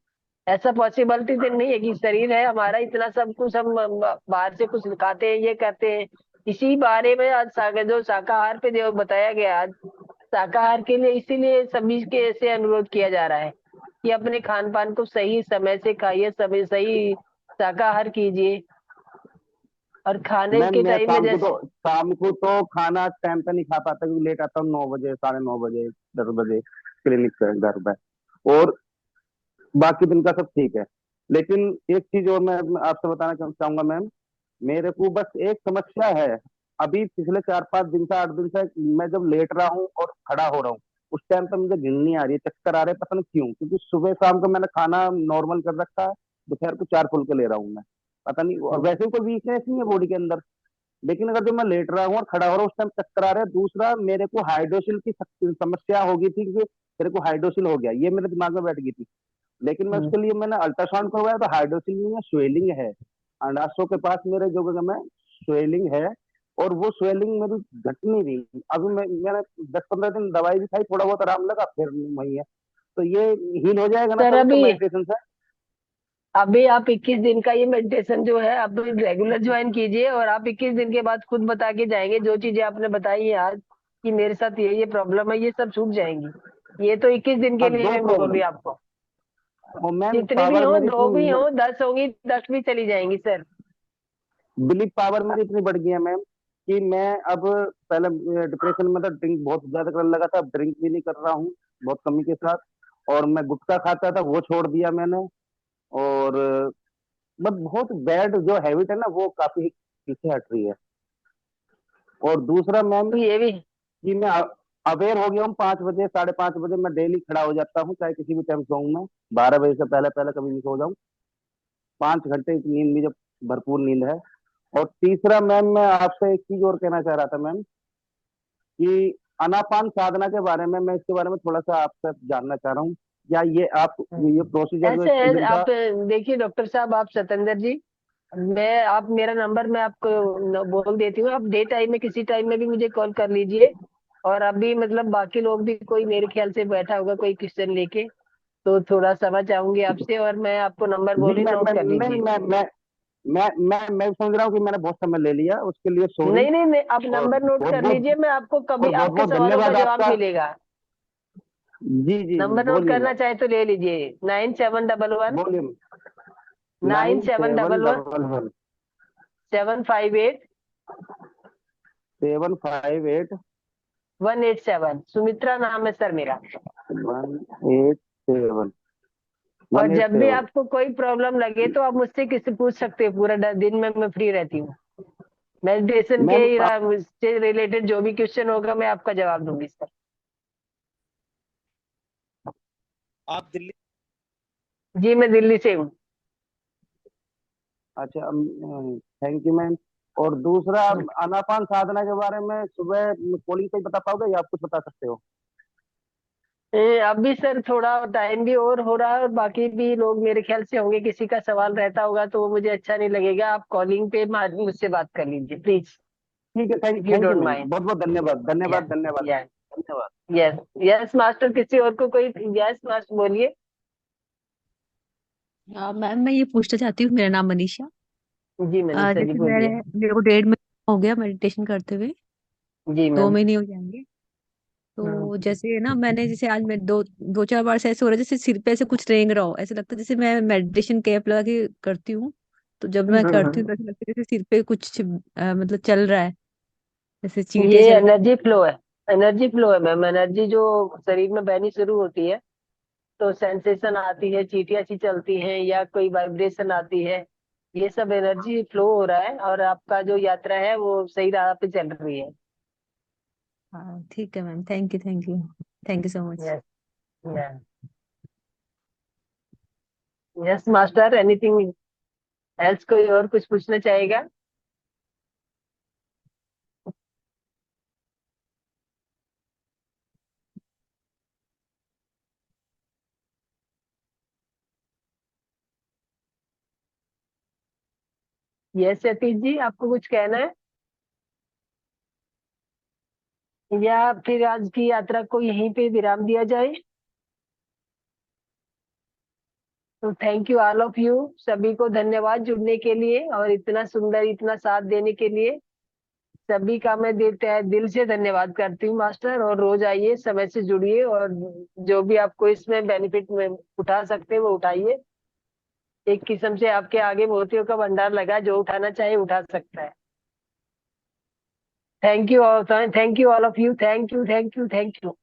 ऐसा पॉसिबिलिटी तो नहीं है कि शरीर है हमारा इतना सब कुछ, हम बाहर से कुछ खाते हैं, ये करते हैं। इसी बारे में आज जो शाकाहार पे जो बताया गया आज, शाकाहार के लिए इसीलिए सभी के ऐसे अनुरोध किया जा रहा है कि अपने खान पान को सही समय से खाइए, समय सही शाकाहार कीजिए। और खाने मैम के मैं टाइम में जैसे शाम को तो खाना टाइम पे नहीं खा पाता क्योंकि लेट आता हूँ, 9 बजे, 9:30 बजे, 10 बजे क्लिनिक से घर पे। और बाकी दिन का सब ठीक है। लेकिन एक चीज और मैं आपसे बताना चाहूंगा मैम, मेरे को बस एक समस्या है। अभी पिछले 4-5 दिन से, 8 दिन से मैं जब लेट रहा हूँ और खड़ा हो रहा हूँ, उस टाइम पे मुझे नींद नहीं आ रही है, चक्कर आ रहे हैं, पता नहीं क्यों। क्योंकि सुबह शाम को मैंने खाना नॉर्मल कर रखा है, दोपहर को 4 फुल्के ले रहा हूँ मैं, पता नहीं। और वैसे भी कोई वीकनेस नहीं है बॉडी के अंदर, लेकिन अगर जब मैं लेट रहा हूँ और खड़ा हो रहा हूँ उस टाइम चक्कर आ रहा है। दूसरा, मेरे को हाइड्रोसिल की समस्या हो गई थी कि मेरे को हाइड्रोसिल हो गया, ये मेरे दिमाग में बैठ गई थी। लेकिन मैं उसके लिए मैंने अल्ट्रासाउंड करवाया तो हाइड्रोसिल नहीं है, स्वेलिंग है। अंडाशयों के पास मेरे जो जगह में स्वेलिंग है, और वो स्वेलिंग मेरी घट नहीं रही। अभी मैंने 10-15 दिन दवाई भी खाई, थोड़ा बहुत आराम लगा, फिर वही है। तो ये हील हो जाएगा ना सर सर उसको अभी मेडिटेशन से? अभी आप 21 दिन का ये मेडिटेशन जो है आप रेगुलर ज्वाइन कीजिए, और आप 21 दिन के बाद खुद बता के जाएंगे जो चीजें आपने बताई है आज कि मेरे साथ ये प्रॉब्लम है, ये सब छूट जाएंगी। ये तो 21 दिन के हाँ, लिए दो मैं बोल रही प्रॉब्लम। हूँ आपको। और मैम जितनी भी पावर हो, मेरी 2 भी इतनी, हो, 10 होंगी, 10 भी चली जाएंगी सर। बिलीव पावर मेरी इतनी बढ़ गई है मैम कि मैं अब, पहले डिप्रेशन में था, ड्रिंक बहुत ज्यादा करने लगा था, अब ड्रिंक भी नहीं कर रहा हूँ, बहुत कमी के साथ। और मैं गुटखा खाता था, वो छोड़ दिया मैंने। और बट बहुत बैड जो हैबिट है ना, वो काफी पीछे हट रही है। और दूसरा मैम, तो ये भी कि मैं अवेयर हो गया हूँ, 5 बजे, 5:30 बजे मैं डेली खड़ा हो जाता हूँ, चाहे किसी भी टाइम सोऊं मैं, 12 बजे से पहले पहले कभी भी सो जाऊं। 5 घंटे की नींद मुझे भरपूर नींद है। और तीसरा मैम, मैं आपसे एक चीज और कहना चाह रहा था मैम, कि अनापान साधना के बारे में, मैं इसके बारे में थोड़ा सा आपसे जानना चाह रहा हूँ। क्या ये आप, ये प्रोसीजर जो ऐसे 21 है। दिन का? आप देखिए डॉक्टर साहब, आप सतेंद्र जी, आप मेरा नंबर मैं आपको बोल देती हूँ। आप डे टाइम में किसी टाइम में भी मुझे कॉल कर लीजिए। और अभी मतलब बाकी लोग भी, कोई मेरे ख्याल से बैठा होगा कोई क्वेश्चन लेके, तो थोड़ा समझ आऊंगी आपसे। और मैं आपको नंबर जी, बोली, नोट कर नहीं, लीजिए। मैं समझ रहा हूँ कि मैंने बहुत समय ले लिया, उसके लिए सॉरी। नहीं नहीं नहीं, आप और नंबर नोट बहुत कर बहुत लीजिए, मैं आपको कभी और बहुत आपके बहुत सवालों का धन्यवाद जवाब आपका। मिलेगा। जी जी जी, नंबर नोट बोलिए करना मैम, चाहे तो ले लीजिए। 9711 बोलिए। Nine nine seven seven double one double one 758 758 187। Sumitra नाम है सर मेरा। 187 और जब भी 187। आपको कोई प्रॉब्लम लगे तो आप मुझसे किसी पूछ सकते हो, पूरा दिन में मैं फ्री रहती हूँ। मेडिटेशन के मैम से रिलेटेड जो भी क्वेश्चन होगा मैं आपका जवाब दूंगी सर। आप दिल्ली? जी मैं दिल्ली से हूँ। अच्छा, थैंक यू मैम। और दूसरा, आनापान साधना के बारे में सुबह कॉलिंग पे ही बता पाओगे या आप कुछ बता सकते हो? अभी सर थोड़ा टाइम भी और हो रहा है, और बाकी भी लोग मेरे ख्याल से होंगे, किसी का सवाल रहता होगा तो वो मुझे अच्छा नहीं लगेगा। आप कॉलिंग पे मुझसे बात कर लीजिए प्लीज, ठीक है, if you thank you don't ma'am, mind. बहुत बहुत धन्यवाद, यस धन्यवाद, धन्यवाद, यस धन्यवाद। यस यस मास्टर, किसी और को कोई? यस मास्टर बोलिए। मैम मैं ये पूछना चाहती हूँ, मेरा नाम मनीषा। जी मनीषा जी जैसे बोलिए। मेरे को 1.5 महीना हो गया मेडिटेशन करते हुए, जी दो मैम। महीने हो जाएंगे। तो जैसे ना, मैंने जैसे आज मैं दो चार बार से ऐसे हो रहा है जैसे सिर पे ऐसे कुछ रेंग रहा हो, ऐसे लगता है जैसे मैं मेडिटेशन कैप लगा के करती हूँ। तो जब मैं करती हूँ तो ऐसे लगता है जैसे सिर पे कुछ मतलब चल रहा है, जैसे चींटियां ये चल रही एनर्जी फ्लो है। एनर्जी फ्लो है मैम। एनर्जी जो शरीर में बहनी शुरू होती है तो सेंसेशन आती है, चींटियां सी चलती हैं या कोई वाइब्रेशन आती है, ये सब एनर्जी फ्लो हो रहा है, और आपका जो यात्रा है वो सही राह पे चल रही है। हाँ ठीक है ma'am, thank you thank you thank you so much. Yes yes master, anything else? कोई और कुछ पूछना चाहेगा? यस सतीश जी, आपको कुछ कहना है, या फिर आज की यात्रा को यहीं पे विराम दिया जाए? तो thank you all of you, सभी को धन्यवाद जुड़ने के लिए और इतना सुंदर, इतना साथ देने के लिए। सभी का मैं दिल से धन्यवाद करती हूँ मास्टर। और रोज आइए, समय से जुड़िए, और जो भी आपको इसमें बेनिफिट में उठा सकते हैं वो उठाइए। एक किस्म से आपके आगे मोतियों का भंडार लगा, जो उठाना चाहे उठा सकता है। Thank you all, thank you all of you, thank you, thank you, thank you.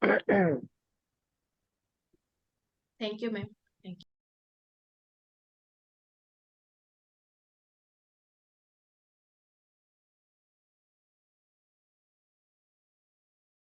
Thank you ma'am.